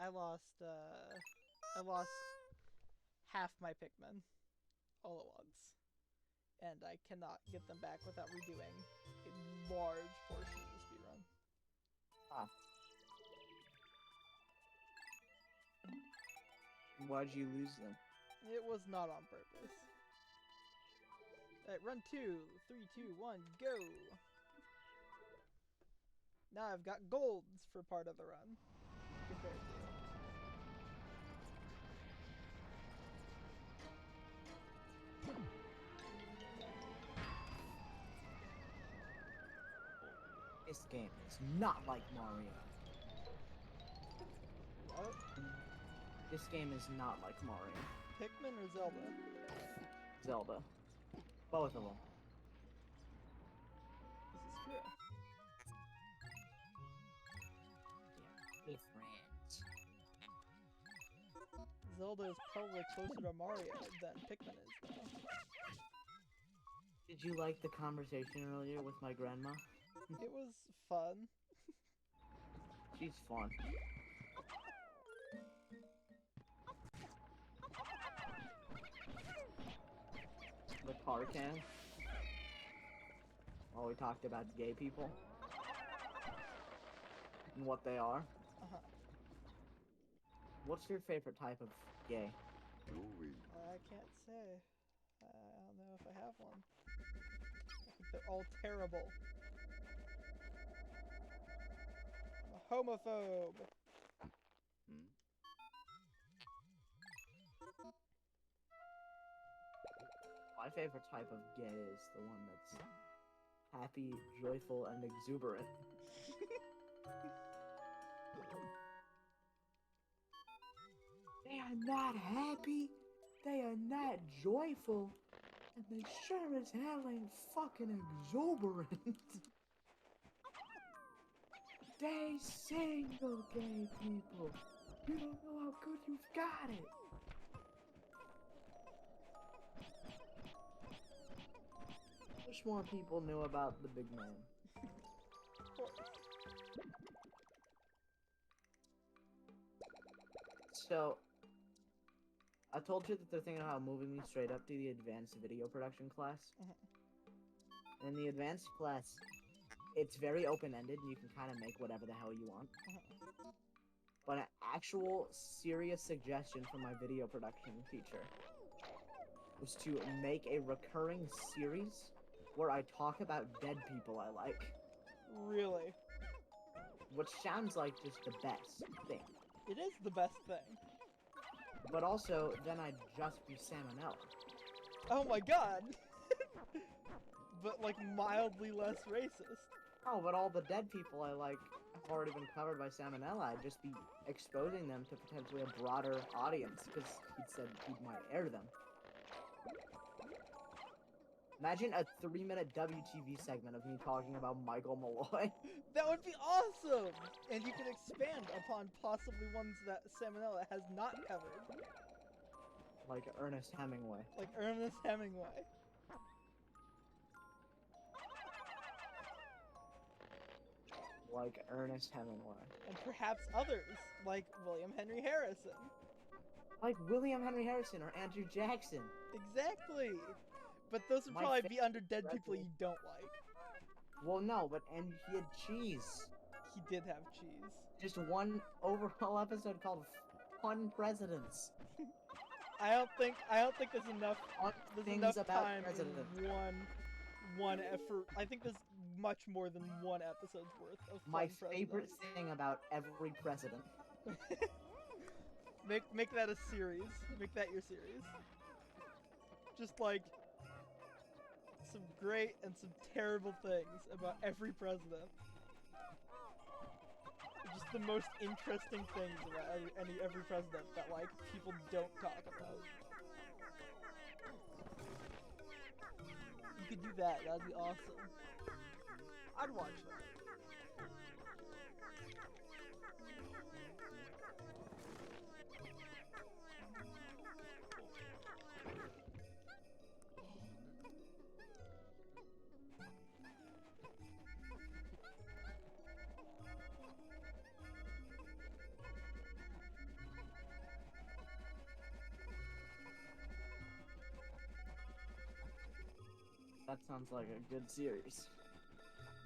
I lost half my Pikmin all at once, and I cannot get them back without redoing a large portion of the speedrun. Ah. Why'd you lose them? It was not on purpose. Alright, run 2, 3, 2, 1, go! Now I've got golds for part of the run. Compared to. This game is not like Mario. What? This game is not like Mario. Pikmin or Zelda? Zelda. Both of them. This is true. They're different. Zelda is probably closer to Mario than Pikmin is, though. Did you like the conversation earlier with my grandma? It was fun. She's fun. The car can. Oh, we talked about gay people. And what they are. Uh-huh. What's your favorite type of gay? I can't say. I don't know if I have one. I think they're all terrible. I'm a homophobe. My favorite type of gay is the one that's happy, joyful, and exuberant. They are not happy, they are not joyful, and they sure as hell ain't fucking exuberant. They single gay people. You don't know how good you've got it. Wish more people knew about the big man. Of course. So, I told you that they're thinking about moving me straight up to the advanced video production class. In the advanced class, it's very open-ended and you can kind of make whatever the hell you want. But an actual serious suggestion from my video production teacher was to make a recurring series where I talk about dead people I like. Really? Which sounds like just the best thing. It is the best thing. But also, then I'd just be salmonella. Oh my god! But like mildly less racist. Oh, but all the dead people I like have already been covered by salmonella. I'd just be exposing them to potentially a broader audience, because he said he might air them. Imagine a 3-minute WTV segment of me talking about Michael Malloy. That would be awesome! And you can expand upon possibly ones that Salmonella has not covered. Like Ernest Hemingway. Like Ernest Hemingway. Like Ernest Hemingway. And perhaps others, like William Henry Harrison. Like William Henry Harrison or Andrew Jackson. Exactly! But those would probably be under dead people you don't like. Well, no, and he had cheese. He did have cheese. Just one overall episode called Fun Presidents. I don't think there's enough time in one effort. I think there's much more than one episode's worth of Fun My Presidents. favorite thing about every president. Make that a series. Make that your series. Just like some great and some terrible things about every president. Just the most interesting things about every president that like people don't talk about. You could do that. That'd be awesome. I'd watch that. That sounds like a good series.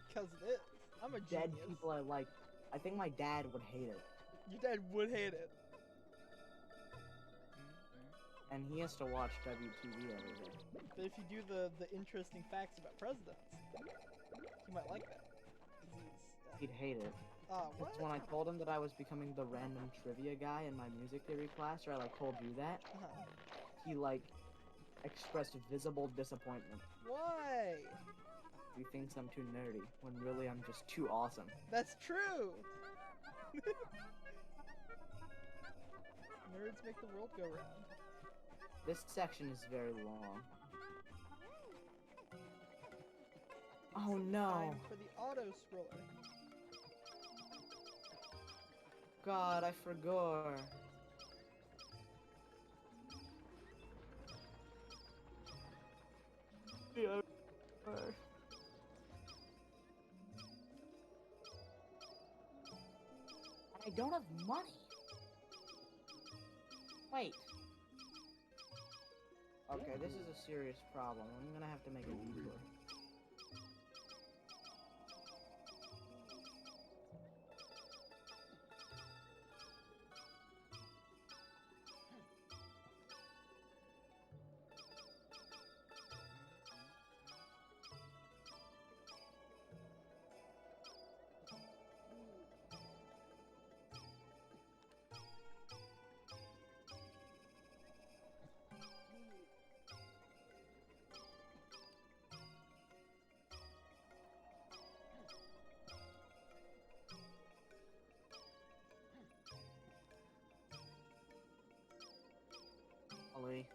Because it is. I'm a Dead genius. people I like. I think my dad would hate it. Your dad would hate it. And he has to watch WTV every day. But if you do the interesting facts about presidents, he might like that. He'd hate it. What? It's when I told him that I was becoming the random trivia guy in my music theory class, or I like told you that, he like expressed visible disappointment. Why? He thinks I'm too nerdy, when really I'm just too awesome. That's true! Nerds make the world go round. This section is very long. Oh no! Time for the auto scroller. God, I forgot. Yeah. I don't have money. Wait. Okay, this is a serious problem. I'm gonna have to make a detour. Ollie,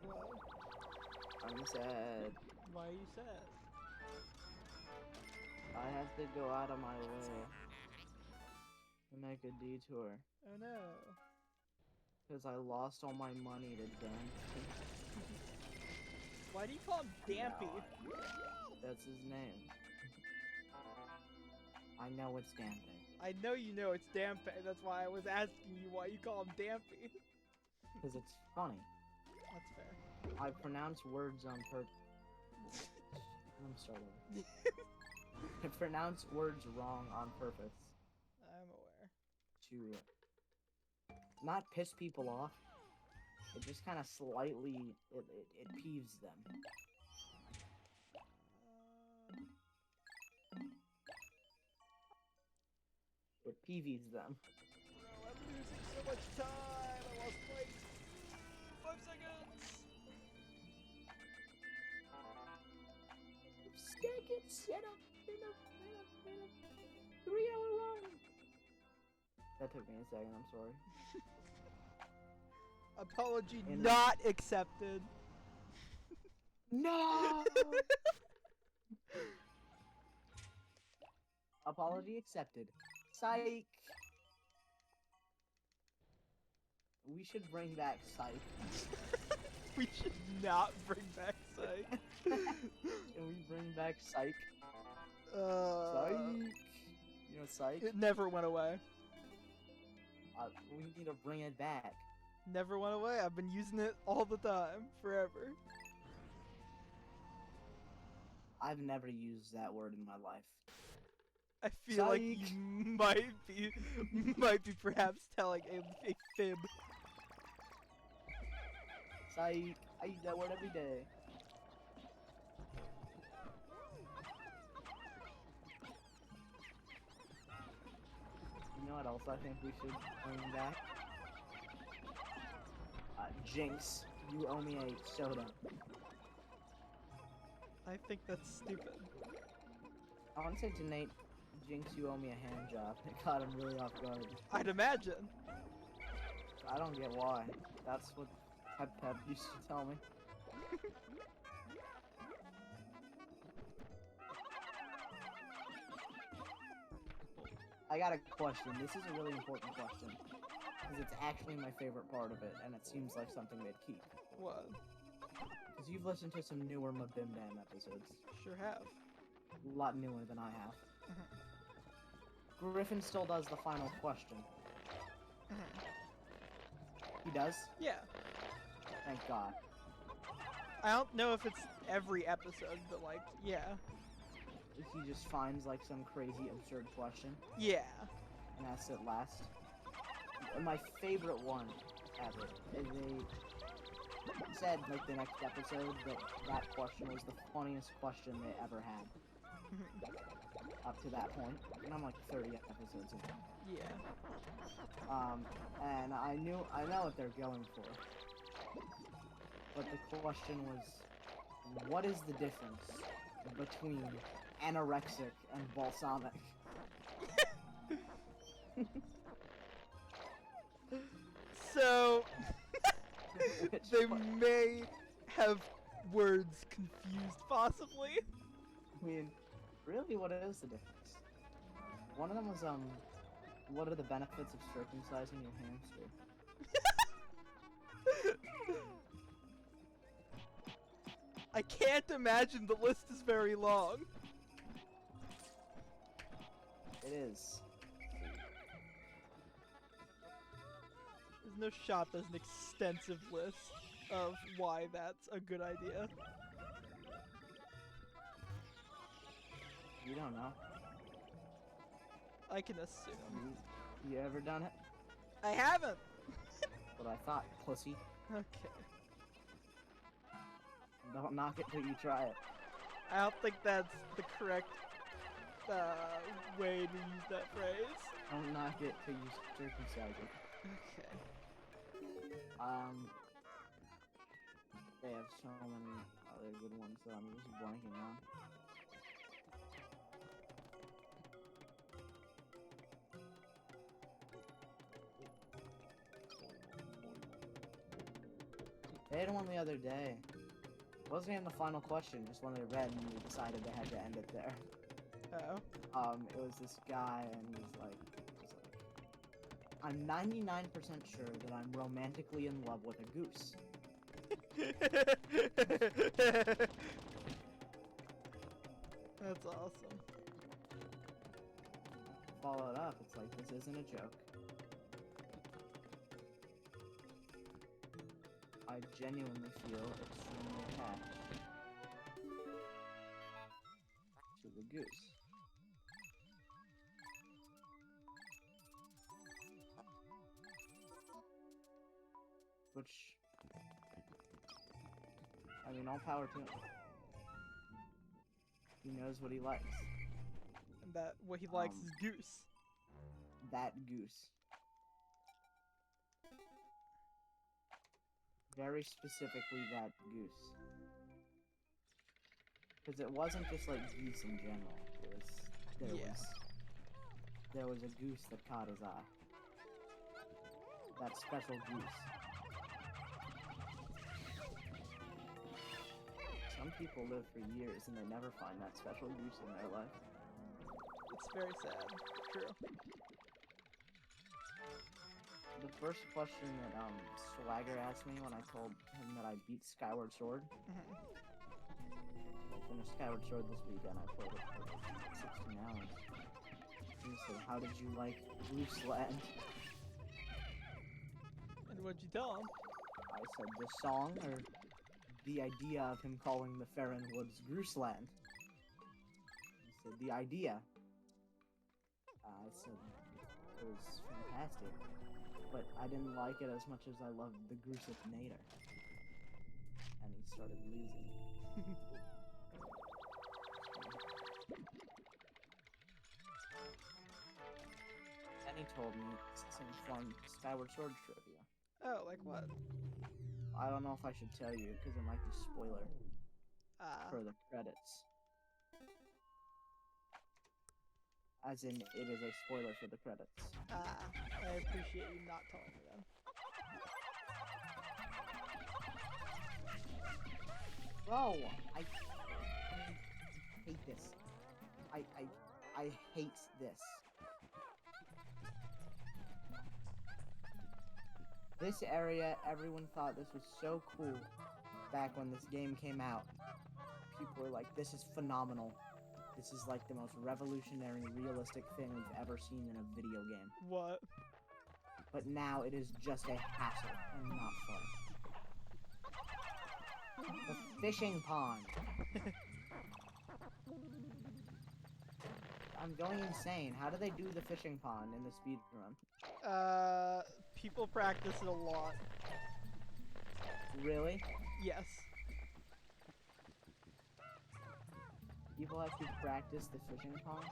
What? I'm sad. Why are you sad? I have to go out of my way to make a detour. Oh no. Because I lost all my money to dance. Why do you call him Dampy? That's his name. I know it's Dampy. I know you know it's Dampy. That's why I was asking you why you call him Dampy. Because it's funny. That's fair. I pronounce words on purpose. I'm starting. I pronounce words wrong on purpose. I'm aware. To not piss people off. It just kind of slightly, it peeves them. It peeves them. Bro, I'm losing so much time. I lost like 5 seconds. Seconds set up in a 3-hour run. That took me a second. I'm sorry. Apology And not accepted. No. Apology accepted. Psych. We should bring back Psych. We should not bring back Psych. Can we bring back Psych? Psych. You know Psych? It never went away. We need to bring it back. Never went away. I've been using it all the time, forever. I've never used that word in my life. I feel like Psych. you might be perhaps telling a fib. Psych. I use that word every day. You know what else I think we should bring back? Jinx, you owe me a soda. I think that's stupid. I want to say to Nate, Jinx, you owe me a hand job. It caught him really off guard. I'd imagine. I don't get why. That's what Pep used to tell me. I got a question. This is a really important question. Because it's actually my favorite part of it, and it seems like something they'd keep. What? Because you've listened to some newer Mabim Bam episodes. Sure have. A lot newer than I have. Griffin still does the final question. He does? Yeah. Thank God. I don't know if it's every episode, but like, yeah. He just finds like some crazy absurd question Yeah. and asks it last. My favorite one ever is they said like the next episode that that question was the funniest question they ever had up to that point, and I'm like 30 episodes in. Yeah. And I know what they're going for, but the question was, what is the difference between anorexic and balsamic? So they may have words confused, possibly. I mean, really, what is the difference? One of them was, what are the benefits of circumcising your hamster? I can't imagine the list is very long. It is. There's no shop there's an extensive list of why that's a good idea. You don't know. I can assume. You ever done it? I haven't! What I thought, pussy. Okay. Don't knock it till you try it. I don't think that's the correct way to use that phrase. Don't knock it till you circumcise it. Okay. They have so many other good ones that I'm just blanking on. They had one the other day. Wasn't even the final question, just one they read and we decided they had to end it there. Uh-oh. It was this guy and he's like, I'm 99% sure that I'm romantically in love with a goose. That's awesome. Follow it up, it's like, this isn't a joke. I genuinely feel extremely attached to the goose. Which, I mean, all power to him. He knows what he likes. And that what he likes is goose. That goose. Very specifically that goose. Because it wasn't just like geese in general. There was a goose that caught his eye. That special goose. Some people live for years and they never find that special goose in their life. It's very sad. True. The first question that Swagger asked me when I told him that I beat Skyward Sword. I finished Skyward Sword this weekend. I played it for like 16 hours. He said, "How did you like Gooseland?" And what'd you tell him? I said, "The song or the idea of him calling the Farron Woods Gooseland?" He said, "The idea." I said, "It was fantastic. But I didn't like it as much as I loved the Gruesipnator." And he started losing. And he told me some fun Skyward Sword trivia. Oh, like what? I don't know if I should tell you, because it might be spoiler for the credits. As in, it is a spoiler for the credits. I appreciate you not telling me then. Bro, I hate this. I hate this. This area, everyone thought this was so cool back when this game came out. People were like, this is phenomenal. This is like the most revolutionary, realistic thing we've ever seen in a video game. What? But now it is just a hassle and not fun. The fishing pond. I'm going insane. How do they do the fishing pond in the speed run? People practice it a lot. Really? Yes. People have to practice the fishing pond?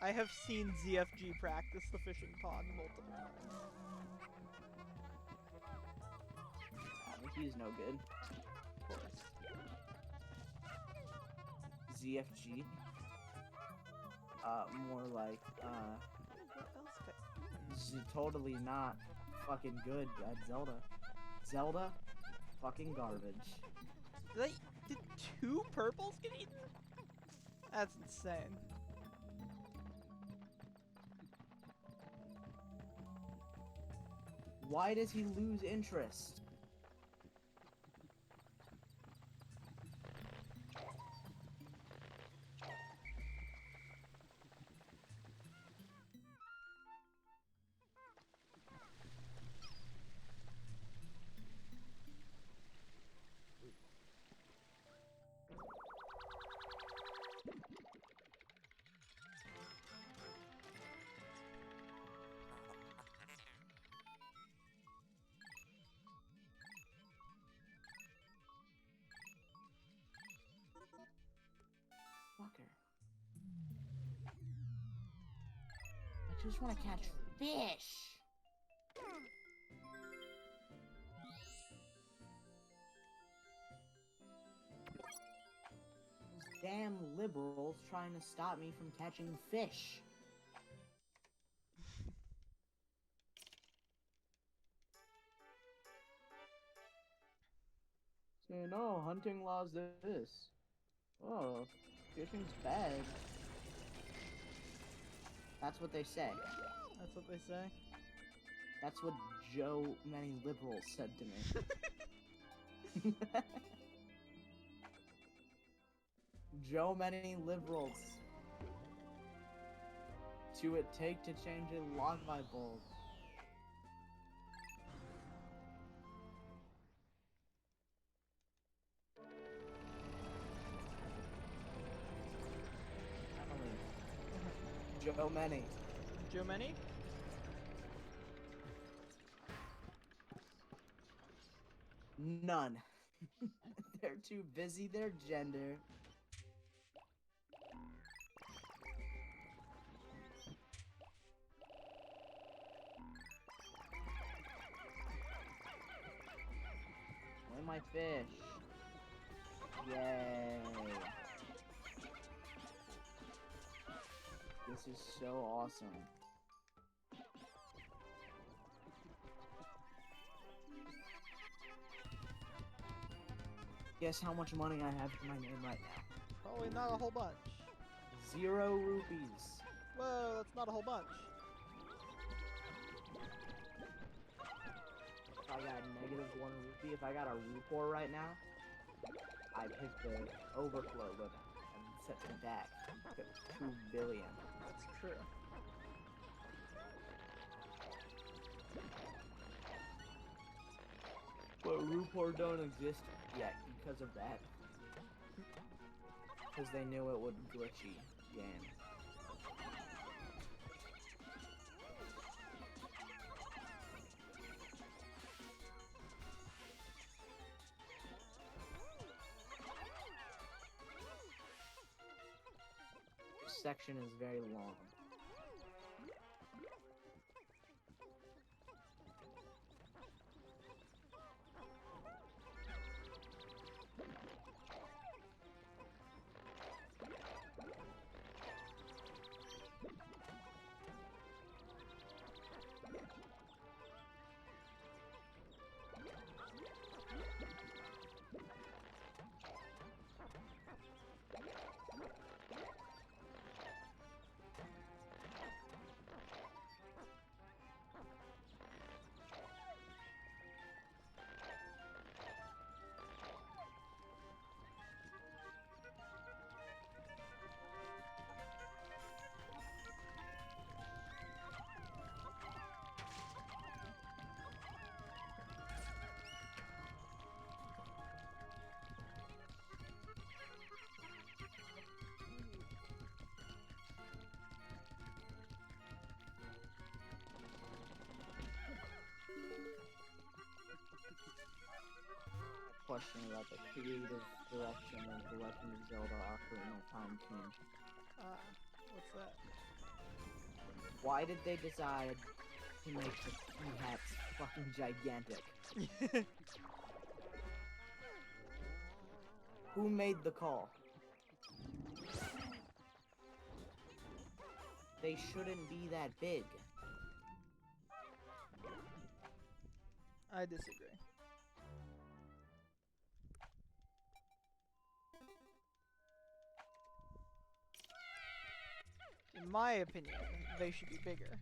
I have seen ZFG practice the fishing pond multiple times. He's no good. Of course. ZFG? More like, What else could... totally not fucking good at Zelda. Zelda? Fucking garbage. Did 2 purples get eaten? That's insane. Why does he lose interest? Fucker. I just want to catch fish. Those damn liberals trying to stop me from catching fish. Say no, hunting laws this. Oh, fishing's bad. That's what they say. That's what they say? That's what Joe Many Liberals said to me. Joe Many Liberals. To it take to change a log light bulb. Joe Many. Joe Many? None. They're too busy their gender. Where's my fish? Yay. This is so awesome. Guess how much money I have in my name right now? Probably not a whole bunch. 0 rupees. Whoa, that's not a whole bunch. If I got -1 rupee, if I got a rupor right now, I'd hit the overflow limit and set me back to 2 billion. That's true. But rupor don't exist yet because of that. Because they knew it would glitchy game. This section is very long. question about the creative direction of the Legend of Zelda Ocarina of Time team. What's that? Why did they decide to make the key hats fucking gigantic? Who made the call? They shouldn't be that big. I disagree. In my opinion, they should be bigger.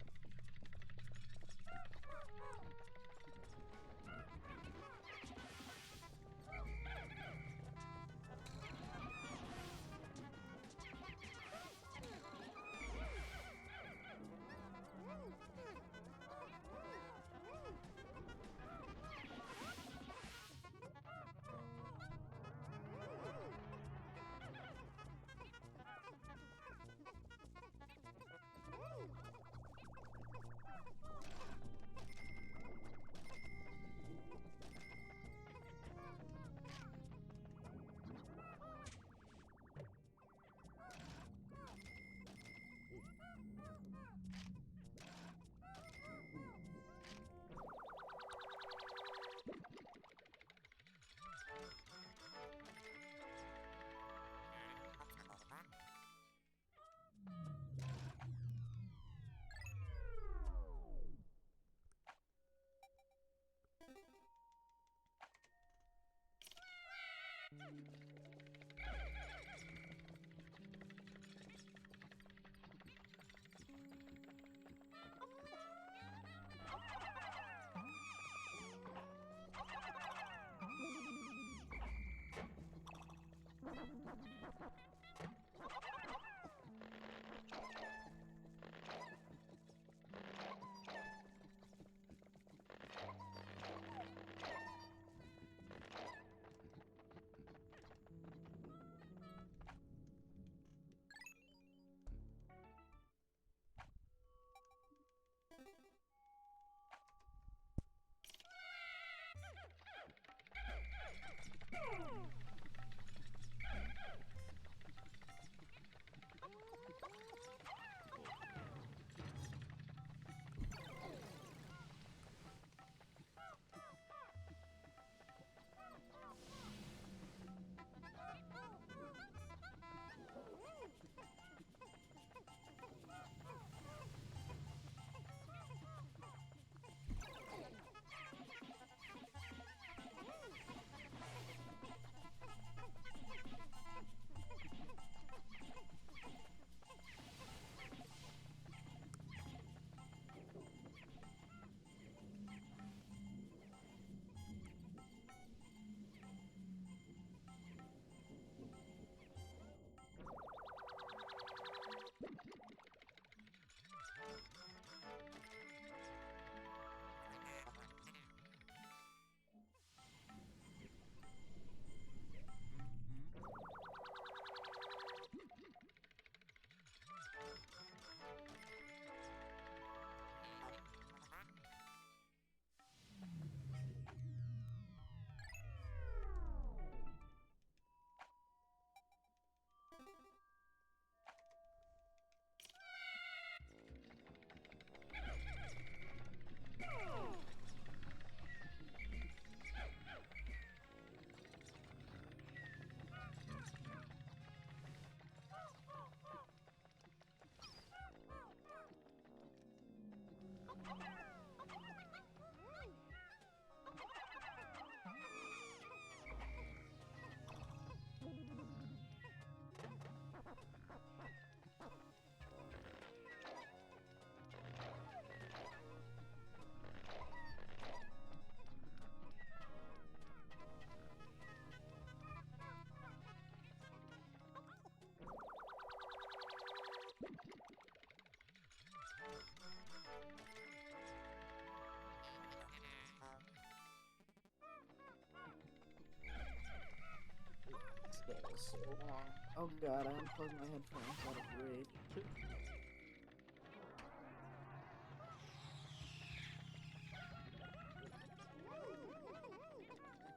That was so long. Oh god, I unplugged my headphones out of rage.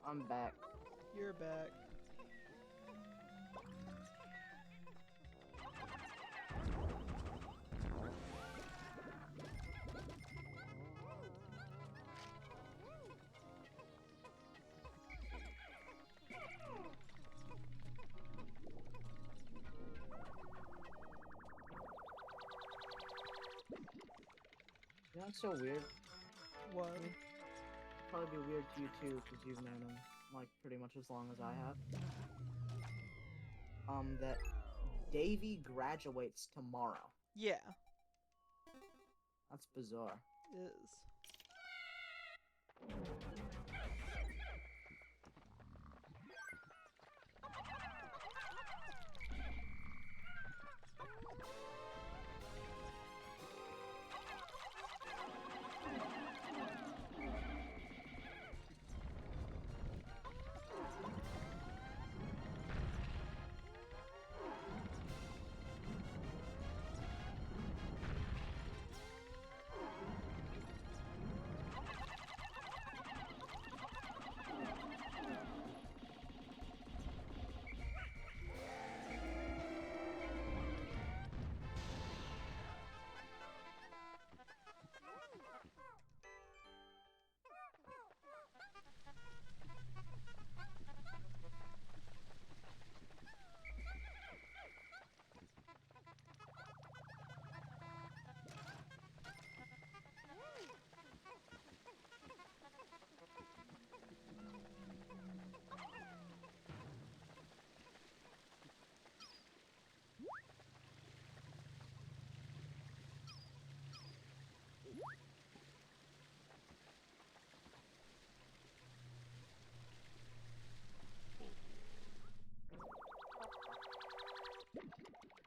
I'm back. You're back. You know, it's so weird. What? Probably be weird to you too, because you've known him like pretty much as long as I have. That Davy graduates tomorrow. Yeah. That's bizarre. It is.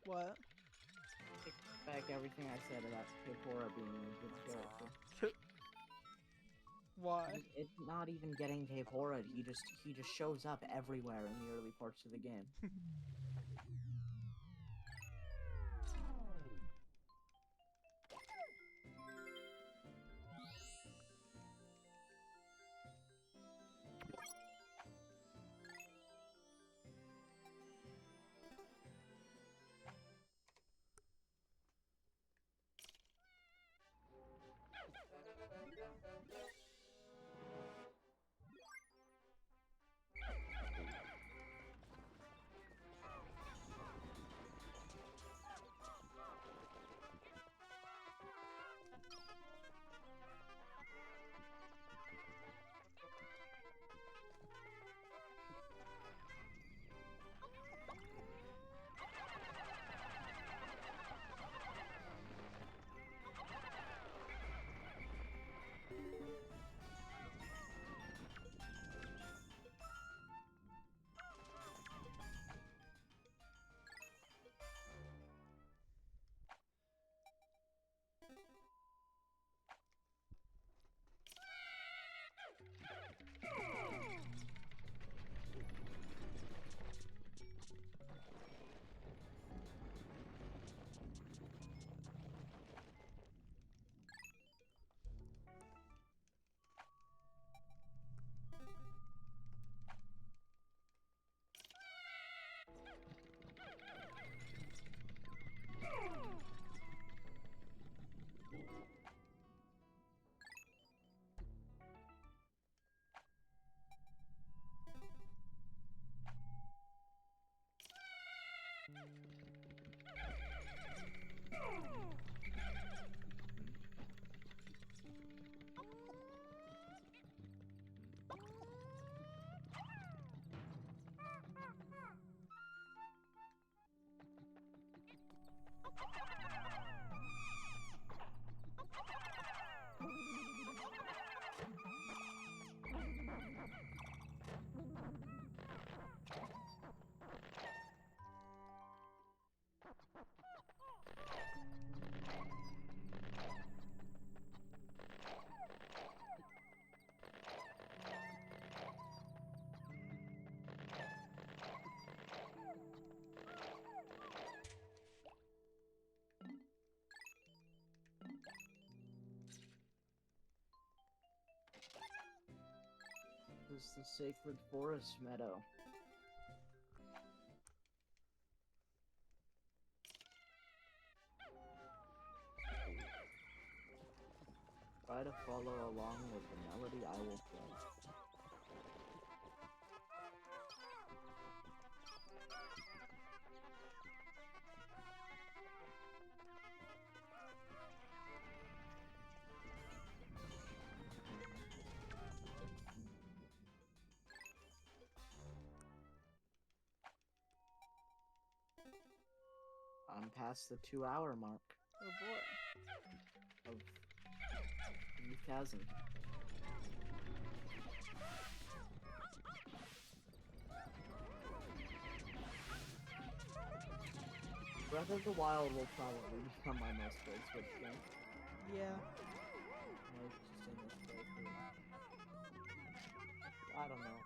What? Take back everything I said about Kapora being a good character. Why? It's not even getting Kapora. He just shows up everywhere in the early parts of the game. is the sacred forest meadow. Try to follow along with the melody I will play. I'm past the 2-hour mark Oh boy. of 3000. Breath of the Wild will probably become my most played Switch game. Yeah. I don't know.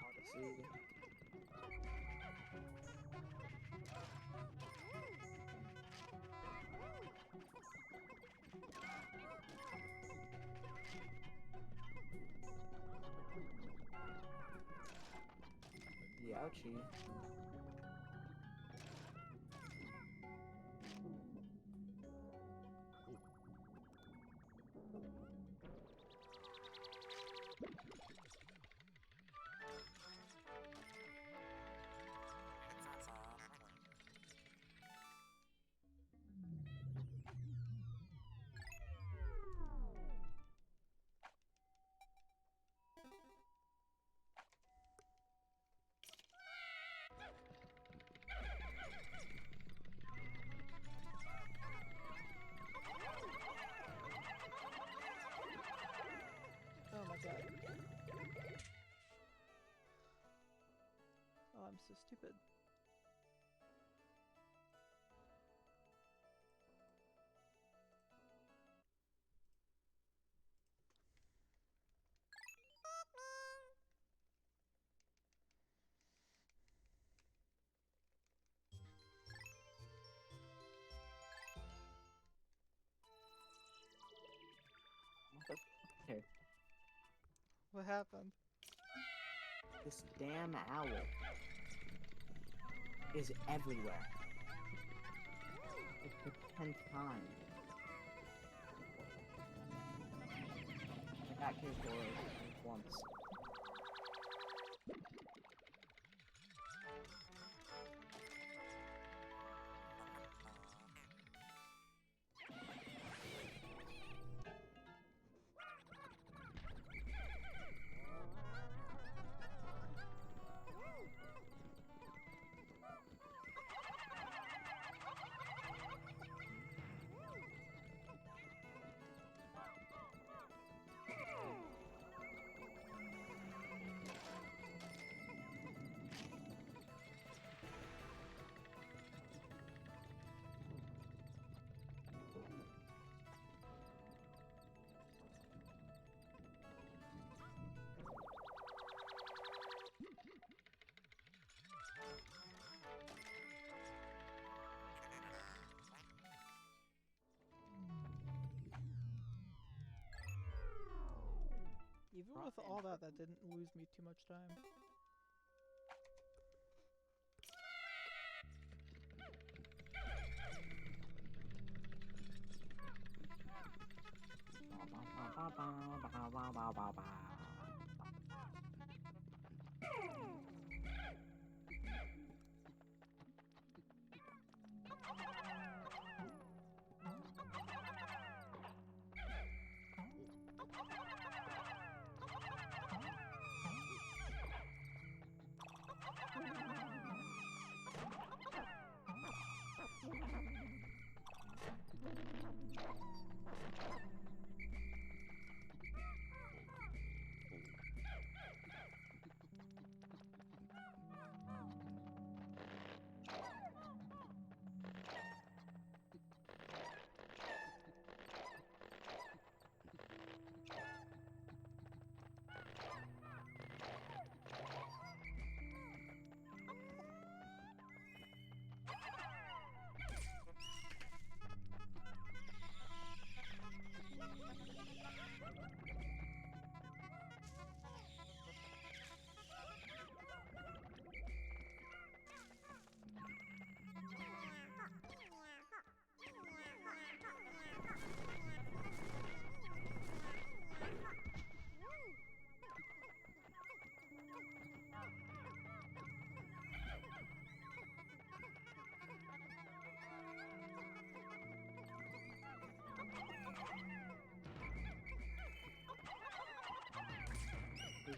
Odyssey. Ouchie. Oh my god. Oh, I'm so stupid. Okay. What happened? This damn owl is everywhere. It's the 10th time. I got cave door once. Even with all that, that didn't lose me too much time.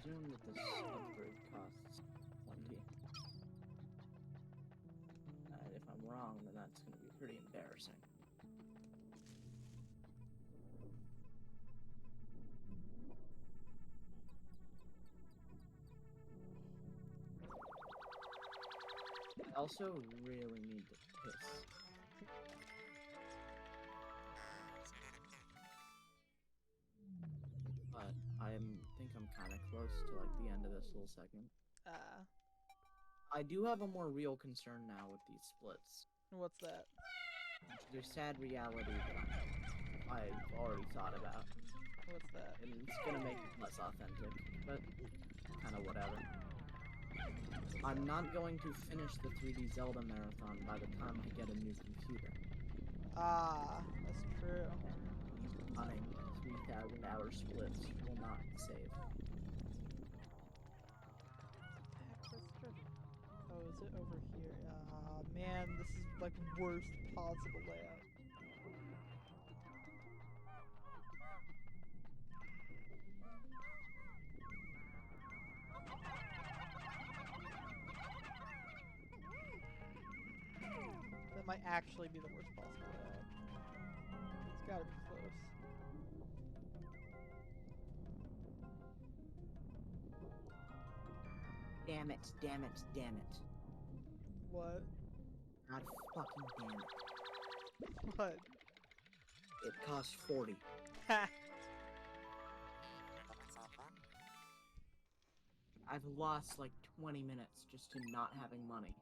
assume that this upgrade costs plenty. And if I'm wrong, then that's going to be pretty embarrassing. I also really need to piss. But think I'm kind of close to like the end of this little segment. I do have a more real concern now with these splits. What's that? There's sad reality that I've already thought about. What's that? And it's gonna make it less authentic, but kind of whatever. I'm not going to finish the 3D Zelda marathon by the time I get a new computer. Ah, that's true. Running 3,000 hour splits will not save. Oh, is it over here? Ah, man, this is like worst possible layout. That might actually be the worst possible layout. It's gotta be close. Damn it, damn it, damn it. What? God fucking damn it. What? It costs 40. Ha! I've lost like 20 minutes just to not having money.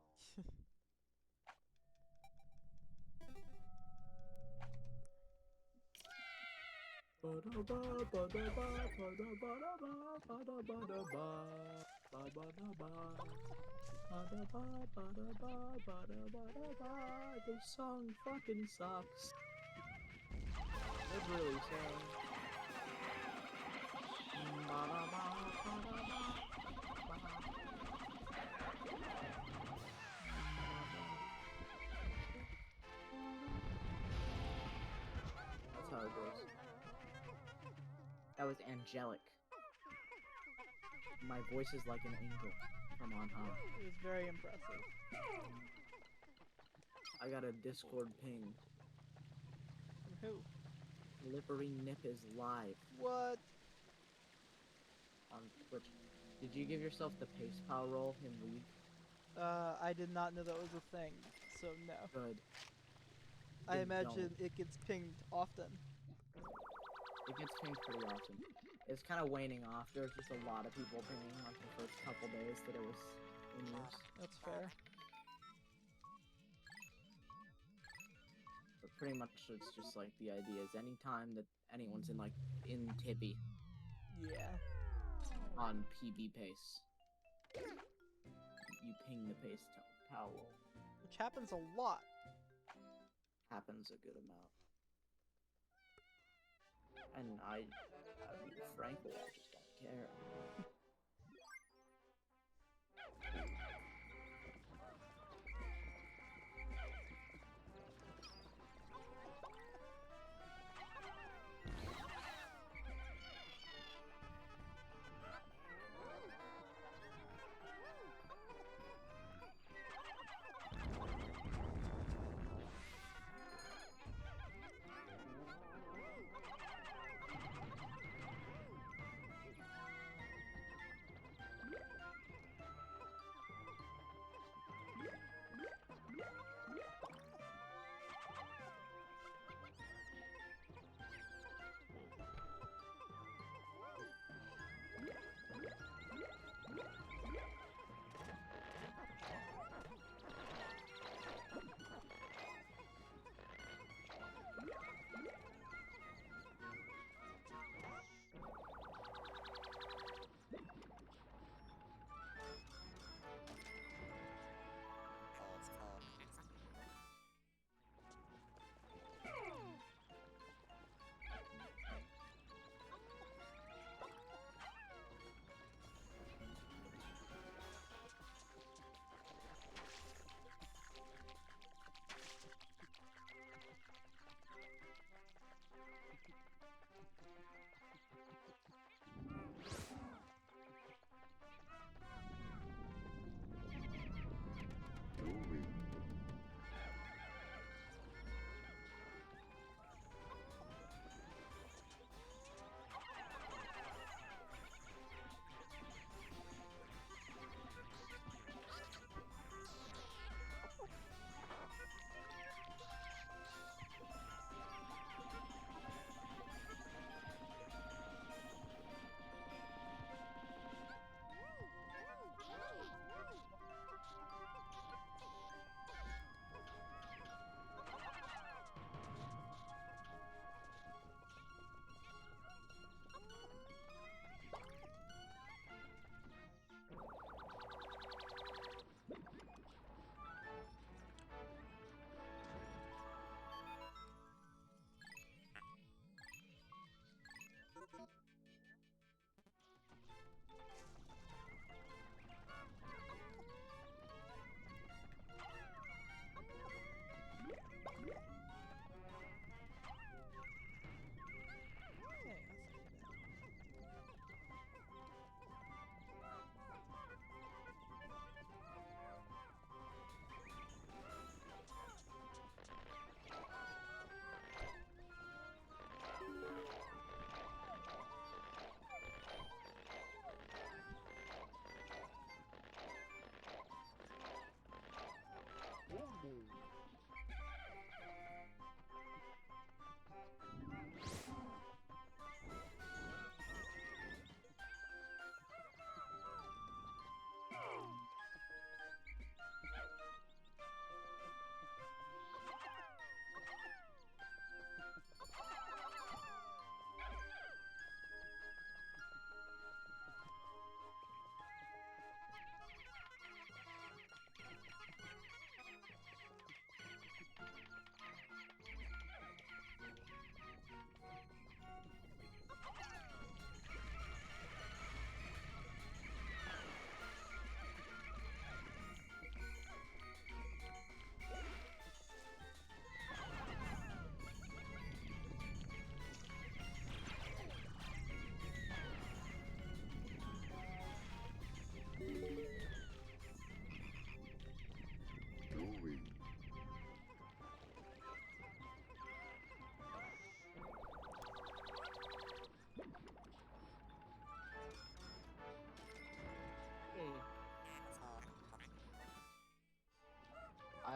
This song fucking sucks. It really sucks. That's how it goes. That was angelic. My voice is like an angel from on high. It was very impressive. I got a Discord ping. From who? Lippery Nip is live What? on Twitch. Did you give yourself the pace power roll in League? I did not know that was a thing, so no. Good. I Then imagine don't. it gets pinged often. It gets pinged pretty often. It's kind of waning off. There's just a lot of people pinging like the first couple days that it was in use. That's fair. But pretty much it's just like the idea is anytime that anyone's in Tibby Yeah. on PB pace, you ping the pace power roll. Which happens a lot. Happens a good amount. And I mean, frankly, I just don't care.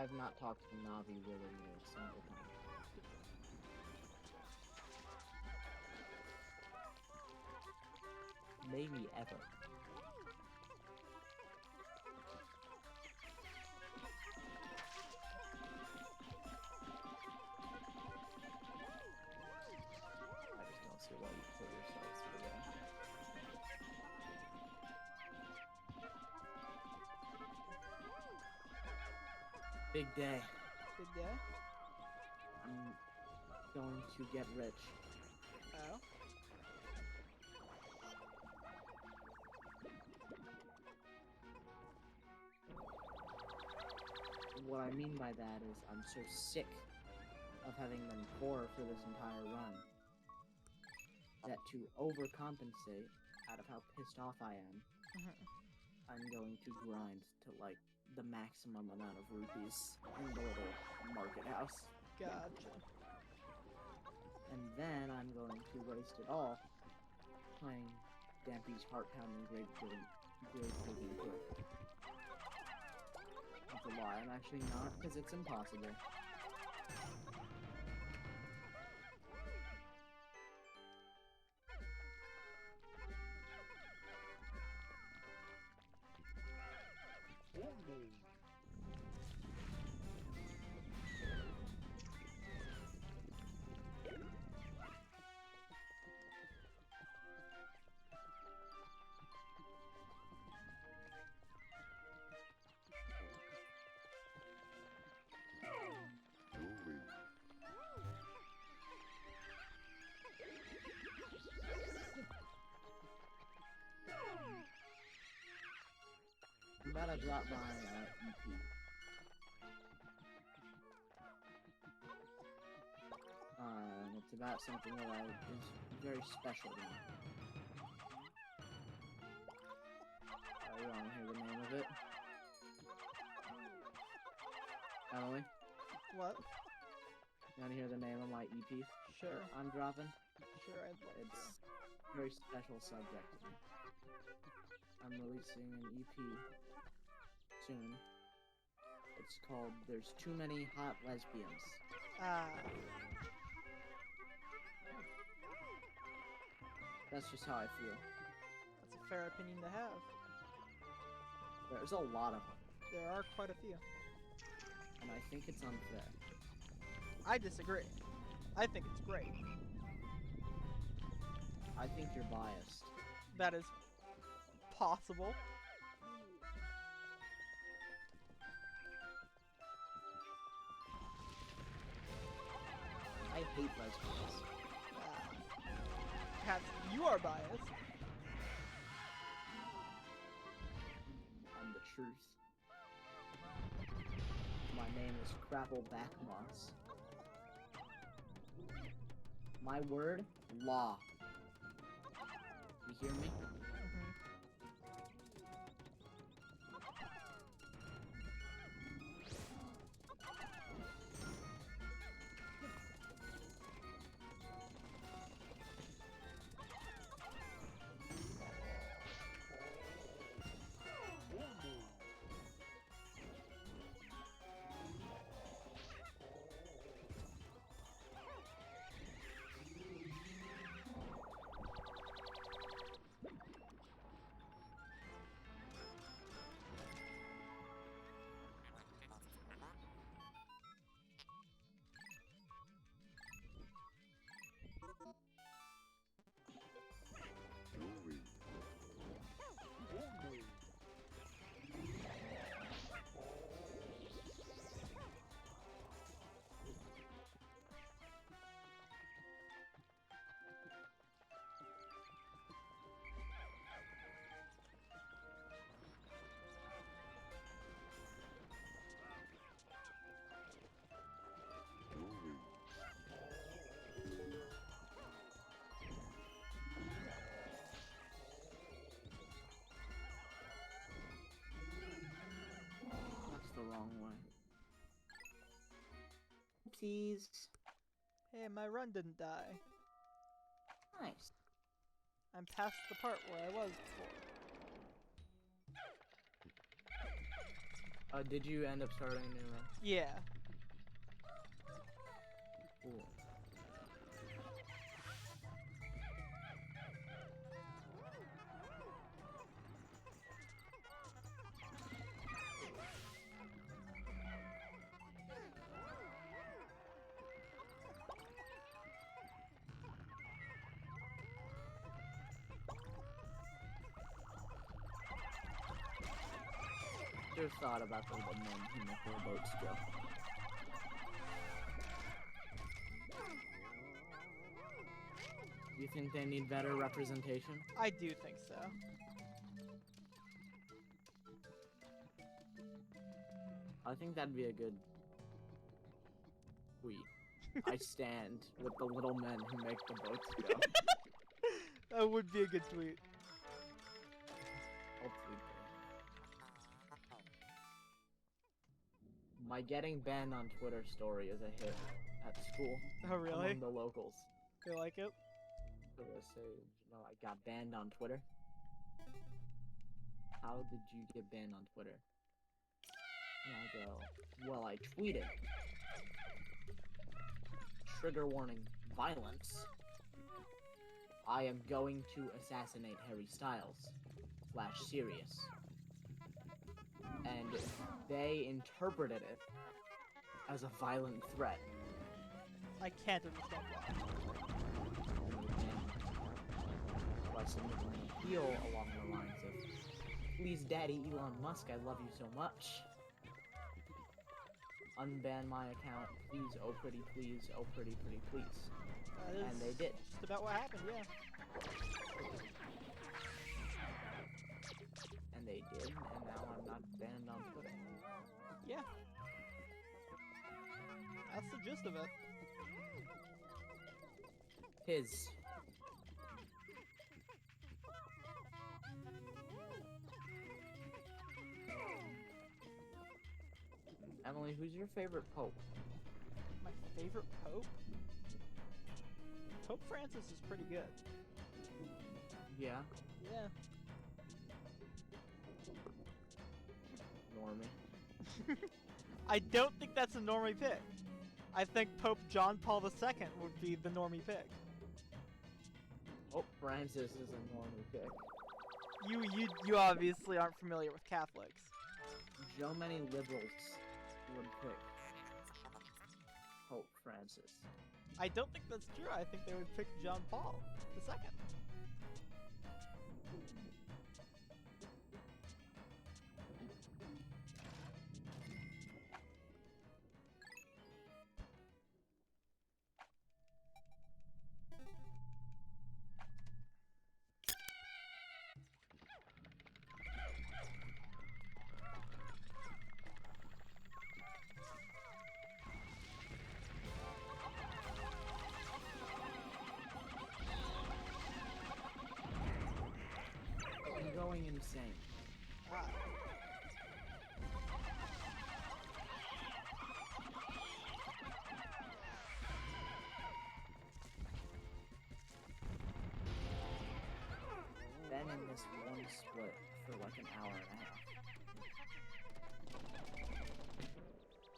I've not talked to Navi willingly a single time. Maybe ever. I just don't see why you put yourselves through that. Big day. Big day? I'm going to get rich. Oh? What I mean by that is I'm so sick of having been poor for this entire run that to overcompensate out of how pissed off I am, I'm going to grind to like the maximum amount of rupees in the little market house. Gotcha. And then I'm going to waste it all playing Dampy's heart-pounding grave digging quick. That's a lie, I'm actually not, because it's impossible. I'm about to drop my EP. It's about something that is very special to me. You want to hear the name of it? Emily? What? You want to hear the name of my EP? Sure. I'm dropping? Sure, I'd love It's to. a very special subject to me. I'm releasing an EP soon. It's called There's Too Many Hot Lesbians. Ah. That's just how I feel. That's a fair opinion to have. There's a lot of them, There are quite a few. and I think it's unfair. I disagree. I think it's great. I think you're biased. That is possible. I hate lesbians. Cats, you are biased. I'm the truth. My name is Crappleback Moss. My word, law. You hear me? That's the wrong way. Oopsies. Hey, my run didn't die. Nice. I'm past the part where I was before. Did you end up starting a new run? Yeah. Cool. Just thought about the little men who make their boats go. Do you think they need better representation? I do think so. I think that'd be a good tweet. I stand with the little men who make the boats go. That would be a good tweet. I'll tweet that. My getting banned on Twitter story is a hit at school. Oh, really? Among the locals. You like it? So they say, you know, I got banned on Twitter. How did you get banned on Twitter? And I go, well, I tweeted. Trigger warning, violence. I am going to assassinate Harry Styles. / serious. And they interpreted it as a violent threat. I can't understand why. So I submitted an appeal along the lines of, please, Daddy Elon Musk, I love you so much. Unban my account, please, oh pretty please, oh pretty please. And they did. Just about what happened, yeah. And they did, and now I'm not banned on Twitter. Yeah. That's the gist of it. His. Emily, who's your favorite pope? My favorite pope? Pope Francis is pretty good. Yeah, Yeah. Normie. I don't think that's a normie pick. I think Pope John Paul II would be the normie pick. Pope Francis is a normie pick. You obviously aren't familiar with Catholics. So many liberals would pick Pope Francis. I don't think that's true. I think they would pick John Paul II. I'm going insane. Ah. Been in this one split for like an hour and a half.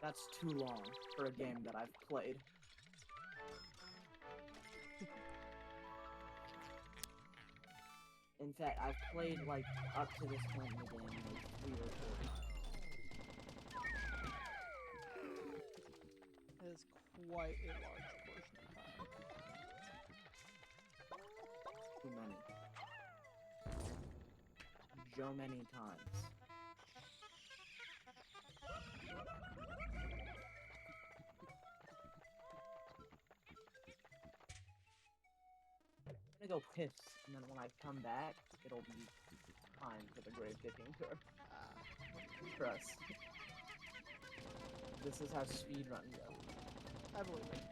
That's too long for a game that I've played. In fact, I've played like up to this point in the game like 3 or 4 times. That is quite a large portion of time. Too many. So many times. I'm gonna go piss, and then when I come back, it'll be time for the grave digging tour. Trust. This is how speedrun go. I believe it.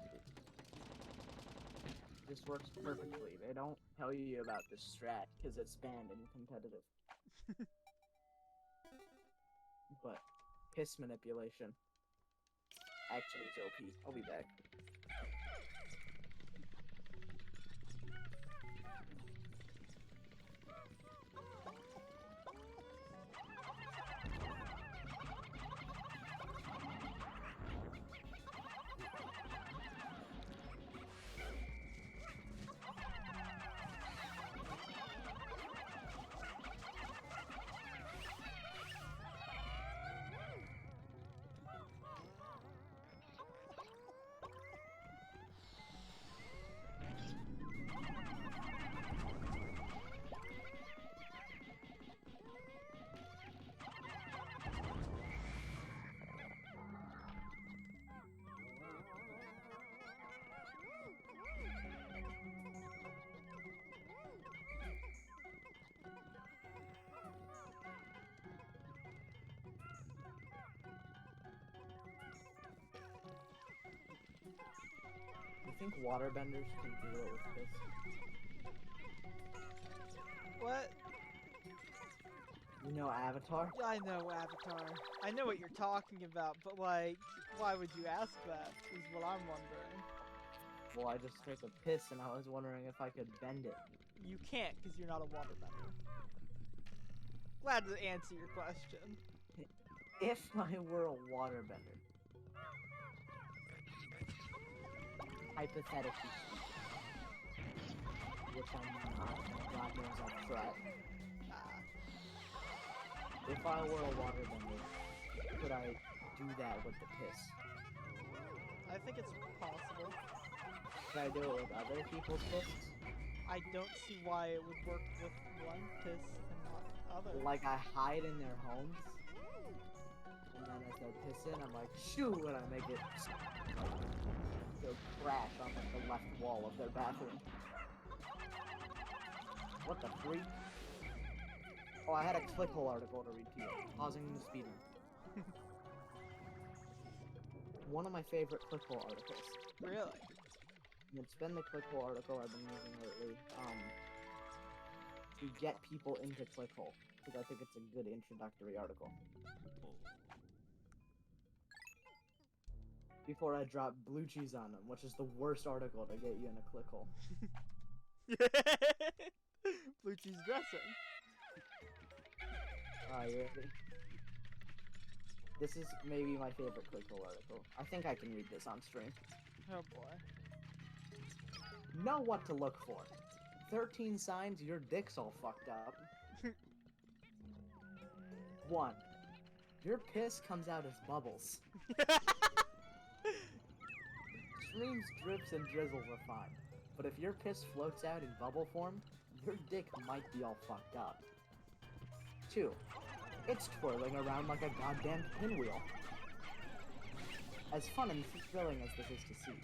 This works perfectly. They don't tell you about this strat because it's banned in competitive. But piss manipulation actually is OP. I'll be back. think waterbenders can do it with this? What? You know Avatar? Yeah, I know Avatar. I know what you're talking about, but like, why would you ask that? Is what I'm wondering. Well, I just took a piss and I was wondering if I could bend it. You can't, because you're not a waterbender. Glad to answer your question. If I were a waterbender, hypothetically speaking, which I'm not, God knows I've tried. If I were a waterbender, could I do that with the piss? I think it's possible. Could I do it with other people's piss? I don't see why it would work with one piss and not others. Like I hide in their homes, and then as they're pissing, I'm like, shoo, and I make it go crash on like the left wall of their bathroom. What the freak? Oh, I had a clickhole article to read to you, pausing the speeding. One of my favorite clickhole articles. Really? It's been the clickhole article I've been using lately, to get people into clickhole, because I think it's a good introductory article. Before I drop blue cheese on them, which is the worst article to get you in a clickhole. Blue cheese dressing. You ready? This is maybe my favorite clickhole article. I think I can read this on stream. Oh boy. Know what to look for. 13 signs your dick's all fucked up. 1. Your piss comes out as bubbles. Streams, drips, and drizzles are fine. But if your piss floats out in bubble form, your dick might be all fucked up. 2. It's twirling around like a goddamn pinwheel. As fun and thrilling as this is to see,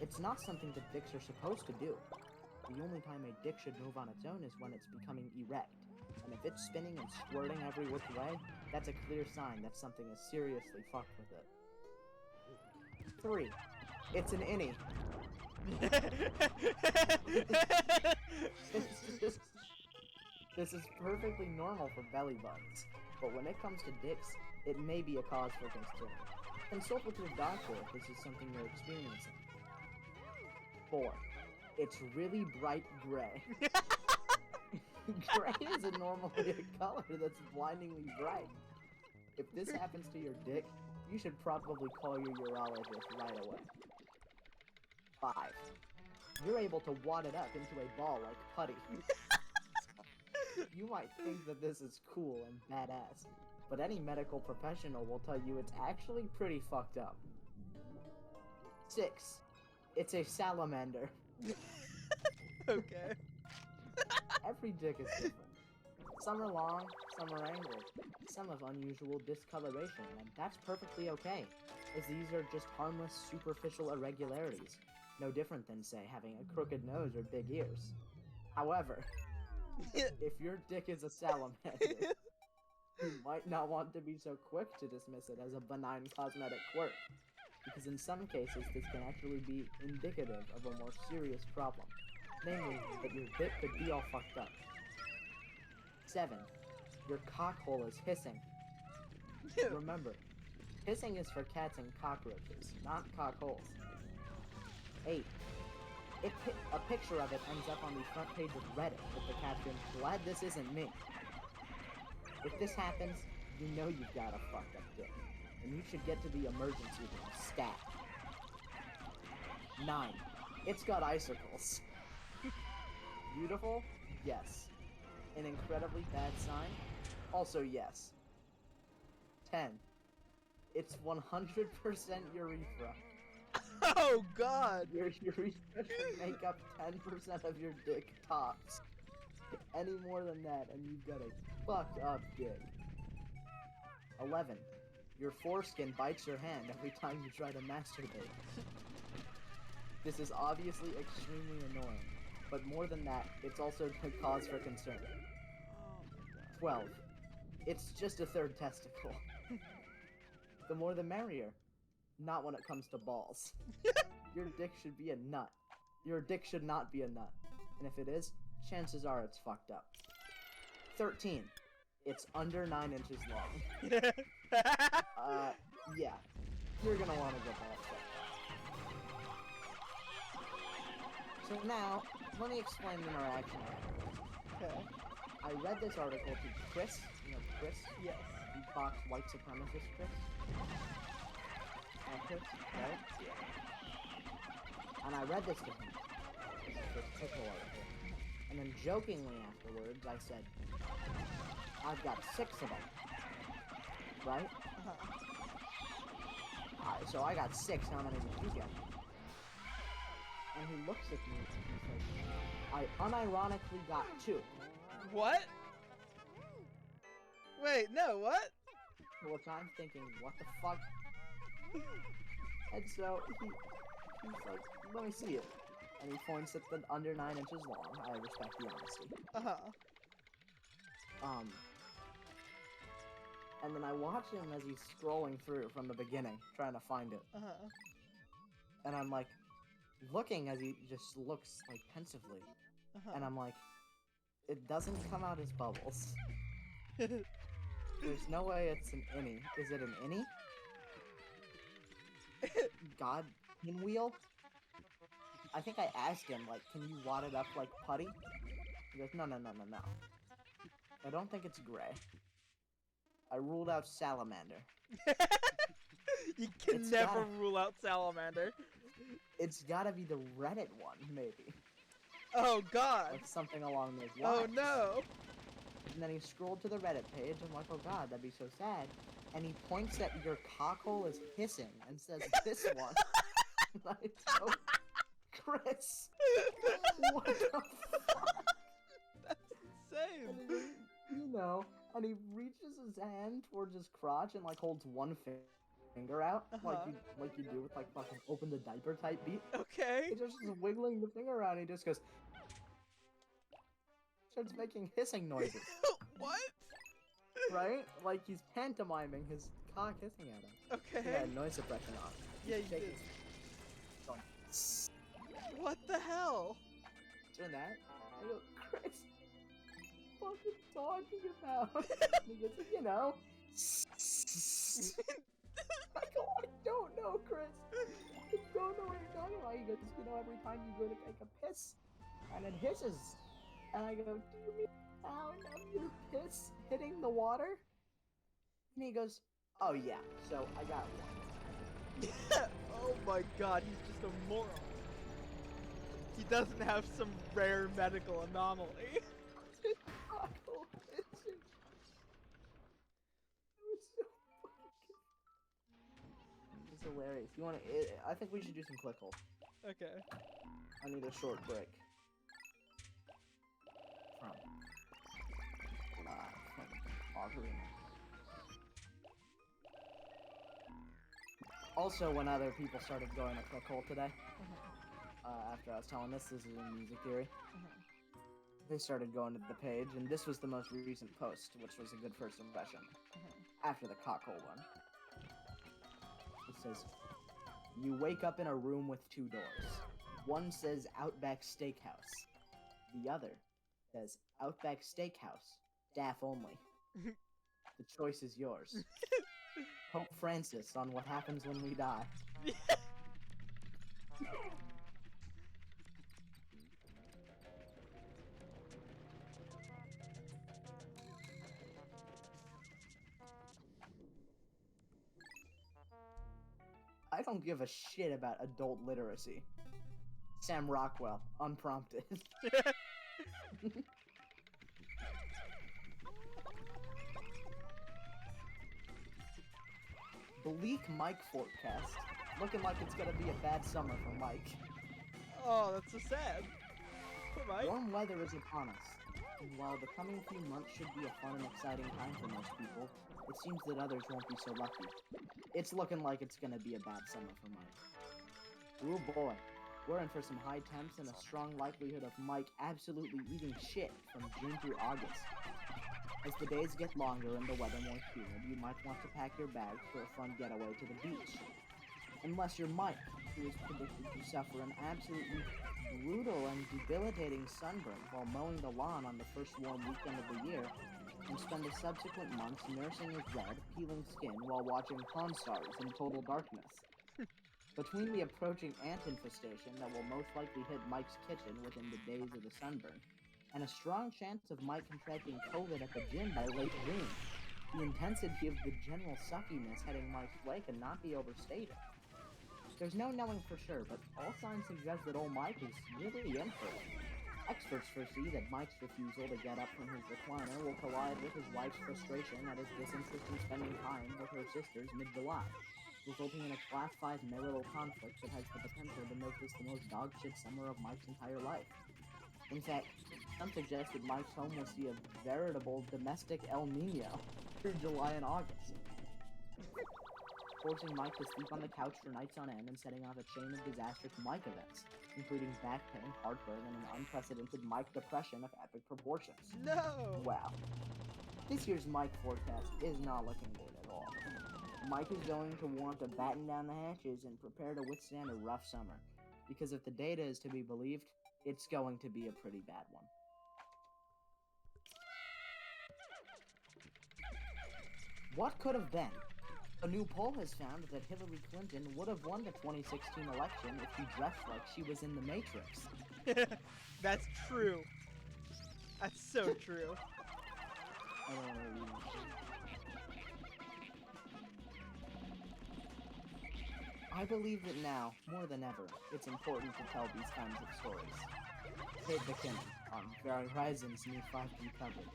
it's not something that dicks are supposed to do. The only time a dick should move on its own is when it's becoming erect. And if it's spinning and squirting every which way, that's a clear sign that something is seriously fucked with it. 3. It's an innie. This is perfectly normal for belly buttons, but when it comes to dicks, it may be a cause for concern. Consult with your doctor if this is something you're experiencing. 4. It's really bright gray. Gray is a normally a color that's blindingly bright. If this happens to your dick, you should probably call your urologist right away. 5. You're able to wad it up into a ball like putty. You might think that this is cool and badass, but any medical professional will tell you it's actually pretty fucked up. 6. It's a salamander. Okay. Every dick is different. Some are long, some are angled, some have unusual discoloration, and that's perfectly okay, as these are just harmless, superficial irregularities, no different than, say, having a crooked nose or big ears. However, if your dick is a salamander, you might not want to be so quick to dismiss it as a benign cosmetic quirk, because in some cases this can actually be indicative of a more serious problem, namely that your dick could be all fucked up. 7. Your cockhole is hissing. Remember, hissing is for cats and cockroaches, not cockholes. 8. A picture of it ends up on the front page of Reddit with the caption, "Glad this isn't me." If this happens, you know you've got a fucked up dick, and you should get to the emergency room stat. 9. It's got icicles. Beautiful? Yes. An incredibly bad sign? Also yes. 10. It's 100% urethra. Oh god! Your urethra should make up 10% of your dick tops. Any more than that, and you've got a fucked up dick. 11. Your foreskin bites your hand every time you try to masturbate. This is obviously extremely annoying, but more than that, it's also a cause for concern. 12. It's just a third testicle. The more the merrier. Not when it comes to balls. Your dick should be a nut, Your dick should not be a nut. And if it is, chances are it's fucked up. 13. It's under 9 inches long. Yeah. You're gonna want to get that checked. So now, let me explain the interaction. Okay. I read this article to Chris. You know Chris? Yes. Beatbox white supremacist Chris? Chris, right? And I read this to him. This pickle article. And then jokingly afterwards, I said, I've got 6 of them. Right? So I got 6, how many did you get? And he looks at me and says, I unironically got 2. What? Wait, no, what? Which I'm thinking, what the fuck? And so he's like, let me see it. And he points at the under 9 inches long. I respect the honesty. And then I watch him as he's scrolling through from the beginning, trying to find it. And I'm like, looking as he just looks like pensively. And I'm like, it doesn't come out as bubbles. There's no way it's an innie. Is it an innie? God, pinwheel? I think I asked him, like, can you wad it up like putty? He goes, no. I don't think it's gray. I ruled out salamander. You can never rule out salamander. It's gotta be the Reddit one, maybe. Oh god. Like something along those lines. Oh no. And then he scrolled to the Reddit page, and I'm like, oh god, that'd be so sad. And he points at your cockhole is hissing and says, this one. And I go, Chris, what the fuck? That's insane. And and he reaches his hand towards his crotch and like holds one finger out, like you do with like fucking open the diaper type beat. Okay. He just is wiggling the finger around. And he just goes, starts making hissing noises. What? Right? Like he's pantomiming his cock hissing at him. Okay. Yeah, noise suppression on. Yeah, you did. Going, what the hell? doing that. I go, Chris, what are you talking about? And he goes, you know. I go, I don't know, Chris. I don't know what you're talking about. He goes, you know, every time you go to take a piss, and it hisses. And I go, do you mean sound of your piss hitting the water? And he goes, oh yeah, so I got one. Oh my god, he's just a moron. He doesn't have some rare medical anomaly. It was so fucking... It's hilarious. You want to? I think we should do some clickle. Okay. I need a short break. From Ocarina. Also, when other people started going to clickhole today, after I was telling this is a music theory, they started going to the page, and this was the most recent post, which was a good first impression. After the cockhole one. It says, you wake up in a room with 2 doors. One says Outback Steakhouse. The other says Outback Steakhouse, DAF only. The choice is yours. Pope Francis on what happens when we die. I don't give a shit about adult literacy. Sam Rockwell, unprompted. Bleak Mike forecast. Looking like it's gonna be a bad summer for Mike. Oh, that's so sad. Poor Mike. Warm weather is upon us, and while the coming few months should be a fun and exciting time for most people, it seems that others won't be so lucky. It's looking like it's gonna be a bad summer for Mike. Oh boy, we're in for some high temps and a strong likelihood of Mike absolutely eating shit from June through August. As the days get longer and the weather more humid, you might want to pack your bags for a fun getaway to the beach. Unless you're Mike, who is predicted to suffer an absolutely brutal and debilitating sunburn while mowing the lawn on the first warm weekend of the year, and spend the subsequent months nursing his red, peeling skin while watching Pawn Stars in total darkness. Between the approaching ant infestation that will most likely hit Mike's kitchen within the days of the sunburn, and a strong chance of Mike contracting COVID at the gym by late June, the intensity of the general suckiness heading Mike's way cannot be overstated. There's no knowing for sure, but all signs suggest that old Mike is really in for it. Experts foresee that Mike's refusal to get up from his recliner will collide with his wife's frustration at his disinterest in spending time with her sisters mid-July, resulting in a Class 5 marital conflict that has the potential to make this the most dog-shit summer of Mike's entire life. In fact, some suggest that Mike's home will see a veritable domestic El Nino through July and August, forcing Mike to sleep on the couch for nights on end and setting off a chain of disastrous Mike events, including back pain, heartburn, and an unprecedented Mike depression of epic proportions. No! Wow. This year's Mike forecast is not looking good at all. Mike is going to want to batten down the hatches and prepare to withstand a rough summer, because if the data is to be believed, it's going to be a pretty bad one. What could have been? A new poll has found that Hillary Clinton would have won the 2016 election if she dressed like she was in the Matrix. That's true. That's so true. I don't want to read it. I believe that now, more than ever, it's important to tell these kinds of stories. Kate McKinnon on Verizon's new 5G coverage.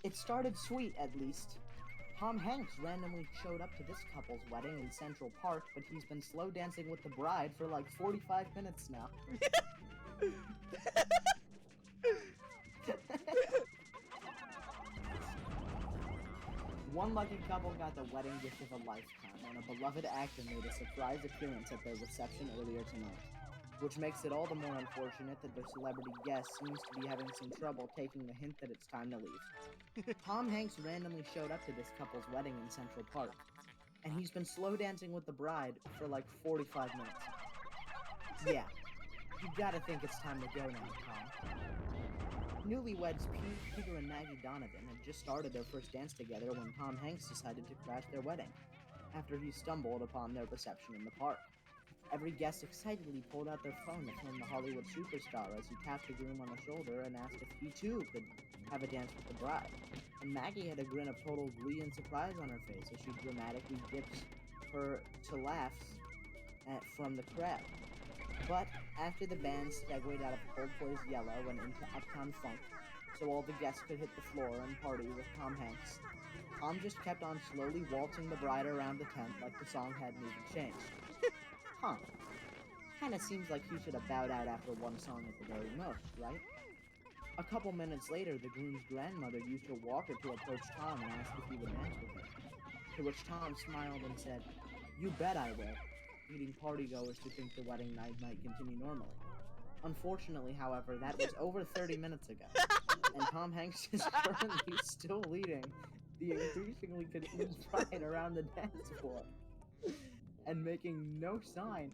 It started sweet, at least. Tom Hanks randomly showed up to this couple's wedding in Central Park, but he's been slow dancing with the bride for like 45 minutes now. One lucky couple got the wedding gift of a lifetime when a beloved actor made a surprise appearance at their reception earlier tonight, which makes it all the more unfortunate that their celebrity guest seems to be having some trouble taking the hint that it's time to leave. Tom Hanks randomly showed up to this couple's wedding in Central Park, and he's been slow dancing with the bride for like 45 minutes. Yeah, you gotta think it's time to go now, Tom. Newlyweds Peter and Maggie Donovan had just started their first dance together when Tom Hanks decided to crash their wedding, after he stumbled upon their reception in the park. Every guest excitedly pulled out their phone to film the Hollywood superstar as he tapped the groom on the shoulder and asked if he too could have a dance with the bride. And Maggie had a grin of total glee and surprise on her face as she dramatically dipped her to laughs from the crowd. But after the band segued out of Coldplay's Yellow and into Uptown Funk, so all the guests could hit the floor and party with Tom Hanks, Tom just kept on slowly waltzing the bride around the tent like the song hadn't even changed. Huh. Kinda seems like he should have bowed out after one song at the very most, right? A couple minutes later, the groom's grandmother used her walker to approach Tom and ask if he would dance with her, to which Tom smiled and said, "You bet I will," leading partygoers to think the wedding night might continue normally. Unfortunately, however, that was over 30 minutes ago, and Tom Hanks is currently still leading the increasingly confused bride around the dance floor, and making no sign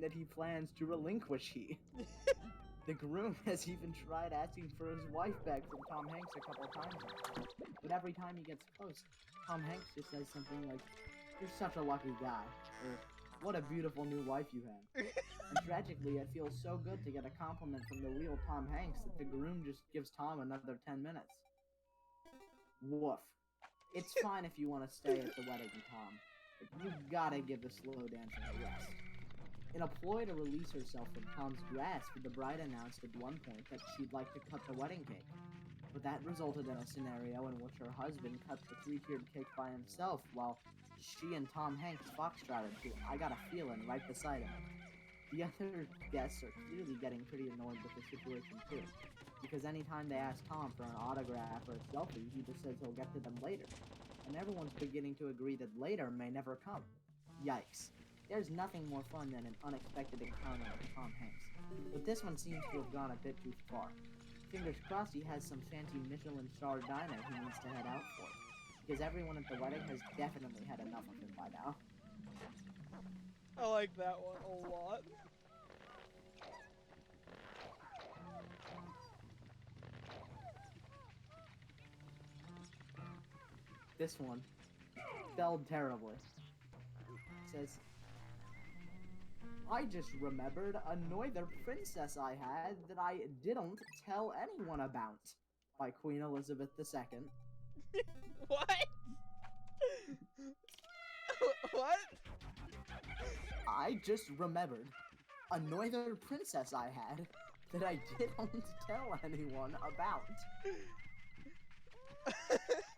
that he plans to relinquish he. The groom has even tried asking for his wife back from Tom Hanks a couple times now, but every time he gets close, Tom Hanks just says something like, "You're such a lucky guy," or "What a beautiful new wife you have." And tragically, it feels so good to get a compliment from the real Tom Hanks that the groom just gives Tom another 10 minutes. Woof. It's fine if you want to stay at the wedding, Tom, but you gotta give the slow dancing a rest. In a ploy to release herself from Tom's grasp, the bride announced at one point that she'd like to cut the wedding cake. But that resulted in a scenario in which her husband cut the 3-tiered cake by himself while she and Tom Hanks foxtrotted to "I Got a Feelin'" right beside him. The other guests are clearly getting pretty annoyed with the situation too, because anytime they ask Tom for an autograph or a selfie, he just says he'll get to them later. And everyone's beginning to agree that later may never come. Yikes. There's nothing more fun than an unexpected encounter with Tom Hanks, but this one seems to have gone a bit too far. fingers crossed he has some fancy Michelin star diner he needs to head out for. Because everyone at the wedding has definitely had enough of him by now. I like that one a lot. This one spelled terribly. It says, I just remembered another princess I had that I didn't tell anyone about. By Queen Elizabeth II. What? What? I just remembered another princess I had that I didn't tell anyone about.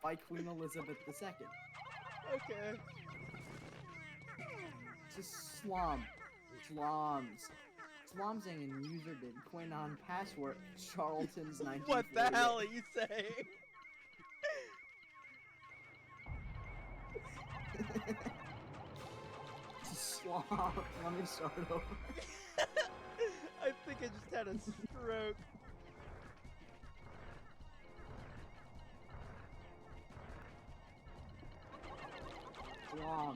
By Queen Elizabeth II. Okay. Just slum. Slums. Slumsing and user did coin on password Charlton's 1948. What the hell are you saying? Slum. Let me start over. I think I just had a stroke. Slum.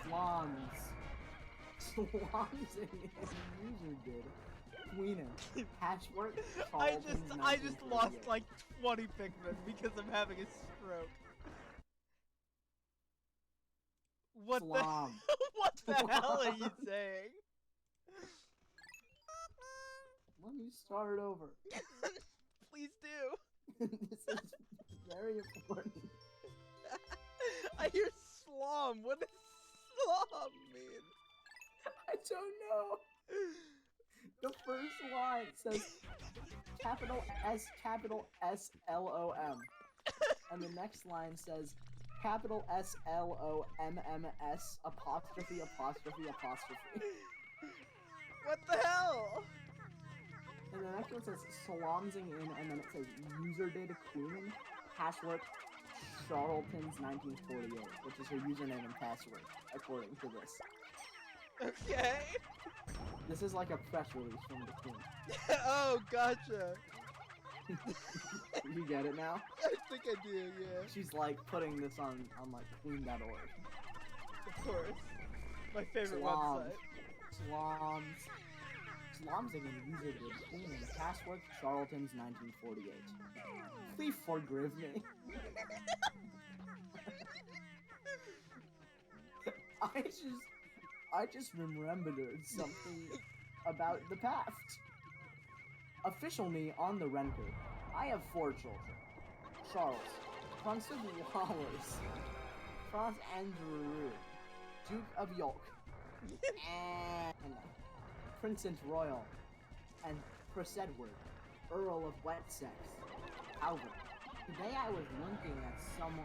Slums. Slumsing and user did. Queenin. Patchwork. I just lost like 20 Pikmin because I'm having a stroke. What Slum. what the hell are you saying? Let me start over. Please do. This is very important. I hear slum. What does slum mean? I don't know. The first line says capital S-L-O-M. And the next line says capital S-L-O-M-M-S apostrophe apostrophe apostrophe. What the hell? And the next one says salomsing in, and then it says user did queening, password Charlton's 1948, which is her username and password, according to this. Okay. This is like a press release from the queen. Oh, gotcha. You get it now? I think I do, yeah. She's like putting this on like queen.org. Of course. My favorite Slom. website. Sloms. Slomsing and user did queening, password Charlton's 1948. Please forgive me. I just remembered something about the past. Official me on the record. I have 4 children. Charles, Prince of Wallers, Franz Andrew, Duke of York, and Princess Royal, and Prince Edward, Earl of Wessex. However, today I was looking at some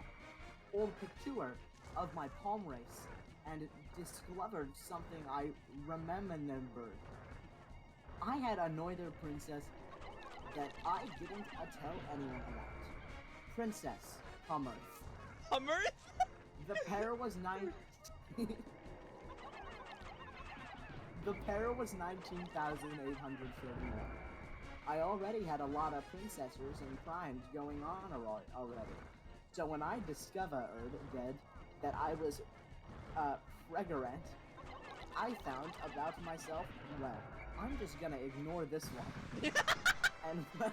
old picture of my palm race and discovered something I remembered. I had another princess that I didn't tell anyone about. Princess Hummer. Hummer? The pair was The pair was 19,831. I already had a lot of princesses and crimes going on already. So when I discovered that I was pregnant, I found about myself, well, I'm just gonna ignore this one. And well,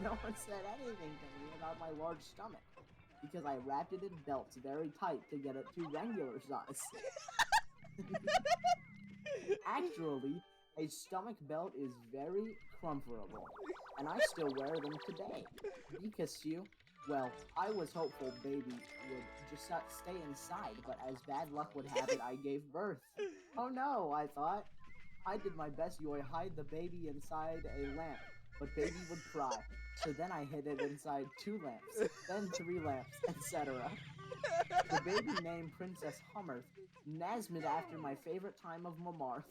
no one said anything to me about my large stomach, because I wrapped it in belts very tight to get it to regular size. Actually, a stomach belt is very comfortable, and I still wear them today. Because well, I was hopeful baby would just stay inside, but as bad luck would have it, I gave birth. Oh no, I thought. I did my best to hide the baby inside a lamp, but baby would cry. So then I hid it inside 2 lamps, then 3 lamps, etc. The baby named Princess Hummer, named after my favorite time of Mamarth.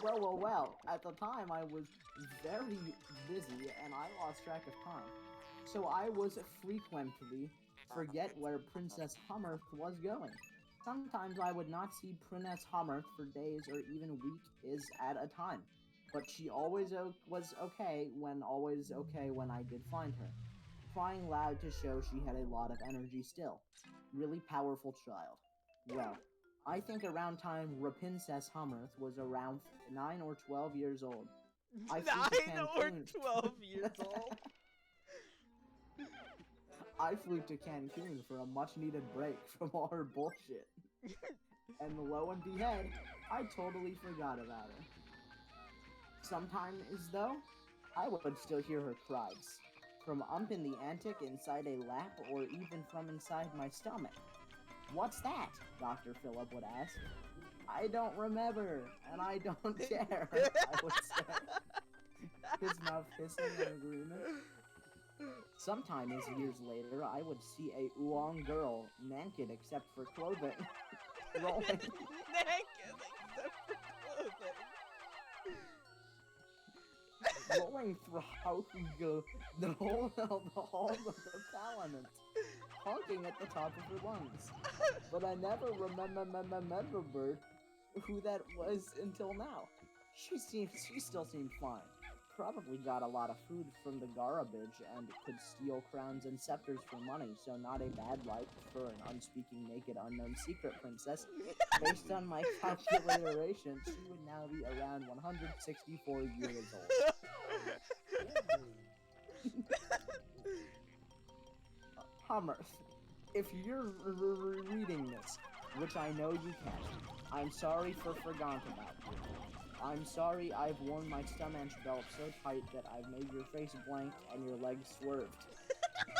Well, at the time I was very busy and I lost track of time. So I was frequently forget where Princess Hummer was going. Sometimes I would not see Princess Hummer for days or even weeks at a time. but she always was okay when I did find her. Crying loud to show she had a lot of energy still. Really powerful child. Well, I think around time Rapincess Hummerth was around 9 or 12 years old. I flew to 9 or Cancun. 12 years old. I flew to Cancun for a much needed break from all her bullshit. And lo and behold, I totally forgot about her. Sometimes, though, I would still hear her cries. From in the antic inside a lap or even from inside my stomach. What's that? Dr. Philip would ask. I don't remember, and I don't care, I would say. His mouth hissing in agreement. Sometimes, years later, I would see a Oolong girl, naked except for clothing, rolling. Naked except for clothing. Rolling throughout the whole of the parliament, honking at the top of her lungs. But I never remembered who that was until now. She still seemed fine. Probably got a lot of food from the garbage and could steal crowns and scepters for money, so not a bad life for an unspeaking, naked, unknown secret princess. Based on my calculation, she would now be around 164 years old. Hummerth, if you're reading this, which I know you can, I'm sorry for forgotten about you. I'm sorry I've worn my stomach belt so tight that I've made your face blank and your legs swerved.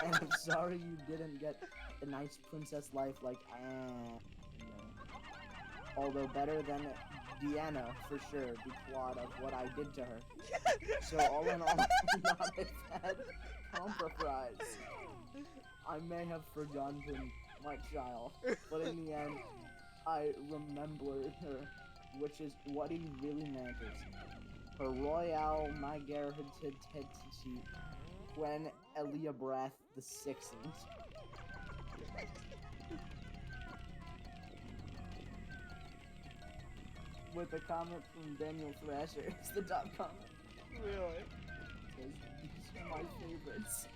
And I'm sorry you didn't get the nice princess life like although better than Deanna, for sure, because of what I did to her. So all in all, not a bad compromise. I may have forgotten my child, but in the end, I remembered her, which is what he really matters. Her Royale Margaretity Gwen Eliabrath the Sixth. With a comment from Daniel Thrasher. It's the top comment. Really? It says, these are my favorites.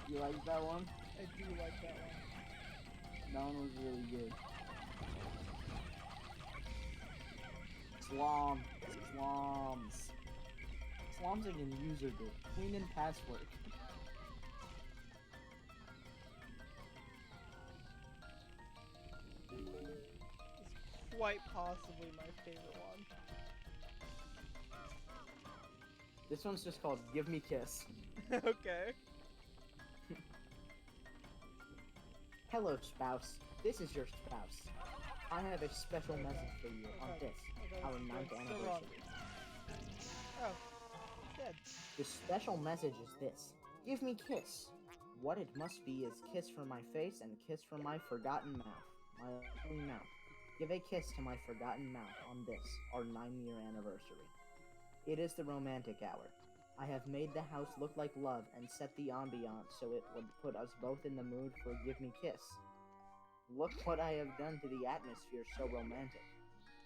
You like that one? I do like that one. That one was really good. Slom. Sloms. Slom's like a user group. Queen and password. It's quite possibly my favorite one. This one's just called Give Me Kiss. Okay. Hello, spouse. This is your spouse. I have a special message for you on this, our 9th anniversary. Oh, dead. The special message is this. Give me kiss. What it must be is kiss from my face and kiss from my forgotten mouth. My only mouth. Give a kiss to my forgotten mouth on this, our 9-year anniversary. It is the romantic hour. I have made the house look like love and set the ambiance so it would put us both in the mood for Give Me Kiss. Look what I have done to the atmosphere so romantic.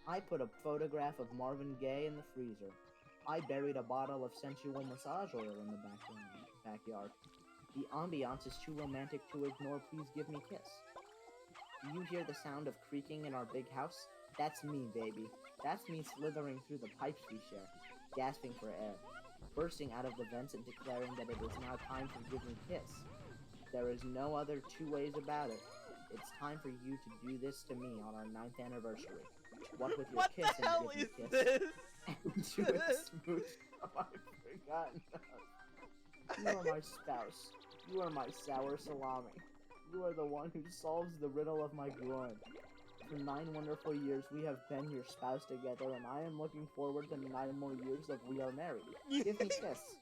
I put a photograph of Marvin Gaye in the freezer. I buried a bottle of sensual massage oil in the backyard. The ambiance is too romantic to ignore. Please give me kiss. Do you hear the sound of creaking in our big house? That's me, baby. That's me slithering through the pipes we share, gasping for air, bursting out of the vents and declaring that it is now time for Give Me Kiss. There is no other two ways about it. It's time for you to do this to me on our 9th anniversary. What with your kiss and Give Me Kiss. This? And to a smooch of my forgotten mouth. You are my spouse. You are my sour salami. You are the one who solves the riddle of my groin. For 9 wonderful years, we have been your spouse together, and I am looking forward to 9 more years of we are married. Give me a kiss.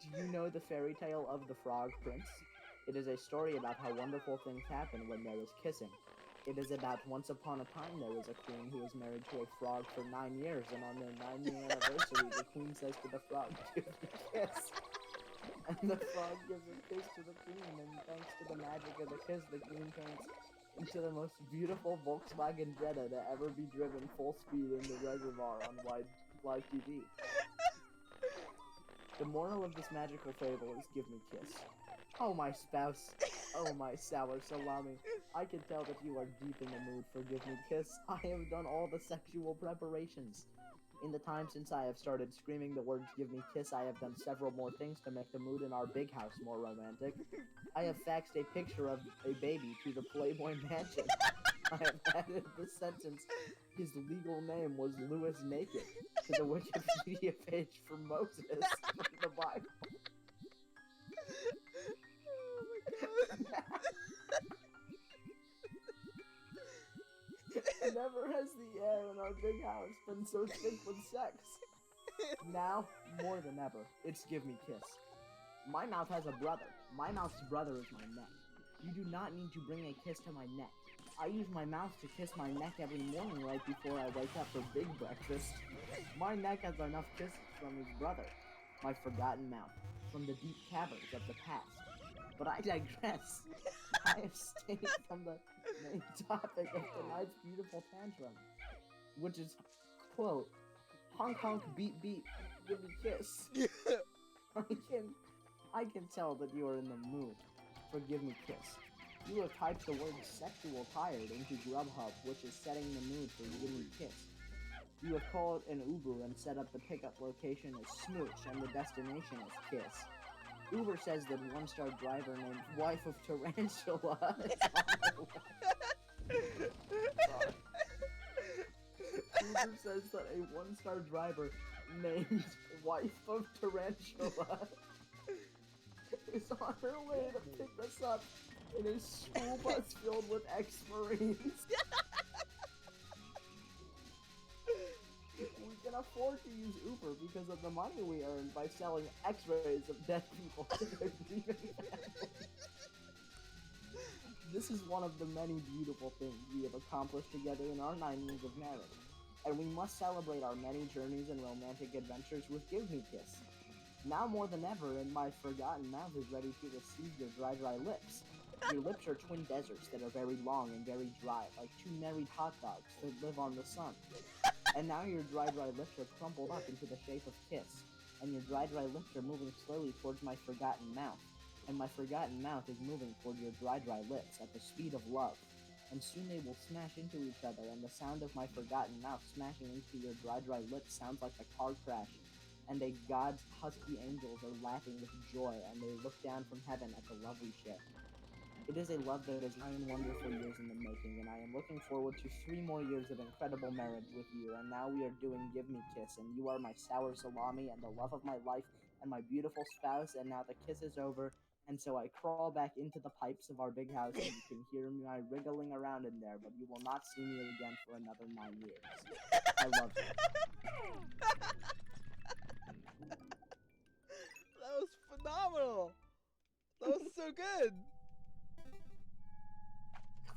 Do you know the fairy tale of the Frog Prince? It is a story about how wonderful things happen when there is kissing. It is about once upon a time there was a queen who was married to a frog for 9 years, and on their 9-year anniversary, the queen says to the frog, give me a kiss. And the frog gives a kiss to the queen, and thanks to the magic of the kiss, the queen turns into the most beautiful Volkswagen Jetta to ever be driven full speed in the reservoir on live TV. The moral of this magical fable is give me kiss. Oh, my spouse. Oh, my sour salami. I can tell that you are deep in the mood for give me kiss. I have done all the sexual preparations. In the time since I have started screaming the words give me kiss, I have done several more things to make the mood in our big house more romantic. I have faxed a picture of a baby to the Playboy Mansion. I have added the sentence, his legal name was Louis Naked, to the Wikipedia page for Moses from the Bible. Oh my god. Never has the air in our big house been so thick with sex. Now, more than ever, it's give me kiss. My mouth has a brother. My mouth's brother is my neck. You do not need to bring a kiss to my neck. I use my mouth to kiss my neck every morning right before I wake up for big breakfast. My neck has enough kisses from his brother, my forgotten mouth, from the deep caverns of the past. But I digress. I have stayed from the main topic of tonight's beautiful tantrum, which is, quote, honk honk beep beep, give me kiss. I can tell that you are in the mood for give me kiss. You have typed the word sexual tired into Grubhub, which is setting the mood for give me kiss. You have called an Uber and set up the pickup location as Smooch and the destination as Kiss. Uber says that one-star driver named Wife of Tarantula is on the way. Uber says that a one-star driver named Wife of Tarantula is on her way to pick us up in a school bus filled with ex-Marines. We can afford to use Uber because of the money we earn by selling x-rays of dead people to their grieving families. This is one of the many beautiful things we have accomplished together in our 9 years of marriage, and we must celebrate our many journeys and romantic adventures with Give Me Kiss. Now more than ever, and my forgotten mouth is ready to receive your dry, dry lips. Your lips are twin deserts that are very long and very dry, like two married hot dogs that live on the sun. And now your dry, dry lips are crumpled up into the shape of kiss, and your dry, dry lips are moving slowly towards my forgotten mouth, and my forgotten mouth is moving toward your dry, dry lips at the speed of love. And soon they will smash into each other, and the sound of my forgotten mouth smashing into your dry, dry lips sounds like a car crash, and a God's husky angels are laughing with joy, and they look down from heaven at the lovely ship. It is a love that is 9 wonderful years in the making, and I am looking forward to 3 more years of incredible marriage with you, and now we are doing Give Me Kiss, and you are my sour salami and the love of my life and my beautiful spouse, and now the kiss is over, and so I crawl back into the pipes of our big house, and you can hear me wriggling around in there, but you will not see me again for another 9 years. I love you. That was phenomenal. That was so good.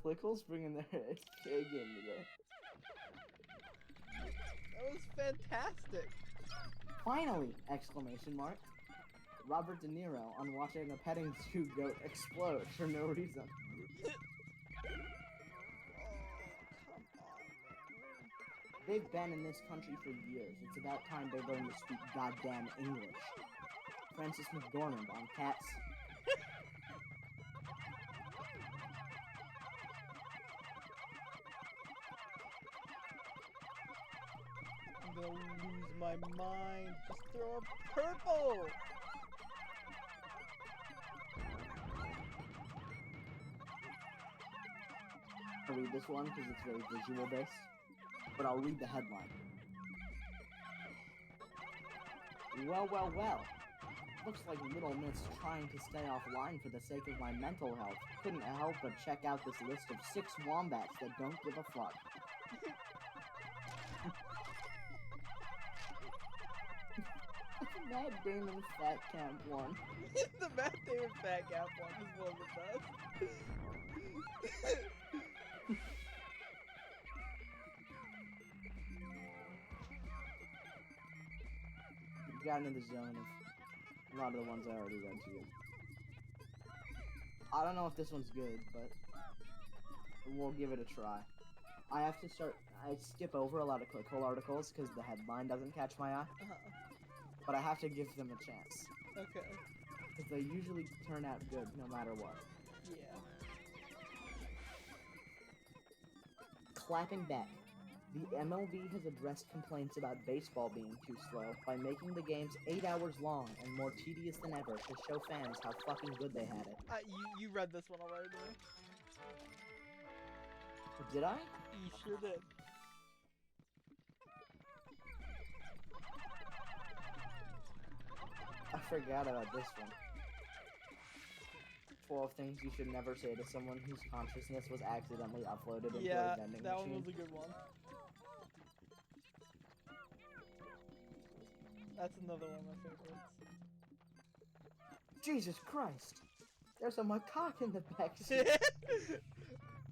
Clickle's bringing their A game today. That was fantastic. Finally! Exclamation mark. Robert De Niro on watching a petting zoo goat explode for no reason. Oh, come on, man. They've been in this country for years. It's about time they learn to speak goddamn English. Francis McDormand on Cats. I'm gonna lose my mind. Just throw a purple. I'll read this one because it's very visual based, but I'll read the headline. Well, well, well. Looks like Little Miss trying to stay offline for the sake of my mental health. Couldn't help but check out this list of 6 wombats that don't give a fuck. Matt Damon Fat Camp one. The Matt Damon Fat Gap one is one of the best. We've gotten in the zone of A lot of the ones I already read to you. I don't know if this one's good, but we'll give it a try. I skip over a lot of clickhole articles because the headline doesn't catch my eye. But I have to give them a chance. Okay. Because they usually turn out good no matter what. Yeah. Clapping back. The MLB has addressed complaints about baseball being too slow by making the games 8 hours long and more tedious than ever to show fans how fucking good they had it. You read this one already, didn't you? Did I? You sure did. I forgot about this one. 12 things you should never say to someone whose consciousness was accidentally uploaded into a vending that machine. one was a good one. That's another one of my favorites. Jesus Christ! There's a macaque in the backseat.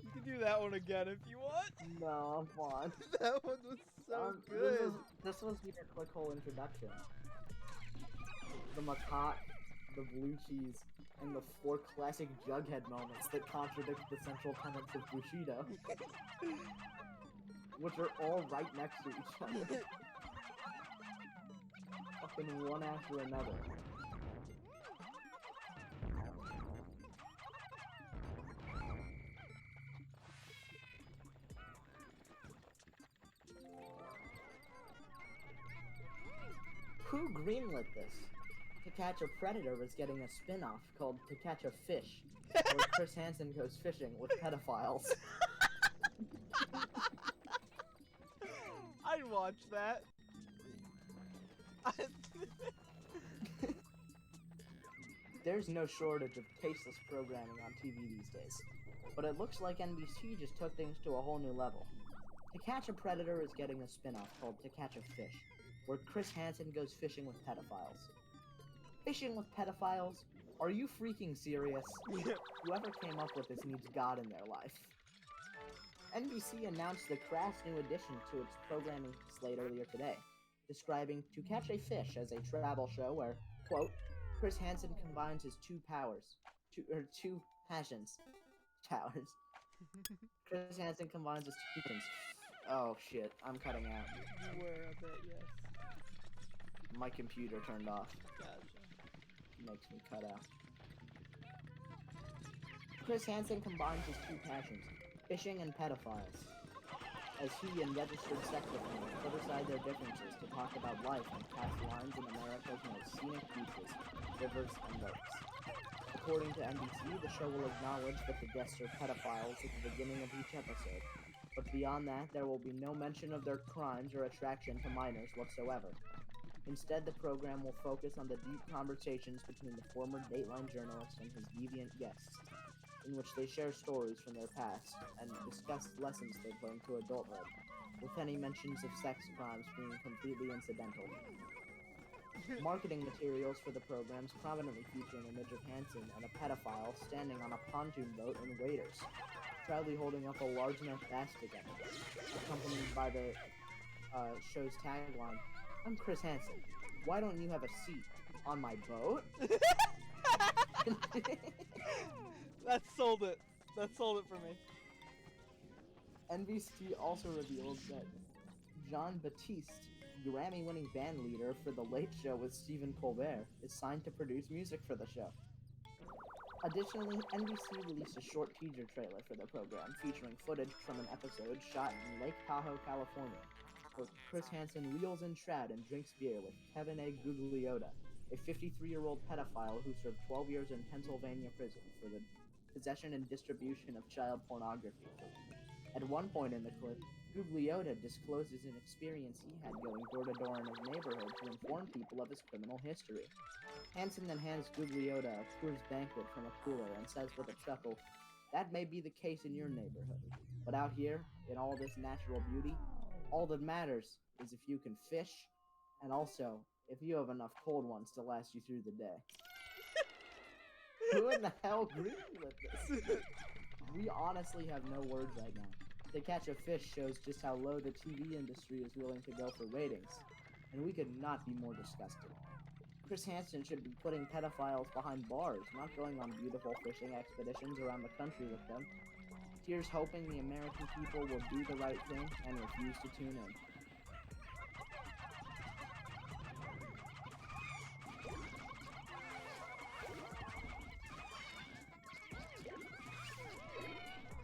You can do that one again if you want. No, I'm fine. That one was so good. This was your clickhole introduction. The macaque, the blue cheese, and the 4 classic Jughead moments that contradict the central tenets of Bushido. Which are all right next to each other. Fucking one after another. Who greenlit this? To Catch a Predator is getting a spin-off called To Catch a Fish, where Chris Hansen goes fishing with pedophiles. I'd watch that. There's no shortage of tasteless programming on TV these days, but it looks like NBC just took things to a whole new level. To Catch a Predator is getting a spin-off called To Catch a Fish, where Chris Hansen goes fishing with pedophiles. Fishing with pedophiles? Are you freaking serious? Whoever came up with this needs God in their life. NBC announced the crass new addition to its programming slate earlier today, describing To Catch a Fish as a travel show where, quote, Chris Hansen combines his two passions. Towers. Chris Hansen combines his two passions. Oh shit, I'm cutting out. You were a bit, yes. My computer turned off. Gotcha. Makes me cut out. Chris Hansen combines his two passions, fishing and pedophiles, as he and registered sex offenders put aside their differences to talk about life and past lines in America's most scenic beaches, rivers, and lakes. According to NBC, the show will acknowledge that the guests are pedophiles at the beginning of each episode, but beyond that, there will be no mention of their crimes or attraction to minors whatsoever. Instead, the program will focus on the deep conversations between the former Dateline journalist and his deviant guests, in which they share stories from their past and discuss lessons they've learned to adulthood, with any mentions of sex crimes being completely incidental. Marketing materials for the programs prominently feature an image of Hansen and a pedophile standing on a pontoon boat in waders, proudly holding up a large enough basket, accompanied by the show's tagline, I'm Chris Hansen. Why don't you have a seat on my boat? That sold it. That sold it for me. NBC also revealed that John Batiste, Grammy-winning band leader for The Late Show with Stephen Colbert, is signed to produce music for the show. Additionally, NBC released a short teaser trailer for the program featuring footage from an episode shot in Lake Tahoe, California, where Chris Hansen reels in trout and drinks beer with Kevin A. Gugliotta, a 53-year-old pedophile who served 12 years in Pennsylvania prison for the possession and distribution of child pornography. At one point in the clip, Gugliotta discloses an experience he had going door-to-door in his neighborhood to inform people of his criminal history. Hansen then hands Gugliotta a Coors Banquet from a cooler and says with a chuckle, that may be the case in your neighborhood, but out here, in all this natural beauty, all that matters is if you can fish, and also, if you have enough cold ones to last you through the day. Who in the hell greenlit this? We honestly have no words right now. To Catch a Fish shows just how low the TV industry is willing to go for ratings, and we could not be more disgusted. Chris Hansen should be putting pedophiles behind bars, not going on beautiful fishing expeditions around the country with them. Here's hoping the American people will do the right thing and refuse to tune in.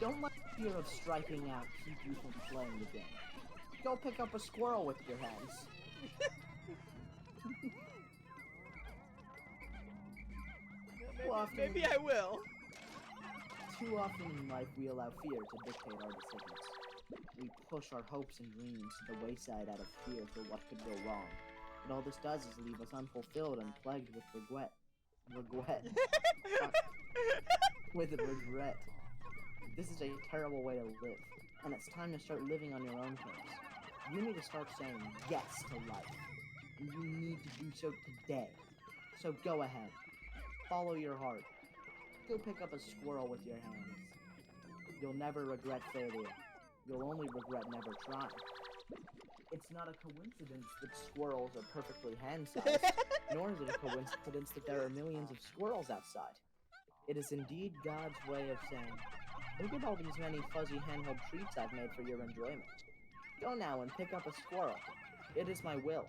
Don't let fear of striking out keep you from playing the game. Go pick up a squirrel with your hands. Maybe I will. Too often in life we allow fear to dictate our decisions. We push our hopes and dreams to the wayside out of fear for what could go wrong. And all this does is leave us unfulfilled and plagued with regret. With regret. This is a terrible way to live, and it's time to start living on your own terms. You need to start saying yes to life, and you need to do so today. So go ahead. Follow your heart. Go pick up a squirrel with your hands. You'll never regret failure. You'll only regret never trying. It's not a coincidence that squirrels are perfectly hand-sized, nor is it a coincidence that there are millions of squirrels outside. It is indeed God's way of saying, look at all these many fuzzy handheld treats I've made for your enjoyment. Go now and pick up a squirrel. It is my will.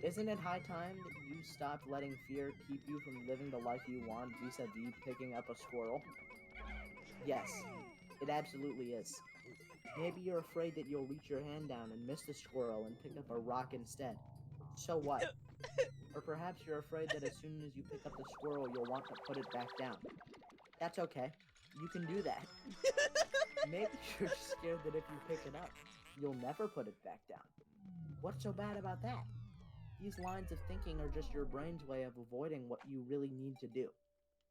Isn't it high time that you stopped letting fear keep you from living the life you want vis-a-vis picking up a squirrel? Yes, it absolutely is. Maybe you're afraid that you'll reach your hand down and miss the squirrel and pick up a rock instead. So what? Or perhaps you're afraid that as soon as you pick up the squirrel, you'll want to put it back down. That's okay. You can do that. Maybe you're scared that if you pick it up, you'll never put it back down. What's so bad about that? These lines of thinking are just your brain's way of avoiding what you really need to do,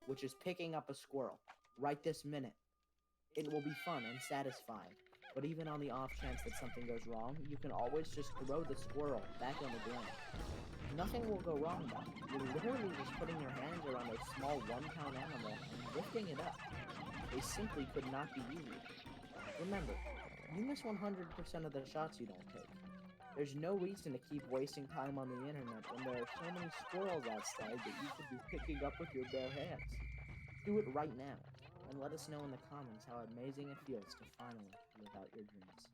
which is picking up a squirrel, right this minute. It will be fun and satisfying, but even on the off chance that something goes wrong, you can always just throw the squirrel back on the ground. Nothing will go wrong though. You're literally just putting your hands around a small one-pound animal and lifting it up. They simply could not be easy. Remember, you miss 100% of the shots you don't take. There's no reason to keep wasting time on the internet when there are so many squirrels outside that you could be picking up with your bare hands. Do it right now, and let us know in the comments how amazing it feels to finally live out your dreams.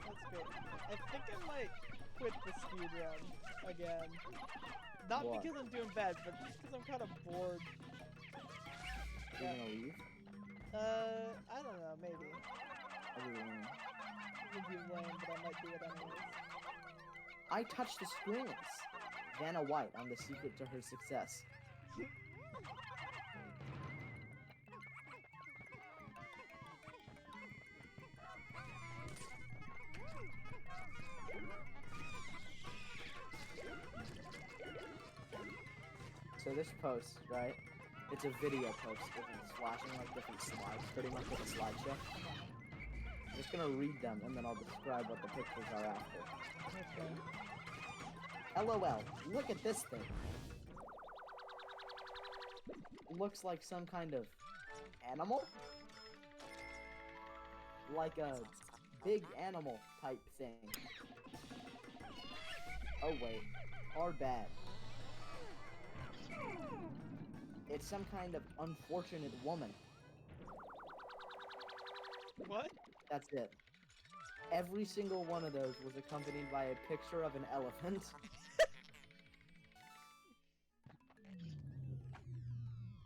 That's good. I think I might quit the speedrun again. Not What? because I'm doing bad, but just because I'm kind of bored. You're gonna leave? I don't know, maybe. Everyone. It would be lame, but I might do it anyways. I touched the screens. Vanna White on the secret to her success. So this post, right? It's a video post with it's flashing like different slides, pretty much like a slideshow. I'm just gonna read them and then I'll describe what the pictures are after. Okay. LOL, look at this thing. Looks like some kind of animal? Like a big animal type thing. Oh wait, our bad. It's some kind of unfortunate woman. What? That's it. Every single one of those was accompanied by a picture of an elephant.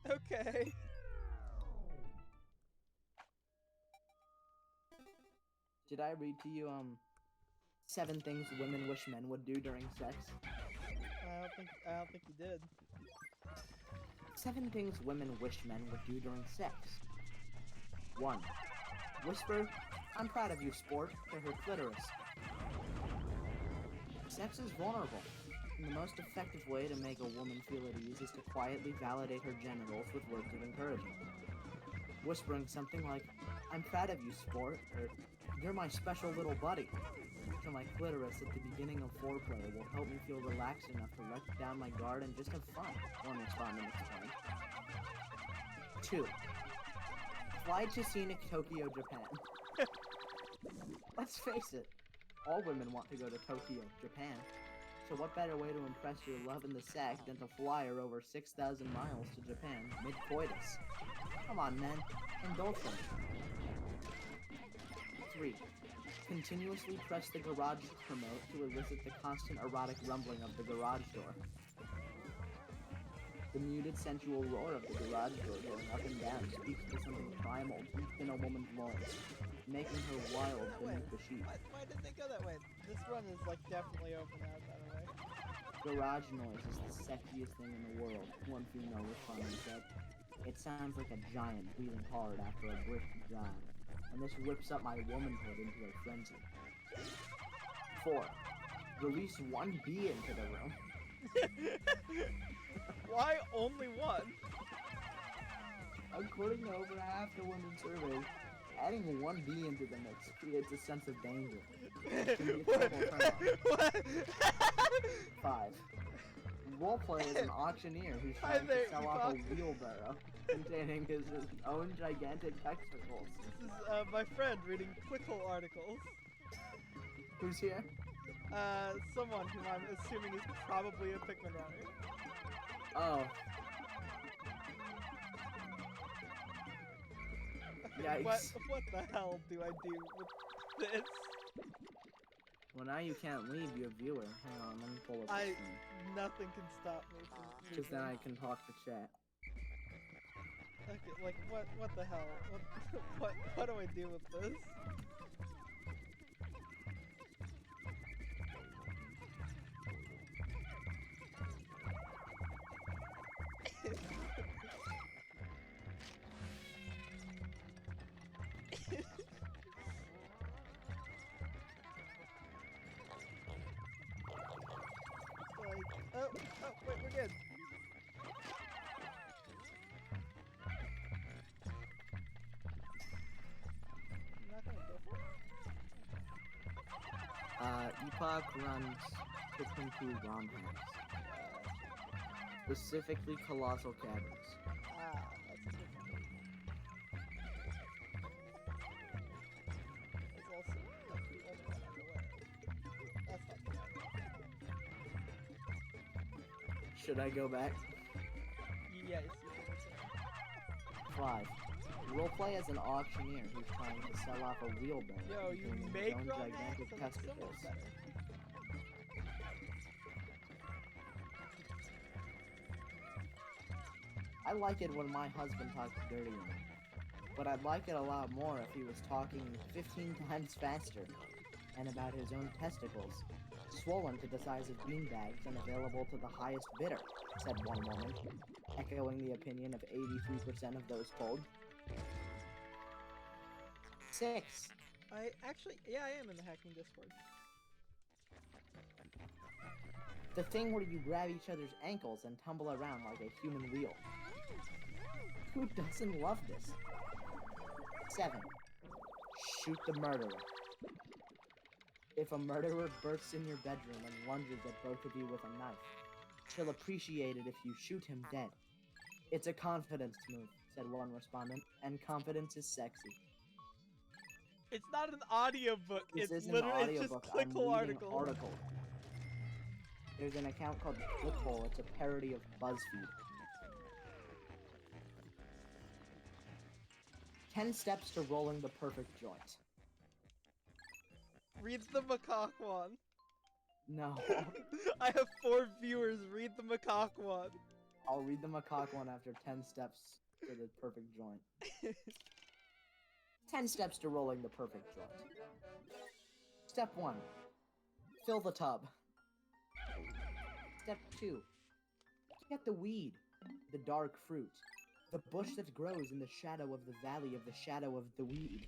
Okay. Did I read to you, 7 things women wish men would do during sex? I don't think you did. 7 things women wish men would do during sex. 1. Whisper, "I'm proud of you, sport," to her clitoris. Sex is vulnerable, and the most effective way to make a woman feel at ease is to quietly validate her genitals with words of encouragement. Whispering something like, "I'm proud of you, sport," or "You're my special little buddy," to my clitoris at the beginning of foreplay will help me feel relaxed enough to let down my guard and just have fun, 1 respondent explained. 2. Fly to scenic Tokyo, Japan. Let's face it, all women want to go to Tokyo, Japan. So what better way to impress your love in the sack than to fly her over 6,000 miles to Japan mid-coitus? Come on, men. Indulge them. 3. Continuously press the garage remote to elicit the constant erotic rumbling of the garage door. The muted sensual roar of the garage door going up and down speaks to something primal deep in a woman's loins, making her wild beneath the sheets. Why didn't they go that way? This run is like definitely open out that way. Garage noise is the sexiest thing in the world, one female respondent said. It sounds like a giant breathing hard after a brisk job, and this whips up my womanhood into a frenzy. 4. Release one bee into the room. Why only one? According to over half the women surveyed, adding one bee into the mix creates a sense of danger. It can be a terrible turn-on. 5. Roleplay is an auctioneer who's trying to sell off a wheelbarrow containing his own gigantic testicles. This is my friend reading Quickle articles. Who's here? Someone whom I'm assuming is probably a Pikmin runner. Oh. Yikes. What the hell do I do with this? Well, now you can't leave, you're a viewer. Hang on, let me pull up the screen. Nothing can stop me from Because then I can talk to chat. Okay, like, what the hell? What do I do with this? Oh, wait, we're good. I'm not gonna go for it. Epoch runs Pikmin 2 ROM hacks. Specifically Colossal Caverns. That's a good one. There's also a few other ones I'm aware of. That's not the one. Should I go back? Yes, you can say. 5. Roleplay as an auctioneer who's trying to sell off a wheelbarrow. Yo, you containing make his own ROM gigantic hacks and it's so testicles. much better. I like it when my husband talks dirty to me, but I'd like it a lot more if he was talking 15 times faster, and about his own testicles, swollen to the size of beanbags and available to the highest bidder, said one woman, echoing the opinion of 83% of those polled. 6. I am in the hacking Discord. The thing where you grab each other's ankles and tumble around like a human wheel. Who doesn't love this? 7. Shoot the murderer. If a murderer bursts in your bedroom and lunges at both of you with a knife, he'll appreciate it if you shoot him dead. It's a confidence move, said one respondent, and confidence is sexy. It's not an audiobook. This It's isn't literally an it's just audiobook. I'm clickable reading articles. article. There's an account called Clickhole. It's a parody of BuzzFeed. 10 steps to rolling the perfect joint. Read the macaque one. No. I have 4 viewers. Read the macaque one. I'll read the macaque one after 10 steps to the perfect joint. 10 steps to rolling the perfect joint. Step 1. Fill the tub. Step 2. Get the weed, the dark fruit, the bush that grows in the shadow of the valley of the shadow of the weed.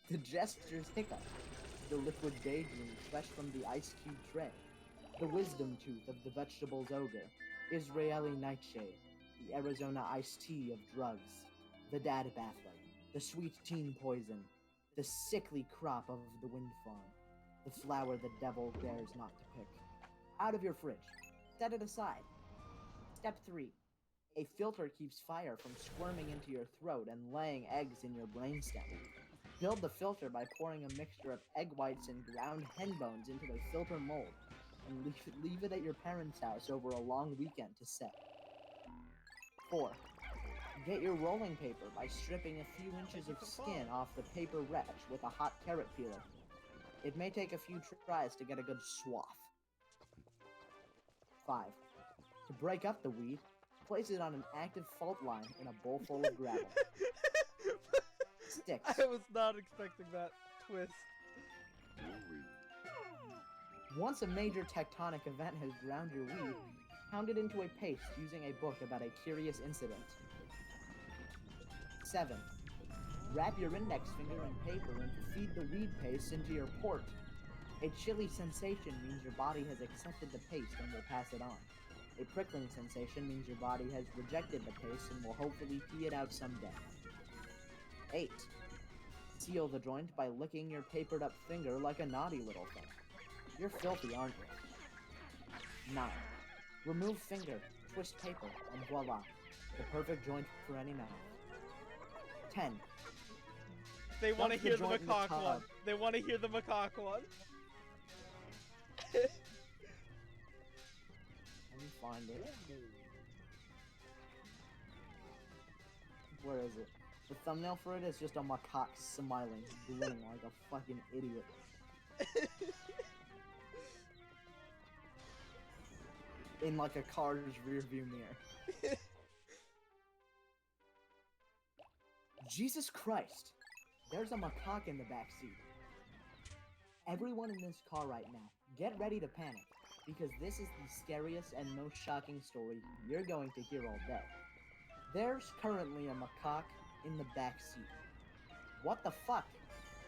The jester's hiccup, the liquid daydream fresh from the ice cube tray, the wisdom tooth of the vegetable's ogre, Israeli nightshade, the Arizona iced tea of drugs, the dad bathlight, the sweet teen poison, the sickly crop of the wind farm, the flower the devil dares not to pick. Out of your fridge. Set it aside. Step 3. A filter keeps fire from squirming into your throat and laying eggs in your brainstem. Build the filter by pouring a mixture of egg whites and ground hen bones into a filter mold. and leave it at your parents' house over a long weekend to set. 4. Get your rolling paper by stripping a few inches of skin off the paper wretch with a hot carrot peeler. It may take a few tries to get a good swath. 5. To break up the weed, place it on an active fault line in a bowl full of gravel. 6. I was not expecting that twist. Once a major tectonic event has ground your weed, pound it into a paste using a book about a curious incident. 7. Wrap your index finger in paper and feed the weed paste into your port. A chilly sensation means your body has accepted the paste and will pass it on. A prickling sensation means your body has rejected the paste and will hopefully pee it out someday. 8. Seal the joint by licking your papered up finger like a naughty little thing. You're filthy, aren't you? 9. Remove finger, twist paper, and voila. The perfect joint for any night. 10. They want to Dump the hear the joint in the macaque tub. one. They want to hear the macaque one. Let me find it. Where is it? The thumbnail for it is just a macaque smiling, grinning like a fucking idiot. In like a car's rearview mirror. Jesus Christ! There's a macaque in the back seat. Everyone in this car right now, get ready to panic, because this is the scariest and most shocking story you're going to hear all day. There's currently a macaque in the back seat. What the fuck?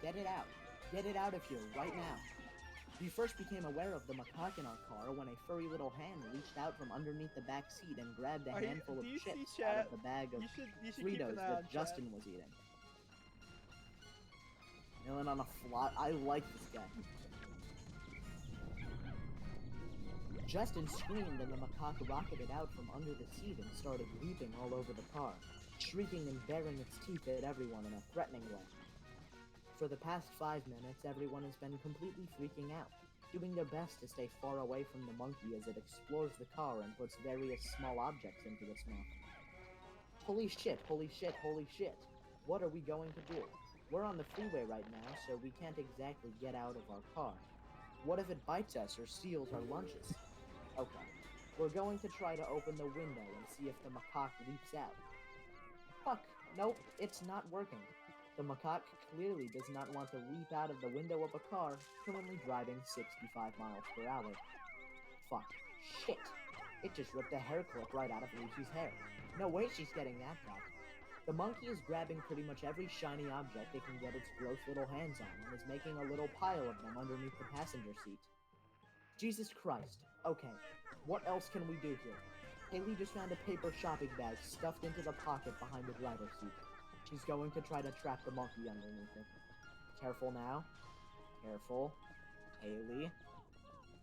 Get it out. Get it out of here right now. We first became aware of the macaque in our car when a furry little hand reached out from underneath the back seat and grabbed a handful of chips out of the bag of You should keep Fritos an eye on that Justin was eating. Milling on a fly. I like this guy. Justin screamed and the macaque rocketed out from under the seat and started leaping all over the car, shrieking and baring its teeth at everyone in a threatening way. For the past 5 minutes, everyone has been completely freaking out, doing their best to stay far away from the monkey as it explores the car and puts various small objects into its mouth. Holy shit, holy shit, holy shit. What are we going to do? We're on the freeway right now, so we can't exactly get out of our car. What if it bites us or steals our lunches? Okay, we're going to try to open the window and see if the macaque leaps out. Fuck, nope, it's not working. The macaque clearly does not want to leap out of the window of a car currently driving 65 miles per hour. Fuck, shit, it just ripped a hair clip right out of Lucy's hair. No way she's getting that back. The monkey is grabbing pretty much every shiny object it can get its gross little hands on and is making a little pile of them underneath the passenger seat. Jesus Christ. Okay, what else can we do here? Haley just found a paper shopping bag stuffed into the pocket behind the driver's seat. She's going to try to trap the monkey underneath it. Careful now. Careful. Haley.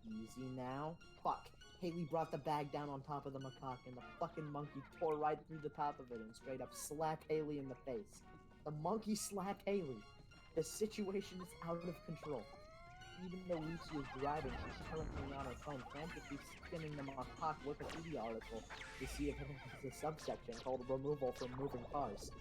Easy now. Fuck. Haley brought the bag down on top of the macaque, and the fucking monkey tore right through the top of it and straight up slapped Haley in the face. The monkey slapped Haley. The situation is out of control. Even though Lucy is driving, she's currently on her phone frantically skimming the macaque Wikipedia article to see if it has a subsection called Removal from Moving Cars.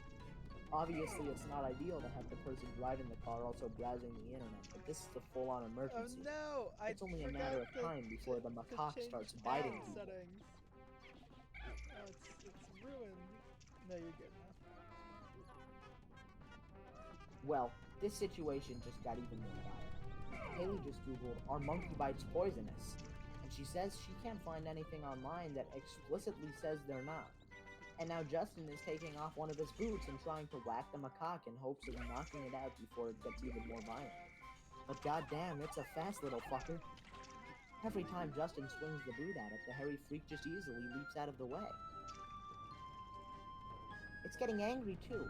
Obviously, it's not ideal to have the person driving the car also browsing the internet, but this is a full-on emergency. Oh no! It's only a matter of time before the macaque starts biting people. Settings. Oh, it's ruined. No, you're good now. Well, this situation just got even more dire. Haley just googled, "Are monkey bites poisonous?" And she says she can't find anything online that explicitly says they're not. And now Justin is taking off one of his boots and trying to whack the macaque in hopes of knocking it out before it gets even more violent. But goddamn, it's a fast little fucker. Every time Justin swings the boot at it, the hairy freak just easily leaps out of the way. It's getting angry too.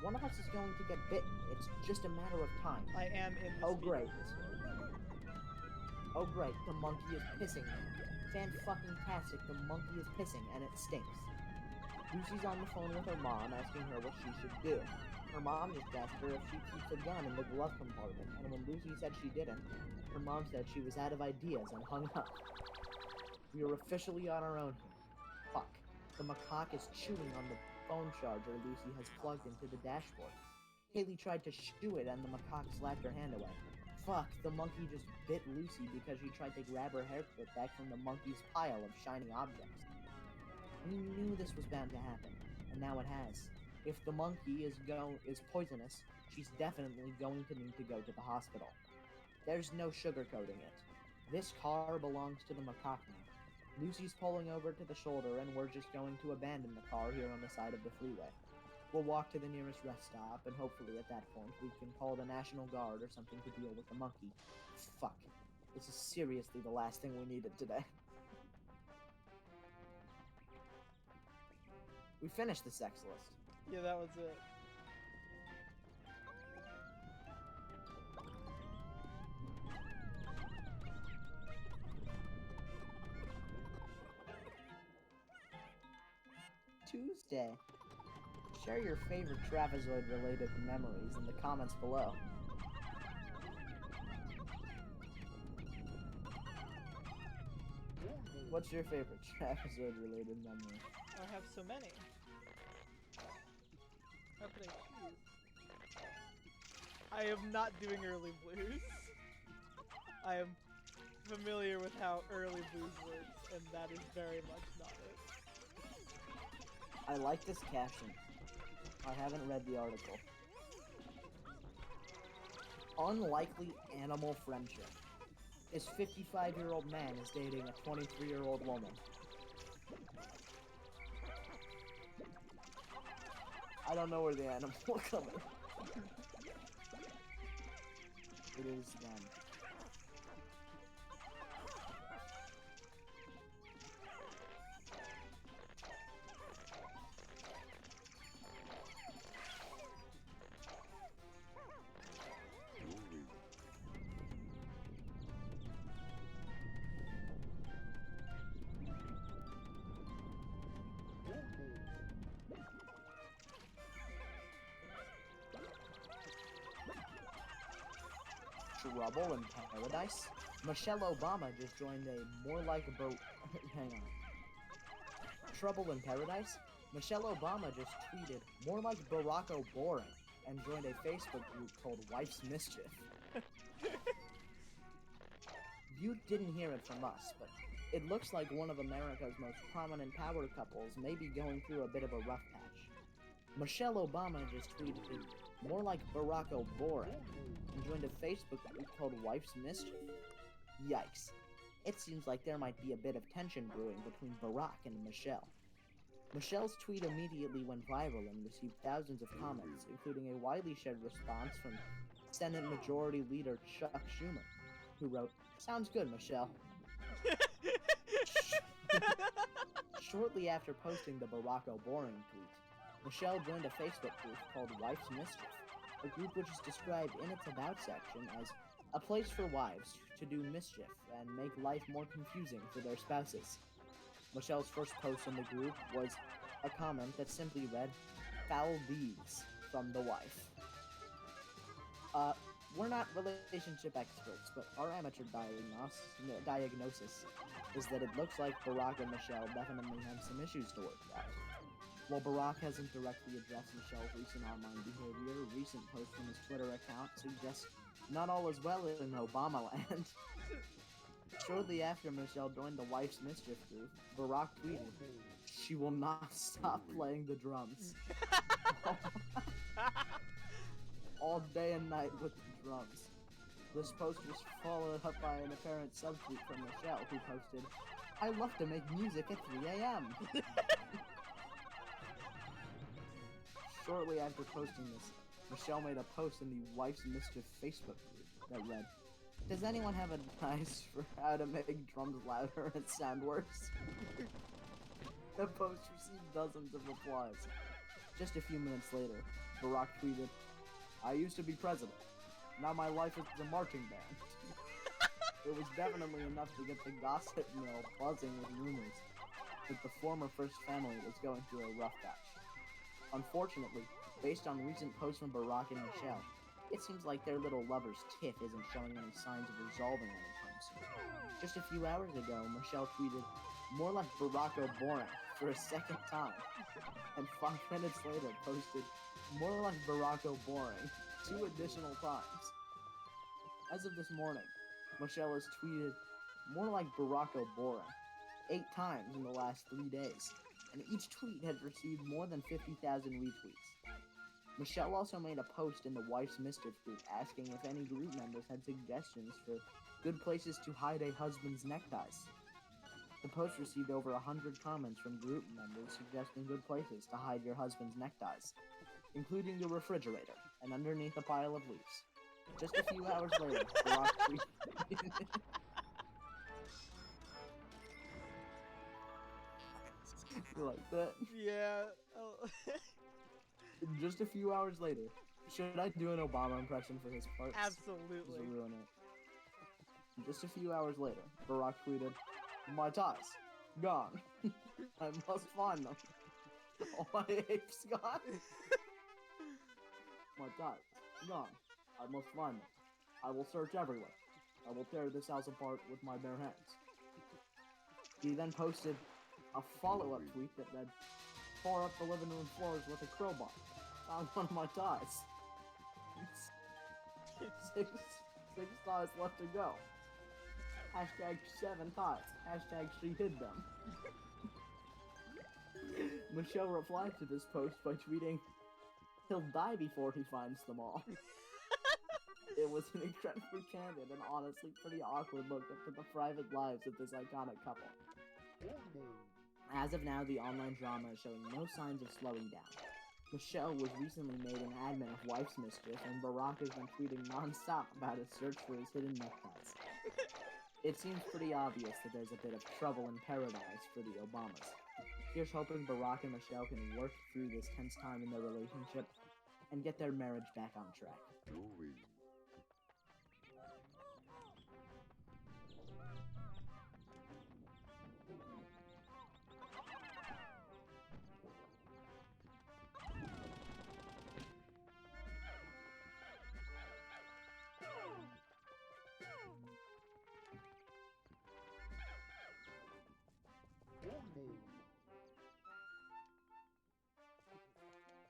One of us is going to get bitten. It's just a matter of time. I am in the Oh great. Oh great, the monkey is pissing. Fan-fucking-tastic, the monkey is pissing and it stinks. Lucy's on the phone with her mom asking her what she should do. Her mom just asked her if she keeps a gun in the glove compartment, and when Lucy said she didn't, her mom said she was out of ideas and hung up. We are officially on our own here. Fuck. The macaque is chewing on the phone charger Lucy has plugged into the dashboard. Haley tried to shoo it and the macaque slapped her hand away. Fuck, the monkey just bit Lucy because she tried to grab her haircut back from the monkey's pile of shiny objects. We knew this was bound to happen, and now it has. If the monkey is poisonous, she's definitely going to need to go to the hospital. There's no sugarcoating it. This car belongs to the macaque now. Lucy's pulling over to the shoulder, and we're just going to abandon the car here on the side of the freeway. We'll walk to the nearest rest stop, and hopefully at that point we can call the National Guard or something to deal with the monkey. Fuck. This is seriously the last thing we needed today. We finished the sex list. Yeah, that was it. Tuesday. Share your favorite trapezoid-related memories in the comments below. What's your favorite trapezoid-related memory? I have so many. How could I choose? I am not doing early blues. I am familiar with how early blues works, and that is very much not it. I like this caption. I haven't read the article. Unlikely animal friendship. This 55-year-old man is dating a 23-year-old woman. I don't know where the animal will come in. It is them. Trouble in Paradise? Michelle Obama just joined a more like a hang on. Trouble in Paradise? Michelle Obama just tweeted more like Barack Boring and joined a Facebook group called Wife's Mischief. You didn't hear it from us, but it looks like one of America's most prominent power couples may be going through a bit of a rough patch. Michelle Obama just tweeted more like Barack Boring and joined a Facebook group called Wife's Mischief. Yikes. It seems like there might be a bit of tension brewing between Barack and Michelle. Michelle's tweet immediately went viral and received thousands of comments, including a widely shared response from Senate Majority Leader Chuck Schumer, who wrote, "Sounds good, Michelle." Shortly after posting the Barack Boring tweet, Michelle joined a Facebook group called Wife's Mischief, a group which is described in its About section as a place for wives to do mischief and make life more confusing for their spouses. Michelle's first post in the group was a comment that simply read, "Foul leaves from the wife." We're not relationship experts, but our amateur diagnosis is that it looks like Barack and Michelle definitely have some issues to work out. While Barack hasn't directly addressed Michelle's recent online behavior, a recent post from his Twitter account suggests not all is well in Obama land. Shortly after Michelle joined the Wife's Mischief group, Barack tweeted, "She will not stop playing the drums." All day and night with the drums. This post was followed up by an apparent subtweet from Michelle, who posted, "I love to make music at 3 a.m. Shortly after posting this, Michelle made a post in the Wife's Mischief Facebook group that read, "Does anyone have advice for how to make drums louder and sound worse?" The post received dozens of replies. Just a few minutes later, Barack tweeted, "I used to be president. Now my life is a marching band." It was definitely enough to get the gossip mill buzzing with rumors that the former First Family was going through a rough patch. Unfortunately, Based on recent posts from Barack and Michelle, it seems like their little lover's tiff isn't showing any signs of resolving anytime soon. Just a few hours ago, Michelle tweeted, "More like Baracko boring," for a second time, and 5 minutes later posted, "More like Baracko boring," 2 additional times. As of this morning, Michelle has tweeted, "More like Baracko boring," 8 times in the last 3 days, and each tweet has received more than 50,000 retweets. Michelle also made a post in the Wife's Mischief group asking if any group members had suggestions for good places to hide a husband's neckties. The post received over 100 comments from group members suggesting good places to hide your husband's neckties, including your refrigerator and underneath a pile of leaves. Just a few hours later, Barack tweeted... You like that? Yeah. Oh. Just a few hours later, should I do an Obama impression for his parts? Absolutely. Just to ruin it. Just a few hours later, Barack tweeted, "My ties, gone. I must find them. All my apes gone. My ties, gone. I must find them. I will search everywhere. I will tear this house apart with my bare hands." He then posted a follow-up tweet that read, "Tore up the living room floors with a crowbar. Found one of my ties. Six ties left to go. Hashtag 7 ties. Hashtag she hid them." Michelle replied to this post by tweeting, "He'll die before he finds them all." It was an incredibly candid and honestly pretty awkward look into the private lives of this iconic couple. As of now, the online drama is showing no signs of slowing down. Michelle was recently made an admin of Wife's Mischief, and Barack has been tweeting non-stop about his search for his hidden neckties. It seems pretty obvious that there's a bit of trouble in paradise for the Obamas. Here's hoping Barack and Michelle can work through this tense time in their relationship and get their marriage back on track.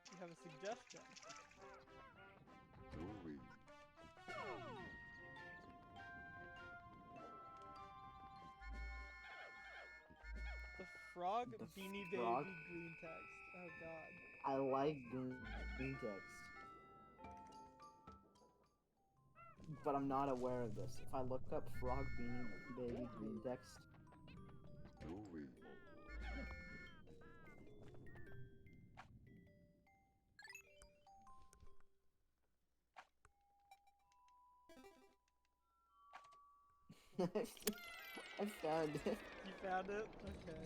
You have a suggestion. The frog The beanie frog? baby green text. Oh god. I like green text, but I'm not aware of this. If I look up frog beanie baby green text, I found it. You found it? Okay.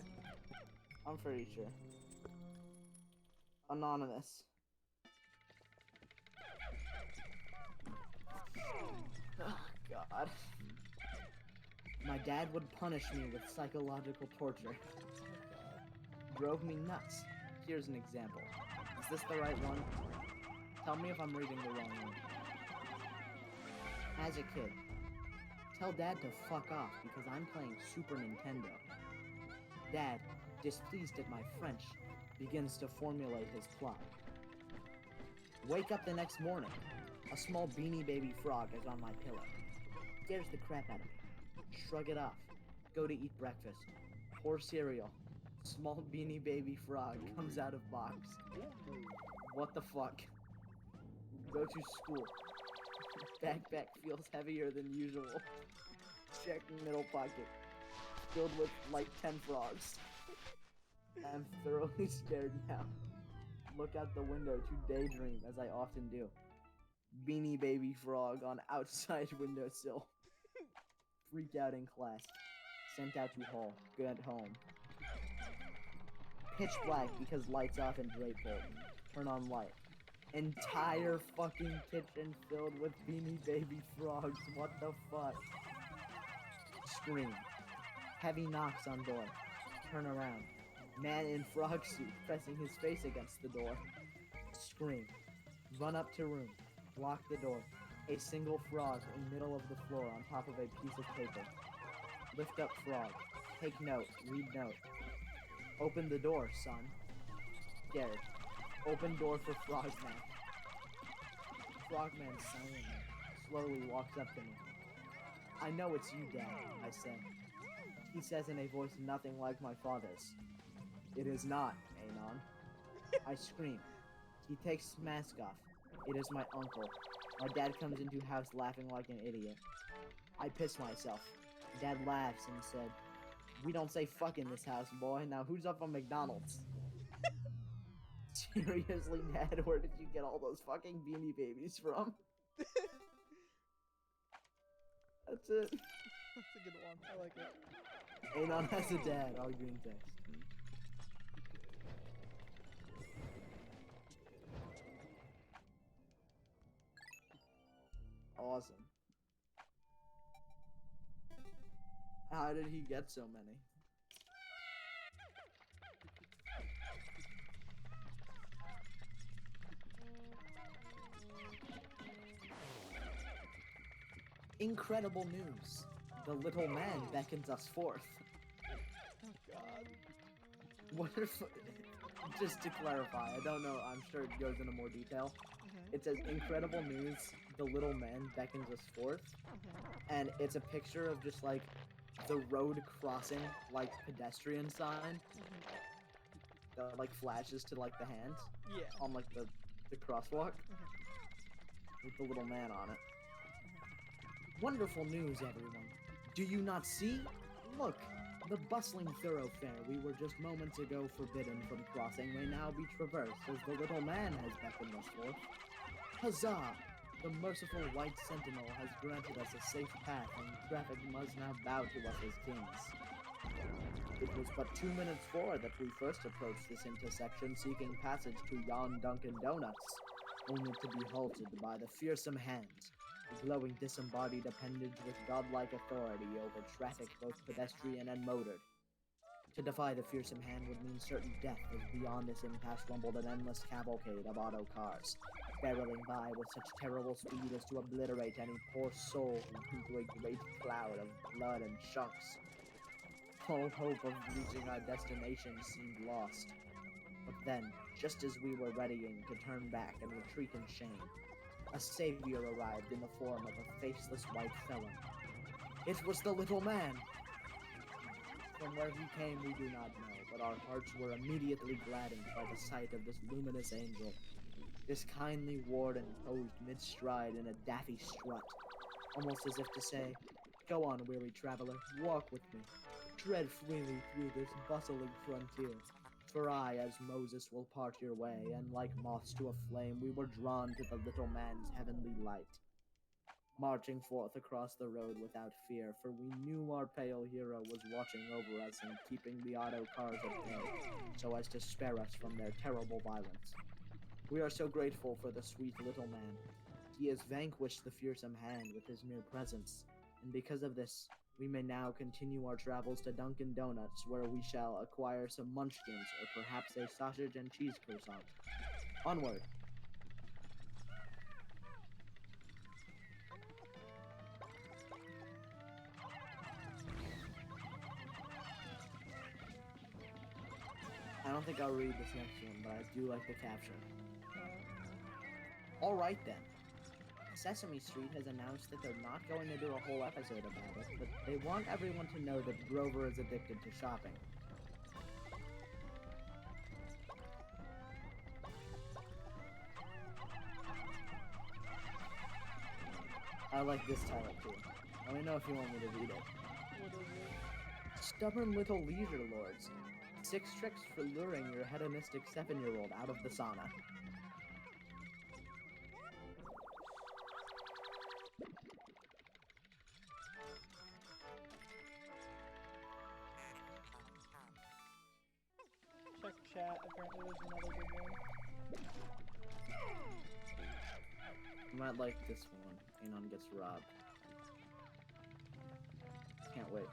I'm pretty sure. Anonymous. Oh, God. My dad would punish me with psychological torture. Drove me nuts. Here's an example. Is this the right one? Tell me if I'm reading the wrong one. As a kid, tell Dad to fuck off because I'm playing Super Nintendo. Dad, displeased at my French, begins to formulate his plot. Wake up the next morning. A small beanie baby frog is on my pillow. Scares the crap out of me. Shrug it off. Go to eat breakfast. Pour cereal. Small beanie baby frog comes out of box. What the fuck? Go to school. Backpack feels heavier than usual. Check middle pocket. Filled with like 10 frogs. I'm thoroughly scared now. Look out the window to daydream as I often do. Beanie baby frog on outside windowsill. Freak out in class. Sent out to hall. Get home. Pitch black because lights off in drape bolt. Turn on light. Entire fucking kitchen filled with beanie baby frogs. What the fuck? Scream. Heavy knocks on door. Turn around. Man in frog suit pressing his face against the door. scream. Run up to room. Lock the door. A single frog in middle of the floor on top of a piece of paper. Lift up frog. Take note. Read note. Open the door, son. Scared. Open door for Frogman. Frogman silently, slowly walks up to me. I know it's you, Dad, I say. He says in a voice nothing like my father's. It is not, Anon. I scream. He takes his mask off. It is my uncle. My dad comes into house laughing like an idiot. I piss myself. Dad laughs and said, we don't say fuck in this house, boy. Now who's up on McDonald's? Seriously, Dad, where did you get all those fucking Beanie Babies from? That's it. That's a good one. I like it. Anon has a dad, all green text. Awesome. How did he get so many? Incredible news. The little man beckons us forth. Oh god. What if... Just to clarify, I don't know, I'm sure it goes into more detail. It says, incredible news, the little man beckons us forth. And it's a picture of just, like, the road crossing, like, pedestrian sign. That, like, flashes to, like, the hand. Yeah. On, like, the crosswalk. With the little man on it. Wonderful news, everyone. Do you not see? Look, the bustling thoroughfare we were just moments ago forbidden from crossing may now be traversed as the little man has beckoned us forth. Huzzah! The merciful white sentinel has granted us a safe path and traffic must now bow to us as kings. It was but 2 minutes forward that we first approached this intersection seeking passage to yon Dunkin' Donuts, only to be halted by the fearsome hand. A glowing disembodied appendage with godlike authority over traffic both pedestrian and motored. To defy the fearsome hand would mean certain death as beyond this impasse rumbled an endless cavalcade of auto cars, barreling by with such terrible speed as to obliterate any poor soul into a great cloud of blood and chunks. All hope of reaching our destination seemed lost. But then, just as we were readying to turn back and retreat in shame, a savior arrived in the form of a faceless white fellow. It was the little man! From where he came we do not know, but our hearts were immediately gladdened by the sight of this luminous angel. This kindly warden posed mid-stride in a daffy strut, almost as if to say, go on, weary traveler, walk with me. Tread freely through this bustling frontier. For I, as Moses, will part your way, and like moths to a flame, we were drawn to the little man's heavenly light. Marching forth across the road without fear, for we knew our pale hero was watching over us and keeping the auto cars at bay, so as to spare us from their terrible violence. We are so grateful for the sweet little man. He has vanquished the fearsome hand with his mere presence, and because of this, we may now continue our travels to Dunkin' Donuts, where we shall acquire some munchkins, or perhaps a sausage and cheese croissant. Onward! I don't think I'll read this next one, but I do like the caption. Alright then. Sesame Street has announced that they're not going to do a whole episode about it, but they want everyone to know that Grover is addicted to shopping. I like this title too. Let me know if you want me to read it. What is it? Stubborn little leisure lords. 6 tricks for luring your hedonistic 7-year-old out of the sauna. Check chat. Apparently there's another good one. You might like this one. Anon gets robbed. Can't wait.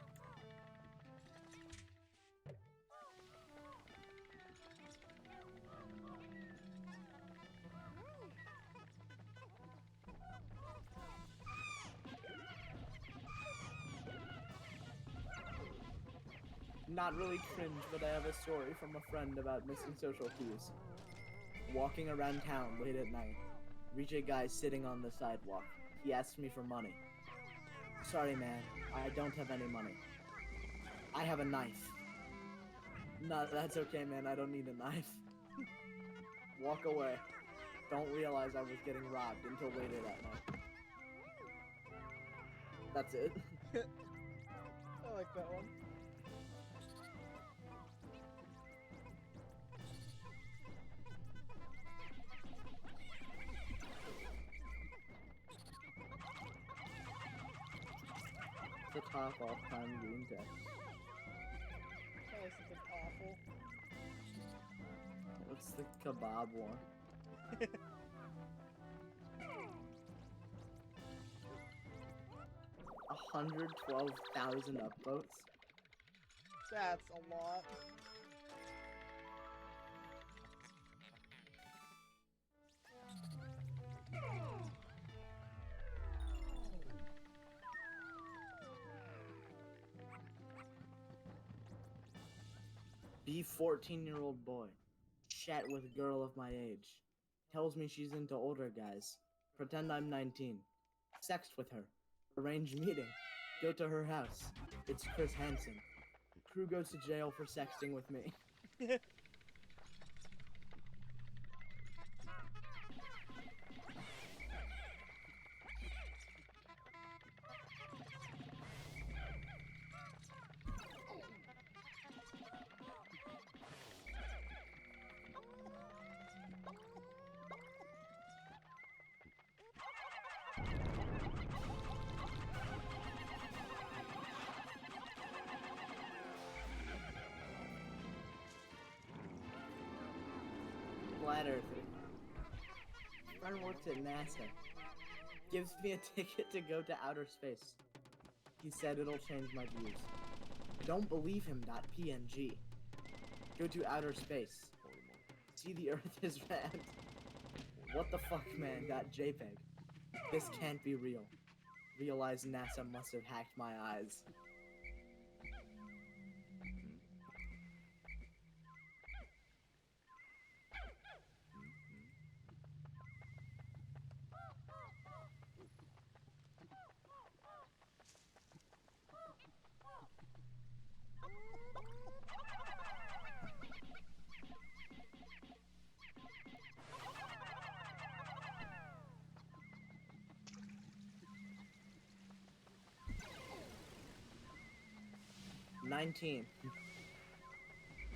not really cringe, but I have a story from a friend about missing social cues. Walking around town late at night, reach a guy sitting on the sidewalk. He asks me for money. Sorry, man, I don't have any money. I have a knife. No, that's okay, man, I don't need a knife. Walk away. Don't realize I was getting robbed until later that night. That's it. I like that one. The top all-time green text. That was something awful. What's the kebab one? 112,000 upvotes. That's a lot. Be 14-year-old boy. Chat with girl of my age. Tells me she's into older guys. Pretend I'm 19. Sext with her. Arrange meeting. Go to her house. It's Chris Hansen. Crew goes to jail for sexting with me. friend works at NASA. Gives me a ticket to go to outer space. He said it'll change my views. Don't believe him. .png. Go to outer space. See the Earth is red. What the fuck, man? .jpg. This can't be real. Realize NASA must have hacked my eyes. "19.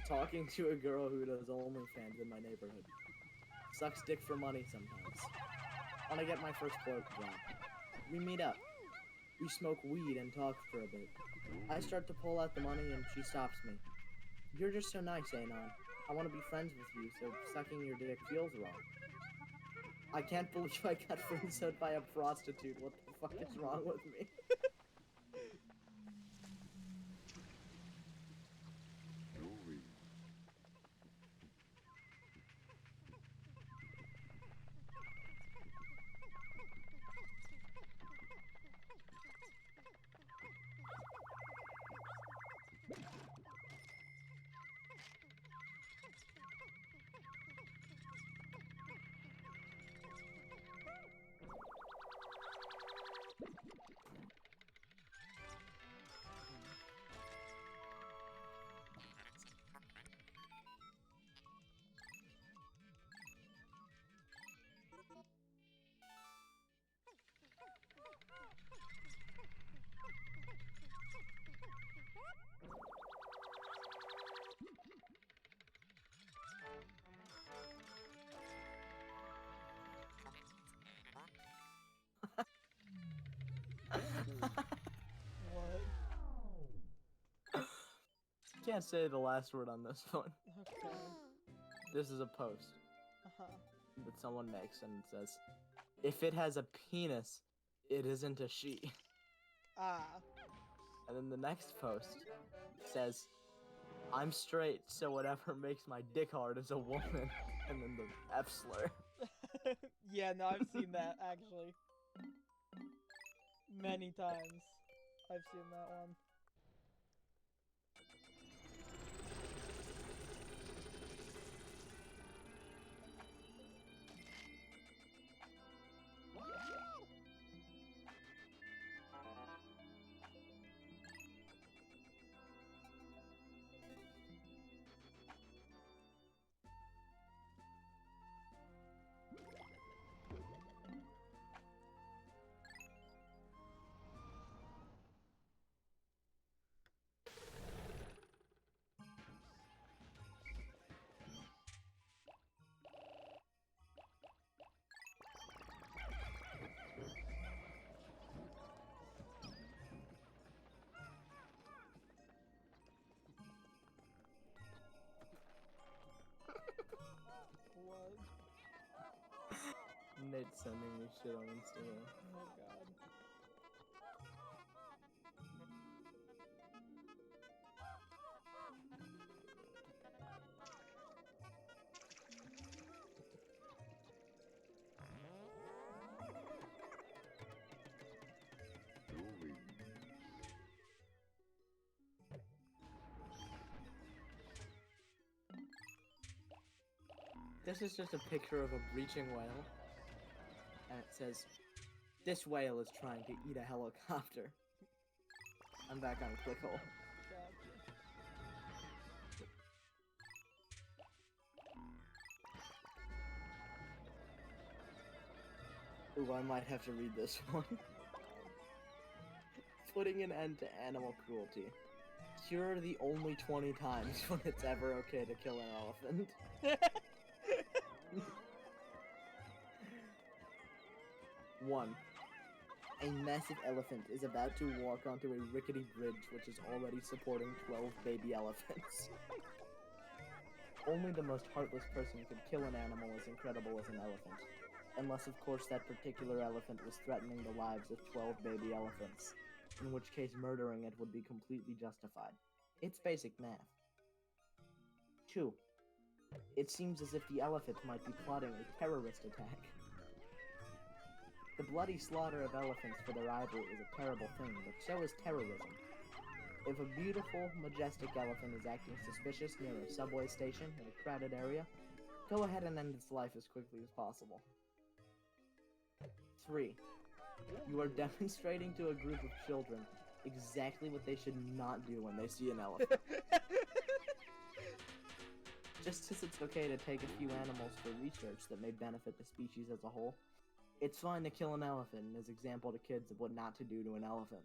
Talking to a girl who does OnlyFans in my neighborhood. Sucks dick for money sometimes. Wanna get my first blowjob. We meet up. We smoke weed and talk for a bit. I start to pull out the money and she stops me. You're just so nice, Anon. I want to be friends with you, so sucking your dick feels wrong. I can't believe I got friend-zoned by a prostitute. What the fuck is wrong with me?" What? Can't say the last word on this one. Okay. This is a post Uh-huh. that someone makes, and it says, "If it has a penis, it isn't a she." Ah. And then the next post says, "I'm straight, so whatever makes my dick hard is a woman." And then the F slur. Yeah, no, I've seen that, actually. Many times. I've seen that one. Nate's sending me shit on Instagram. Oh god. This is just a picture of a breaching whale. And it says, "This whale is trying to eat a helicopter." I'm back on Clickhole. Gotcha. Ooh, I might have to read this one. Putting an end to animal cruelty. Here are the only 20 times when it's ever okay to kill an elephant. 1. A massive elephant is about to walk onto a rickety bridge which is already supporting 12 baby elephants. Only the most heartless person could kill an animal as incredible as an elephant. Unless, of course, that particular elephant was threatening the lives of 12 baby elephants, in which case murdering it would be completely justified. It's basic math. 2. It seems as if the elephant might be plotting a terrorist attack. The bloody slaughter of elephants for their ivory is a terrible thing, but so is terrorism. If a beautiful, majestic elephant is acting suspicious near a subway station in a crowded area, go ahead and end its life as quickly as possible. 3. You are demonstrating to a group of children exactly what they should not do when they see an elephant. Just as it's okay to take a few animals for research that may benefit the species as a whole, it's fine to kill an elephant as example to kids of what not to do to an elephant.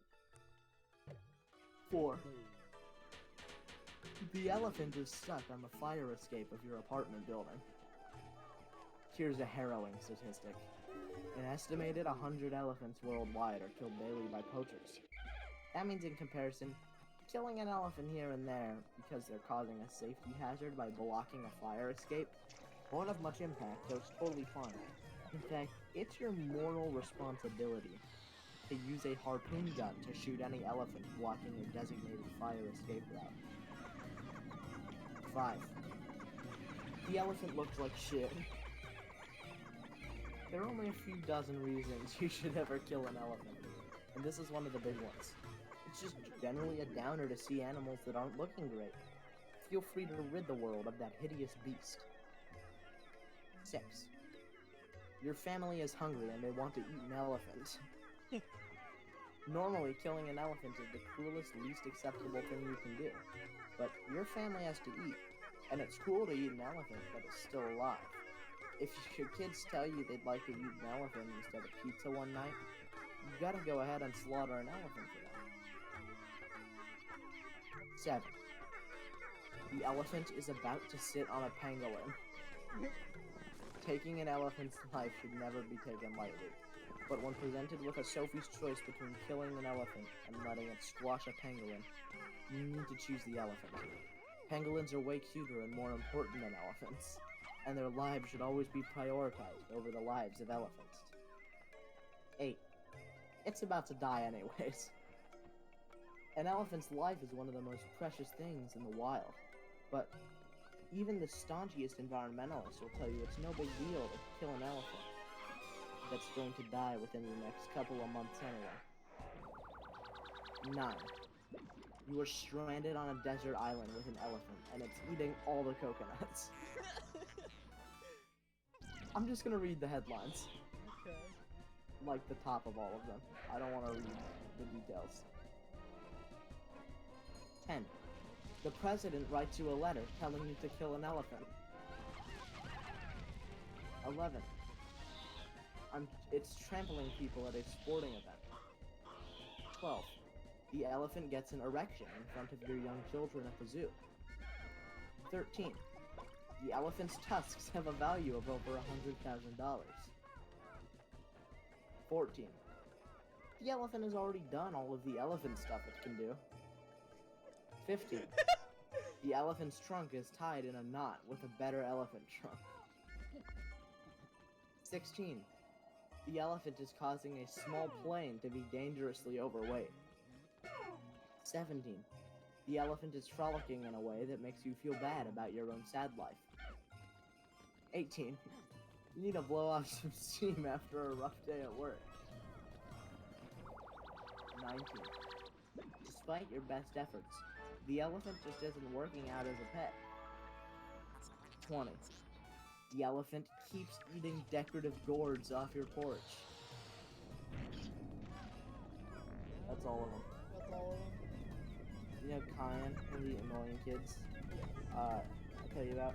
4. The elephant is stuck on the fire escape of your apartment building. Here's a harrowing statistic. An estimated 100 elephants worldwide are killed daily by poachers. That means in comparison, killing an elephant here and there because they're causing a safety hazard by blocking a fire escape won't have much impact, so it's totally fine. In fact, it's your moral responsibility to use a harpoon gun to shoot any elephant blocking a designated fire escape route. 5. The elephant looks like shit. There are only a few dozen reasons you should ever kill an elephant, and this is one of the big ones. It's just generally a downer to see animals that aren't looking great. Feel free to rid the world of that hideous beast. 6. Your family is hungry and they want to eat an elephant. Normally, killing an elephant is the cruelest, least acceptable thing you can do. But your family has to eat, and it's cool to eat an elephant that is still alive. If your kids tell you they'd like to eat an elephant instead of pizza one night, you gotta go ahead and slaughter an elephant for them. 7. The elephant is about to sit on a pangolin. Taking an elephant's life should never be taken lightly, but when presented with a Sophie's choice between killing an elephant and letting it squash a pangolin, you need to choose the elephant. Pangolins are way cuter and more important than elephants, and their lives should always be prioritized over the lives of elephants. 8. It's about to die anyways. An elephant's life is one of the most precious things in the wild, but even the staunchiest environmentalists will tell you it's no big deal to kill an elephant that's going to die within the next couple of months anyway. 9. You are stranded on a desert island with an elephant, and it's eating all the coconuts. I'm just gonna read the headlines. Okay. Like the top of all of them. I don't want to read the details. 10. The president writes you a letter telling you to kill an elephant. 11. It's trampling people at a sporting event. 12. The elephant gets an erection in front of your young children at the zoo. 13. The elephant's tusks have a value of over $100,000. 14. The elephant has already done all of the elephant stuff it can do. 15. The elephant's trunk is tied in a knot with a better elephant trunk. 16. The elephant is causing a small plane to be dangerously overweight. 17. The elephant is frolicking in a way that makes you feel bad about your own sad life. 18. You need to blow off some steam after a rough day at work. 19. Despite your best efforts, the elephant just isn't working out as a pet. 20. The elephant keeps eating decorative gourds off your porch. That's all of them. That's all of them. You know Kyan and the annoying kids? Yes. I'll tell you about.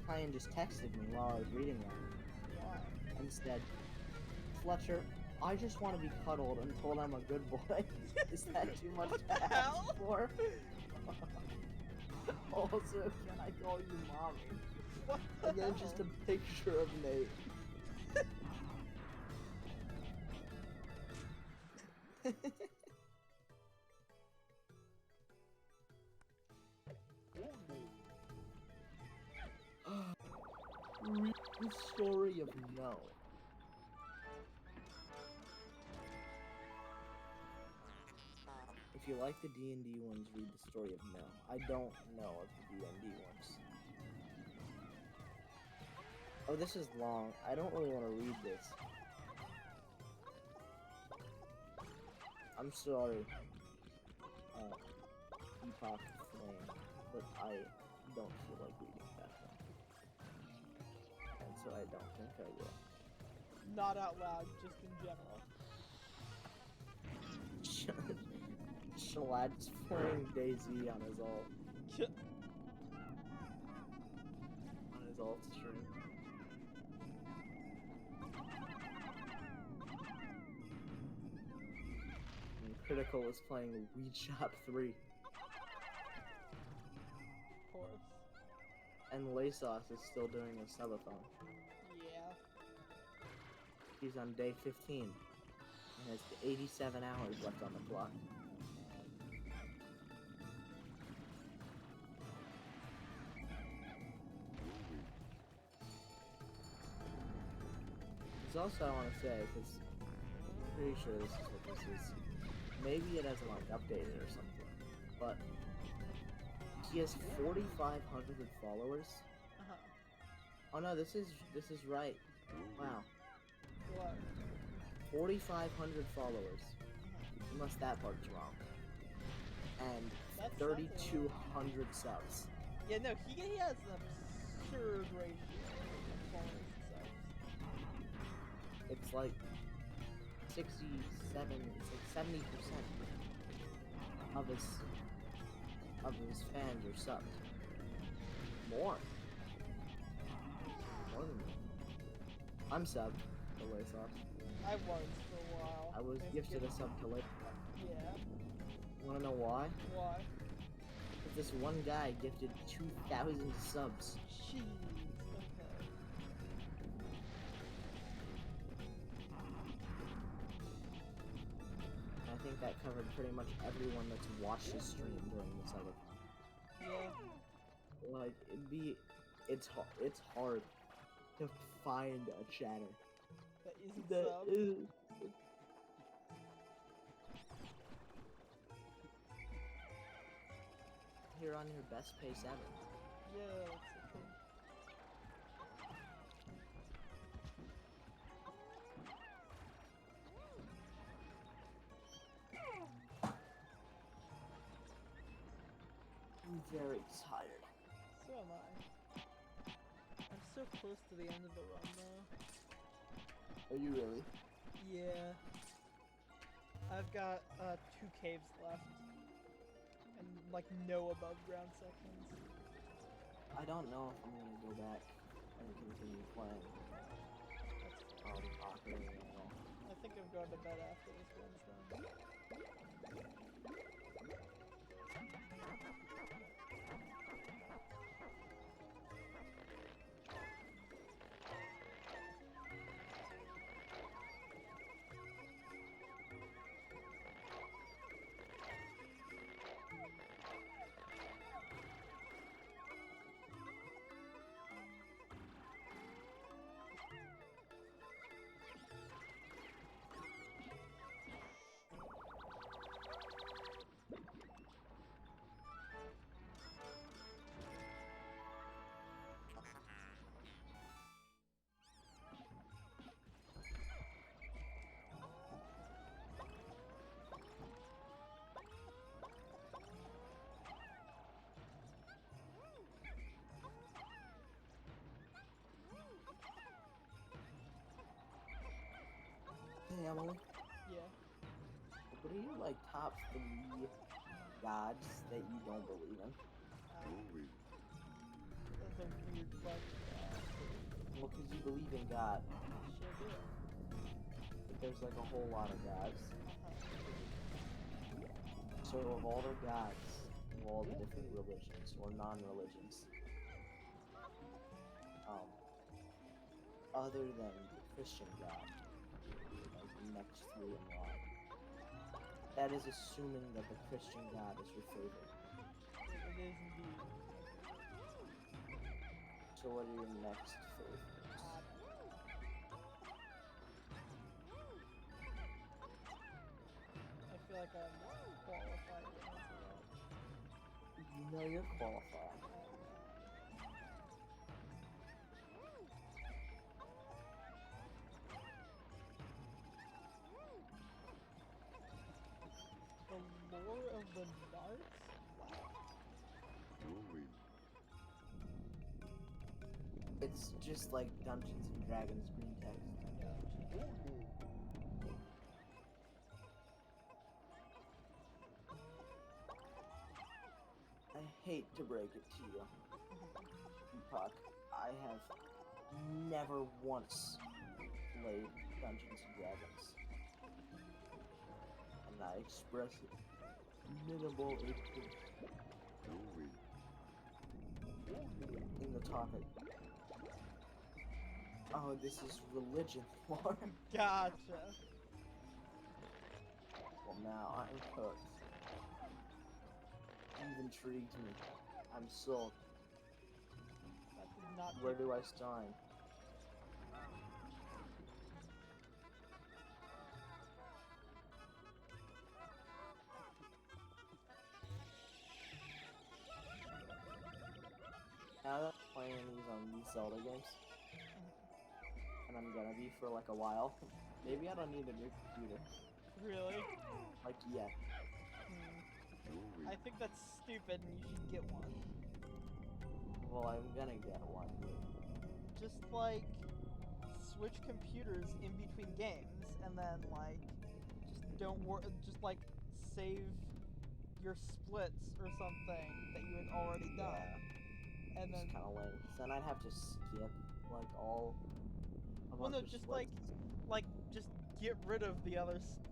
Kyan just texted me while I was reading that. Why? And said, Fletcher, I just want to be cuddled and told I'm a good boy. Is that too much What to the ask hell? for? Also, can I call you mommy? What the And then hell? just a picture of Nate. Read the story of No. If you like the D&D ones, read the story of No. I don't know of the D&D ones. Oh, this is long. I don't really want to read this. I'm sorry, Epoch Flame, but I don't feel like reading that one. And so I don't think I will. Not out loud, just in general. Shalad's playing DayZ on his alt stream. And Critical is playing Weed Shop 3. Of course. And Laysos is still doing a subathon. Yeah. He's on day 15 and has 87 hours left on the clock. There's also, I want to say, because I'm pretty sure this is what this is. Maybe it hasn't like updated or something, but he has 4,500 followers. Oh no, this is right. Wow. What? 4,500 followers. Unless that part's wrong. And That's 3,200 subs. Yeah, no, he has an absurd ratio of followers and subs. It's like 67, it's like 70% of his fans are subbed. More than that. I'm subbed to Laysoft. I was for a while. I was gifted a sub to Laysoft. Yeah. Wanna know why? Why? Because this one guy gifted 2,000 subs. Jeez. Okay. And I think that covered pretty much everyone that's watched his stream during the summer. Yeah. Like, it's hard to find a chatter That isn't that sub. is. You're on your best pace ever. Yeah, that's the thing. I'm very tired. So am I. I'm so close to the end of the run though. Are you really? Yeah. I've got 2 caves left. And like no above ground sections. I don't know if I'm gonna go back and continue playing. Ocarina of Time. I think I'm going to bed after this one's done. family? Yeah. What are your, like, top 3 gods that you don't believe in? That's a weird question. Well, because you believe in God. Sure do. But there's, like, a whole lot of gods. Uh-huh. So of all the gods, of all the different religions, or non-religions, other than the Christian God, like the next 3 in line, that is assuming that the Christian God is your favorite. It is indeed. So what are your next favorites? I feel like I'm qualified to answer that. You know you're qualified. The lore of the Narts? Wow. It's just like Dungeons and Dragons green text. I hate to break it to you, Puck. I have never once played Dungeons and Dragons. And I express it minimal interest in the topic. Oh, this is religion lore. Gotcha. Well, now I'm hooked. You've intrigued me. I'm sold. That did not Where take do I sign? Now that I'm playing these Zelda games, and I'm gonna be for like a while, maybe I don't need a new computer. Really? Like, yet. I think that's stupid and you should get one. Well, I'm gonna get one. Just like switch computers in between games and then like just like save your splits or something that you had already done. And It's then kind of lame. Then I'd have to skip like all. well no, just like just get rid of the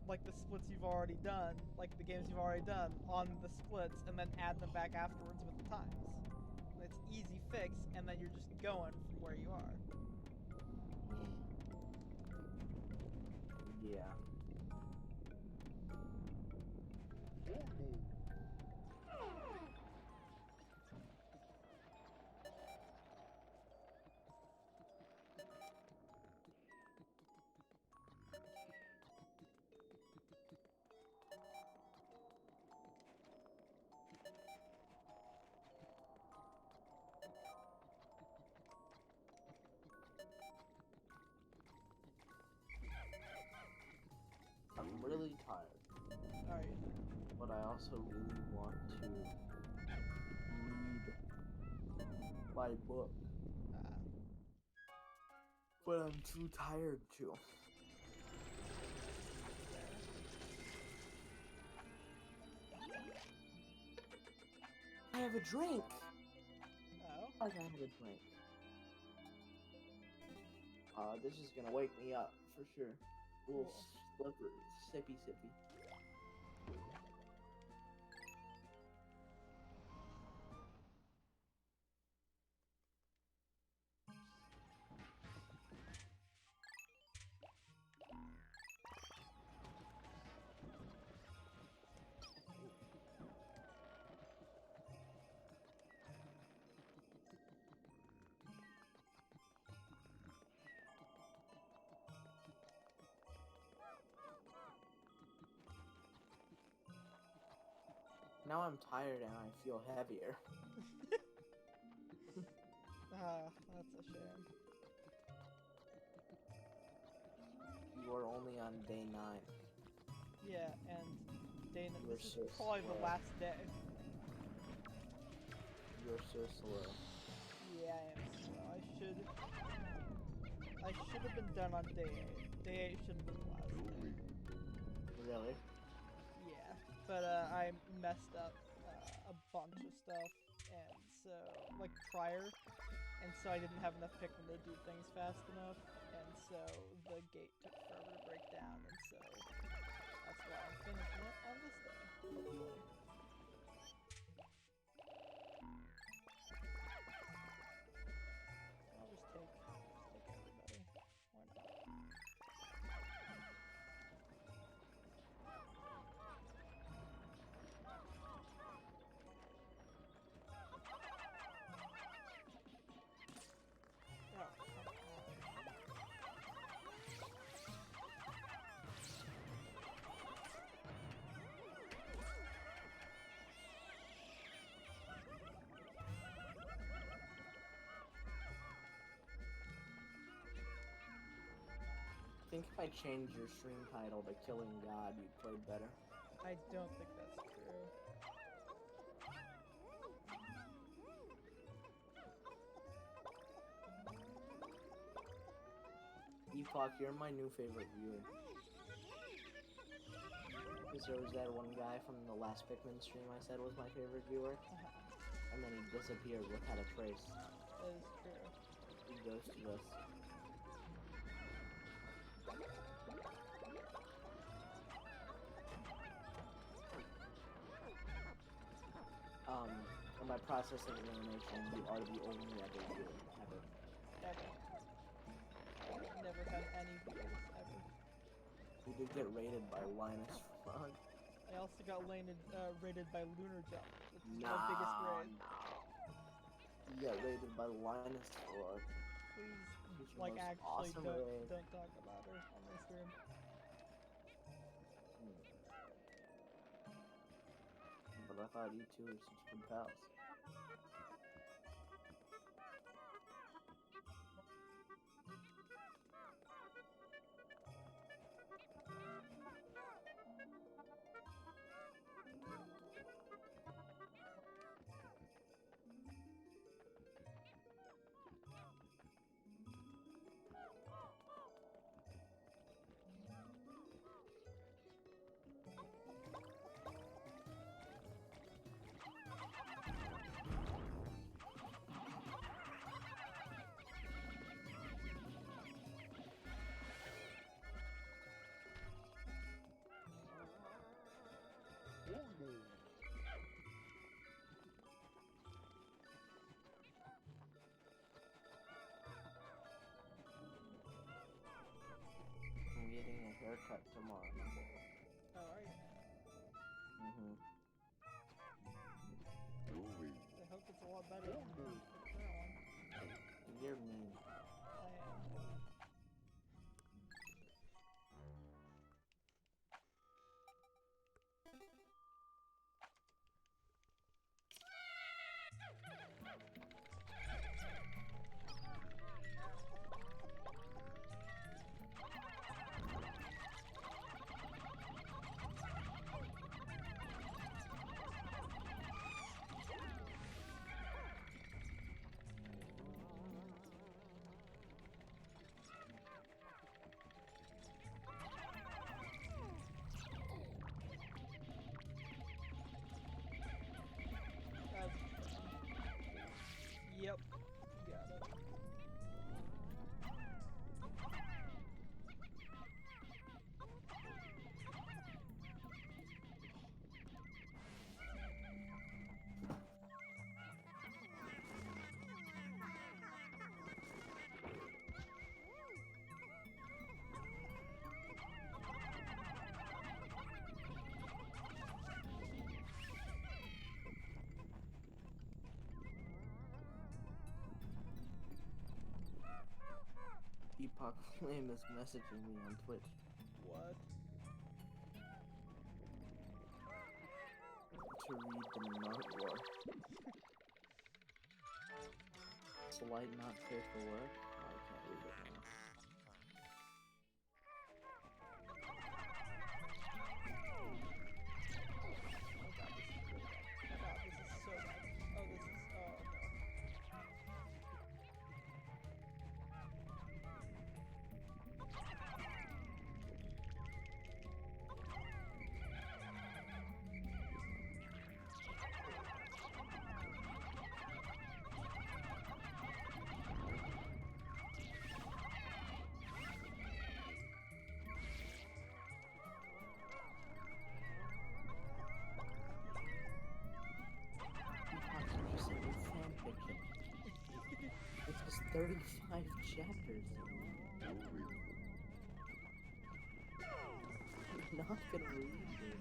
like the splits you've already done, like the games you've already done on the splits and then add them back afterwards with the times. It's easy fix and then you're just going from where you are. Yeah. I'm really tired. Alright. But I also really want to read my book. But I'm too tired to. I have a drink! Oh? I gotta have a drink. This is gonna wake me up, for sure. A little slippery, sippy. Now I'm tired and I feel heavier. That's a shame. You are only on day 9. Yeah, and Dana, You're this is so probably the slow. last day. You're so slow. Yeah, I am slow. I should have been done on day 8. Day 8 should have been the last day. but I messed up a bunch of stuff, and so like prior, and so I didn't have enough Pikmin to do things fast enough, and so the gate took forever to break down, and so that's why I'm finishing it on this day, hopefully. I'll just take everybody. Why not? Oh, come on. I think if I changed your stream title to Killing God, you'd play better. I don't think that's true. Epoch, you're my new favorite viewer. Because there was that one guy from the last Pikmin stream I said was my favorite viewer, and then he disappeared without a trace. That is true. He ghosted us. And by processing elimination, you are the only ever viewer ever. Ever. I've never had any viewers ever. You did get rated by Linus Frog. I also got rated by Lunar Jump, which is my biggest grade. You got rated by Linus Frog. Please, Your like, most actually awesome don't raid. talk about her on my stream. But I thought you two were such good pals. I'm getting a haircut tomorrow. Oh, are you? I hope it's a lot better than the current one. You're mean. I am. Yep. Got it. Epoch Flame is messaging me on Twitch. What? To read the artwork. Slight not safe for work? Oh, I can't read it now. Oh god, this is so bad. Oh, this is... Oh, no. 35 chapters. I'm not gonna read it.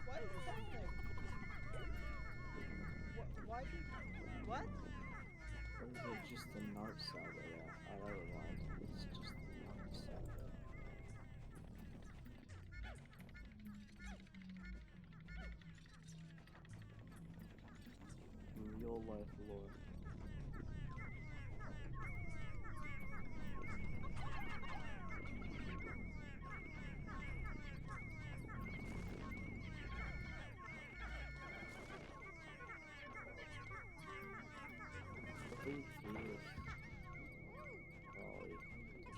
Why is this happening? Why did... What? Or is it just the Nart saga? Yeah, I really like it. It's just the Nart saga. Real life lore. Hopefully through this, probably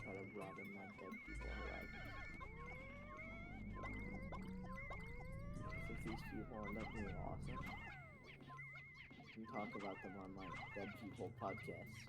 try to broaden my dead people horizons. If these people end up being awesome, we can talk about them on like Dead People podcasts.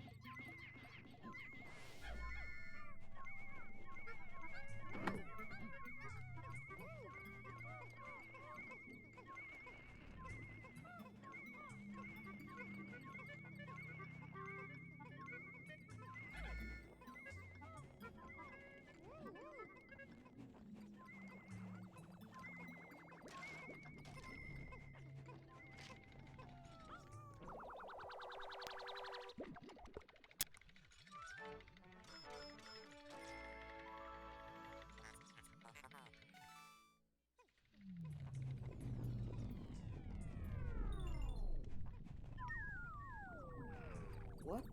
What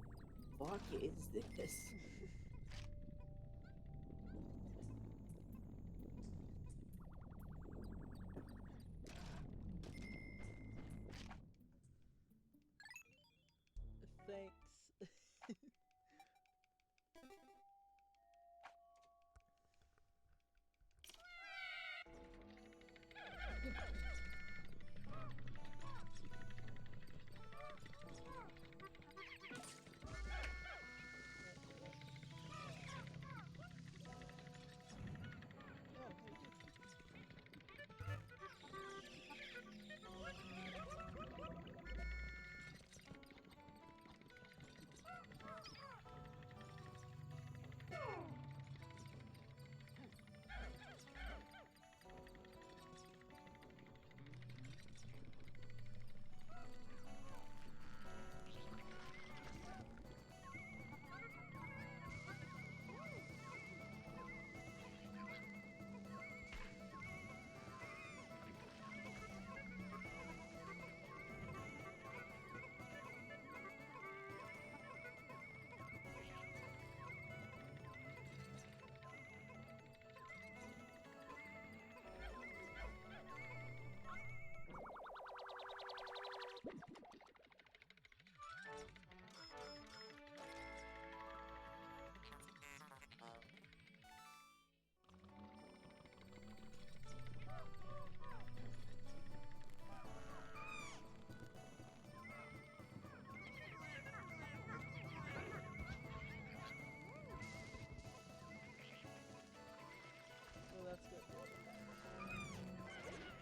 fuck is this? Thanks.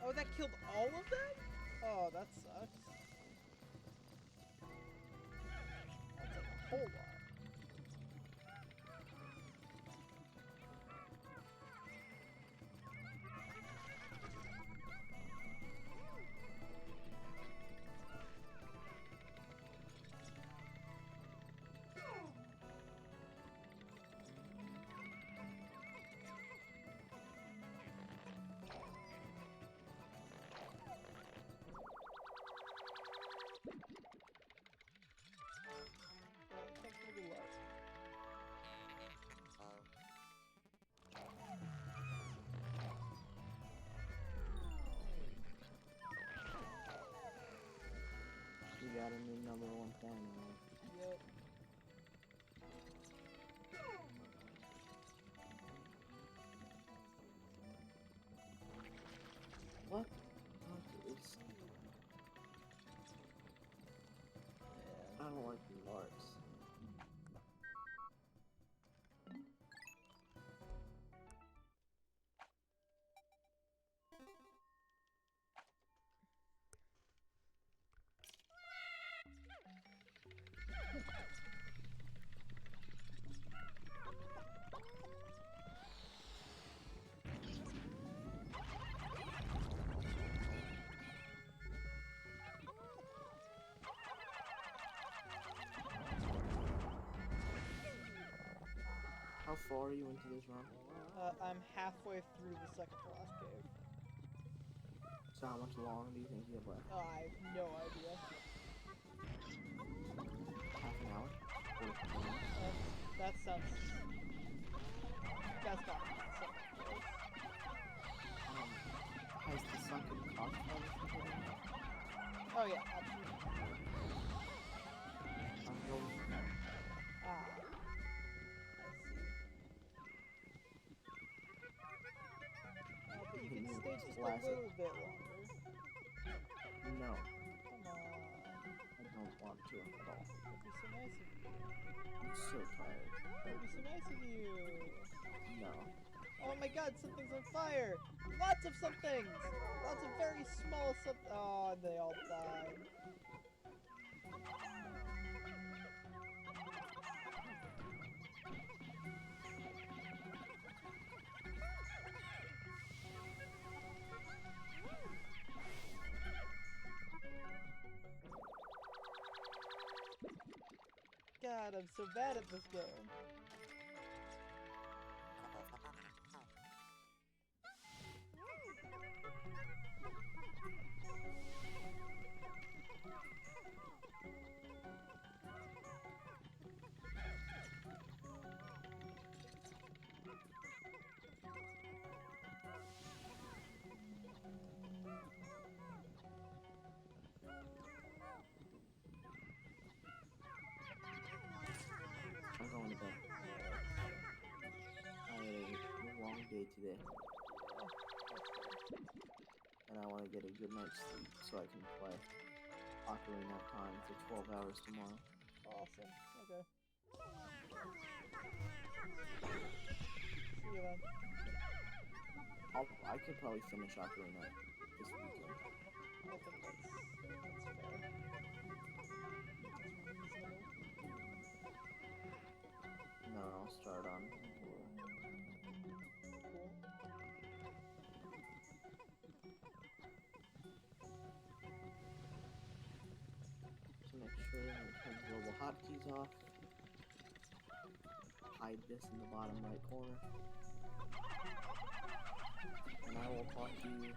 Oh, that killed all of them? Oh, that sucks. That's like a whole lot. You got a new number one fan, man. Yep. What the fuck is... I don't like the arts. How far are you into this run? I'm halfway through the second to last cave. So how much long do you think you have left? I have no idea. Half an hour? 45 minutes? That sounds... That's not something close. Has the sunken cost completed? Oh yeah, absolutely. Ah, I see. But you can stay just a little bit longer. No, Come on. I don't want to at all. That'd be so nice of you. I'm so tired. That'd be so nice of you. No. Oh my god, something's on fire! Lots of somethings! Lots of very small oh, and they all died. God, I'm so bad at this game. I'm going to bed. I had a long day today. And I want to get a good night's sleep so I can play Ocarina of Time for 12 hours tomorrow. Awesome. Okay. See you then. I could probably finish Ocarina this weekend. I think that's fair. That's reasonable. No, I'll start on. Cool. To make sure we turn the global hotkeys off. Hide this in the bottom right corner. And I will talk to you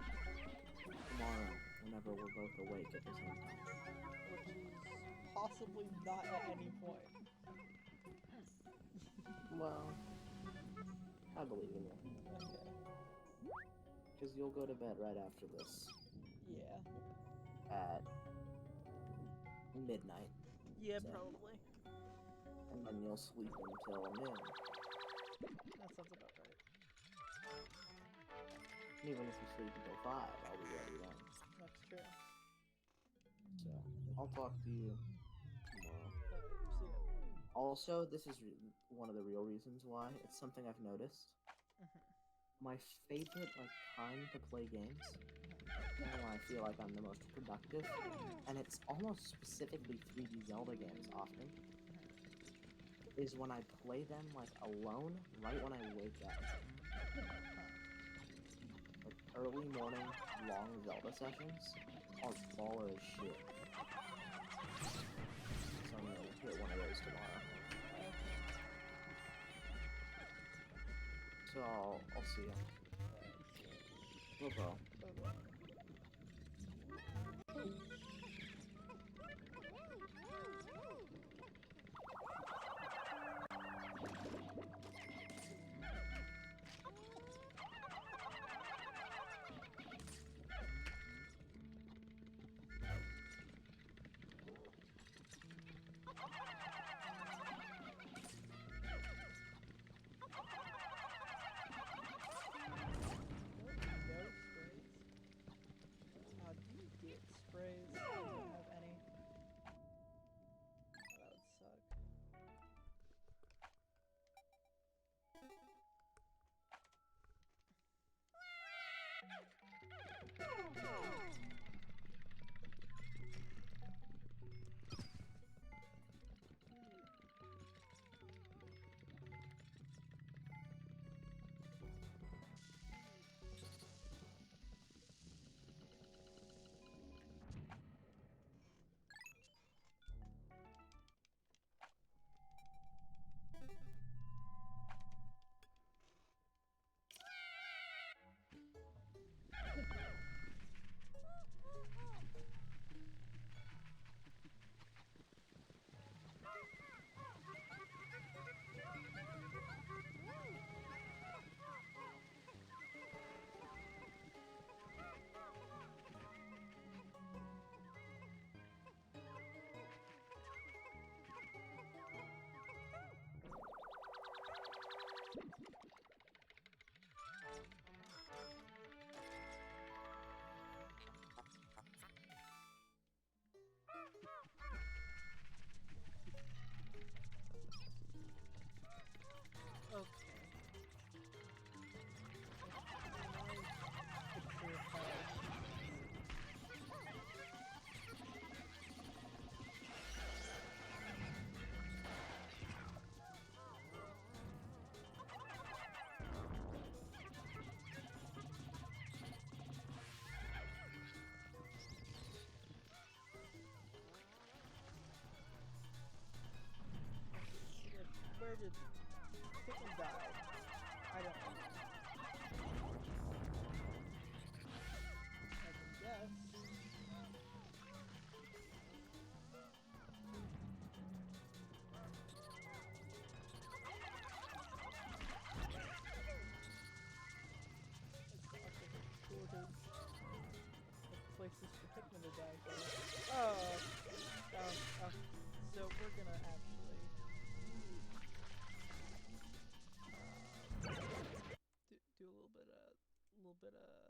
tomorrow whenever we're both awake at the same time. Which is possibly not at any point. Well, I believe in you. Okay. Because you'll go to bed right after this Yeah. at midnight. Yeah, So- probably. And then you'll sleep until noon. That sounds about right. Even if you sleep until 5, I'll be ready then. That's true. So, I'll talk to you tomorrow. Alright, see ya. Also, this is one of the real reasons why. It's something I've noticed. My favorite, time to play games, and when I feel like I'm the most productive, and it's almost specifically 3D Zelda games often, is when I play them, alone, right when I wake up. Early morning, long Zelda sessions are baller as shit. So I'm gonna hit one of those tomorrow. So I'll see you. Bye-bye. Bye-bye. No sprites. did Pikmin die? I don't know. I can guess. Shortest of places for Pikmin to die. So we're gonna actually do a little bit of that.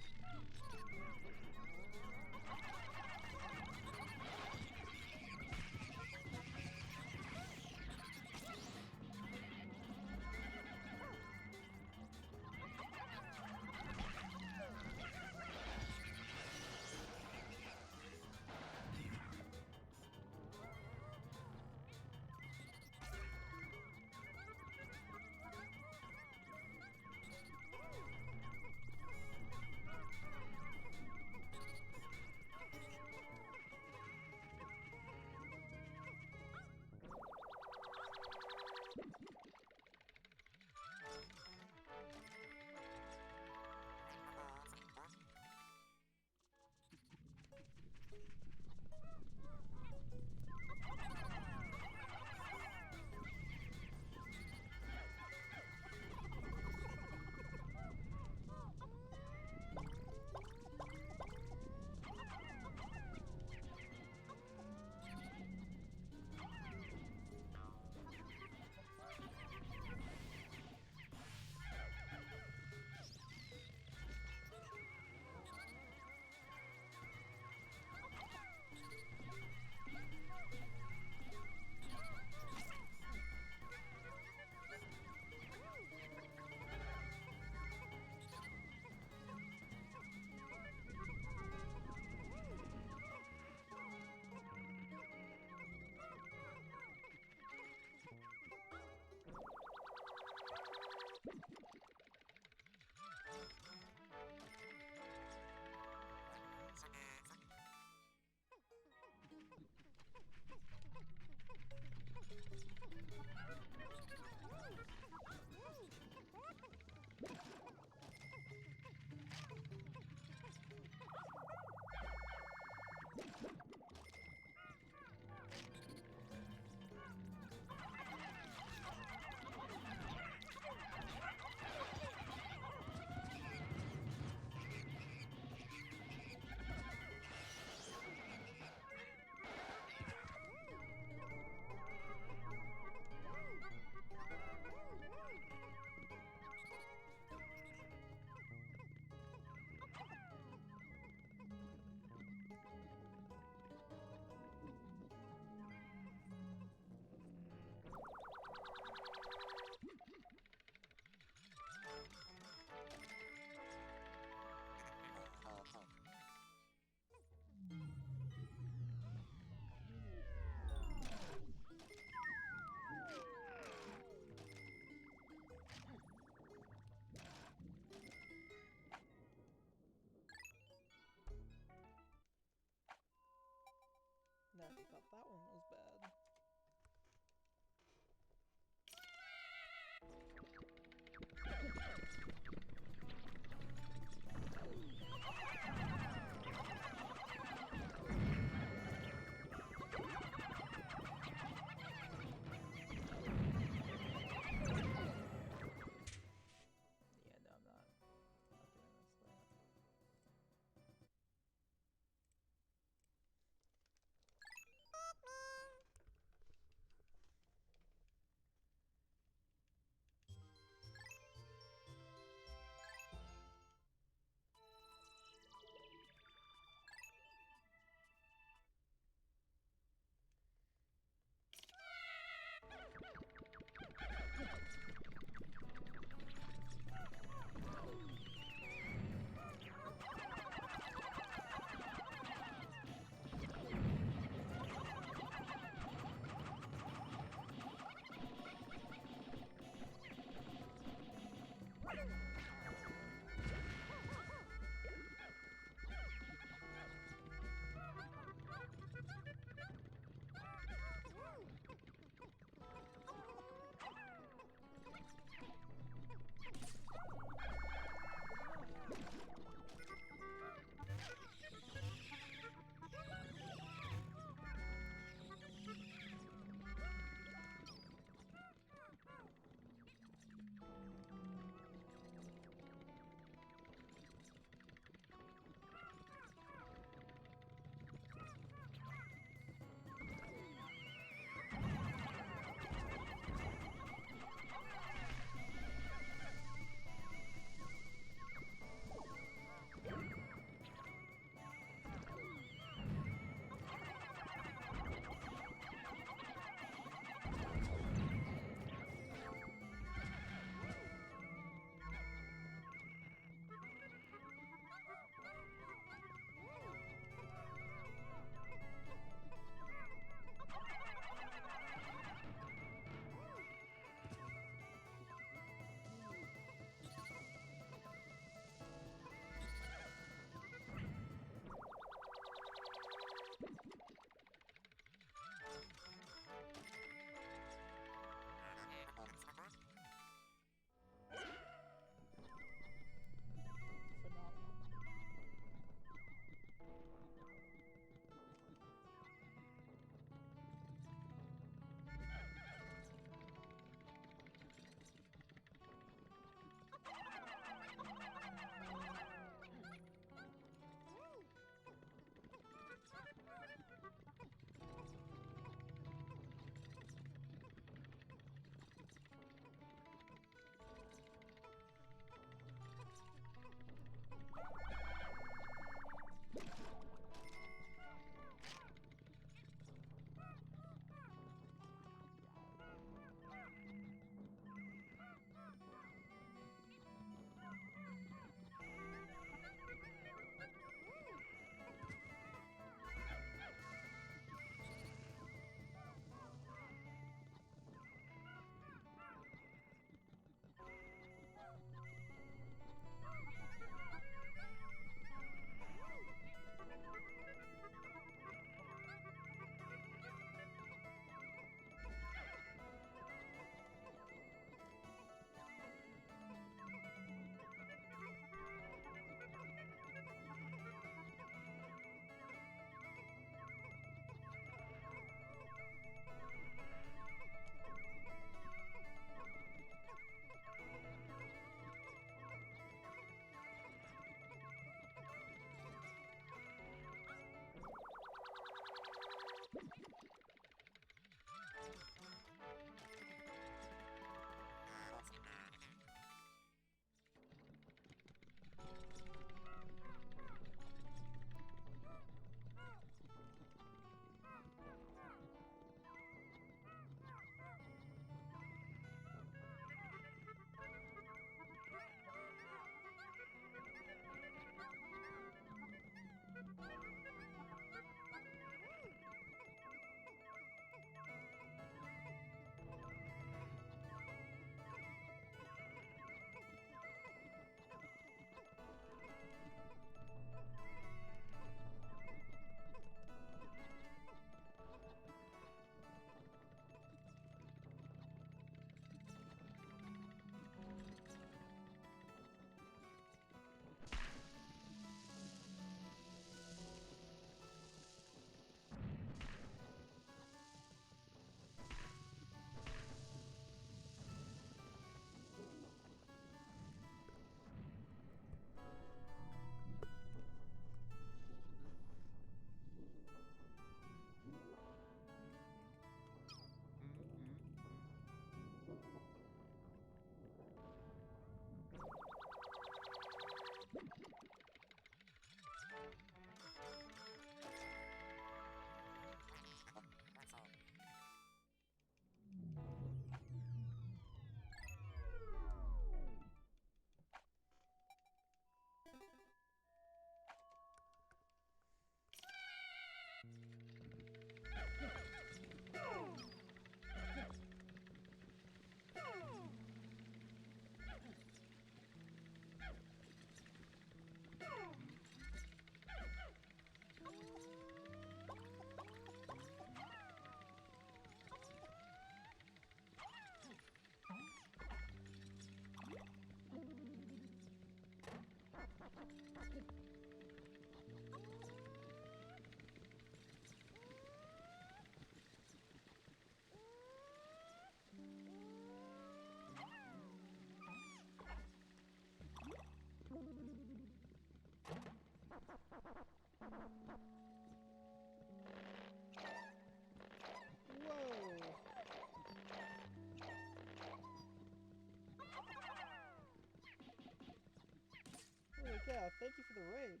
yeah, thank you for the raid.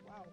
Wow.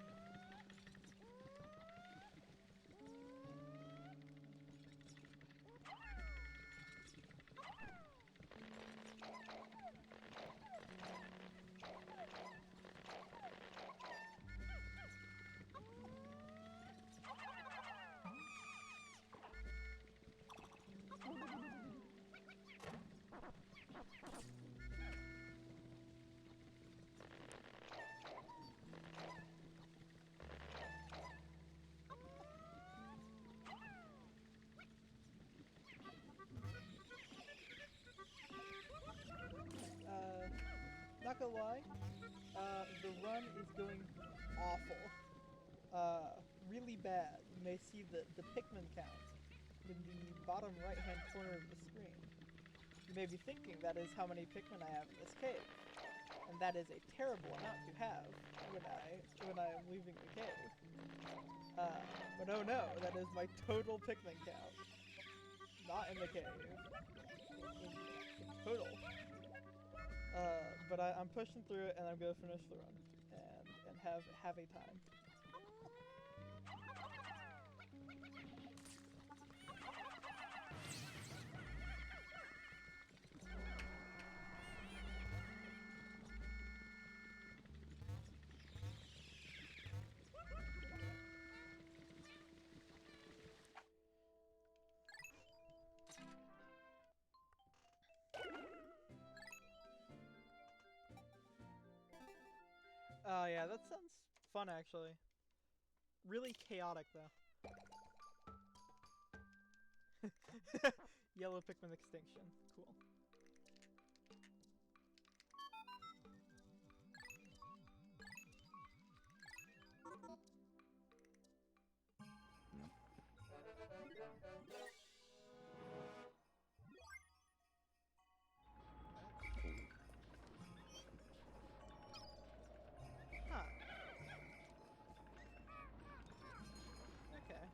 Not gonna lie, the run is going awful. Really bad. You may see the Pikmin count in the bottom right-hand corner of the screen. You may be thinking that is how many Pikmin I have in this cave, and that is a terrible amount to have when I am leaving the cave. But oh no, that is my total Pikmin count. Not in the cave. In total. But I'm pushing through it, and I'm gonna finish the run and have a time. Oh yeah, that sounds fun actually. Really chaotic though. Yellow Pikmin extinction. Cool. Huh. Okay.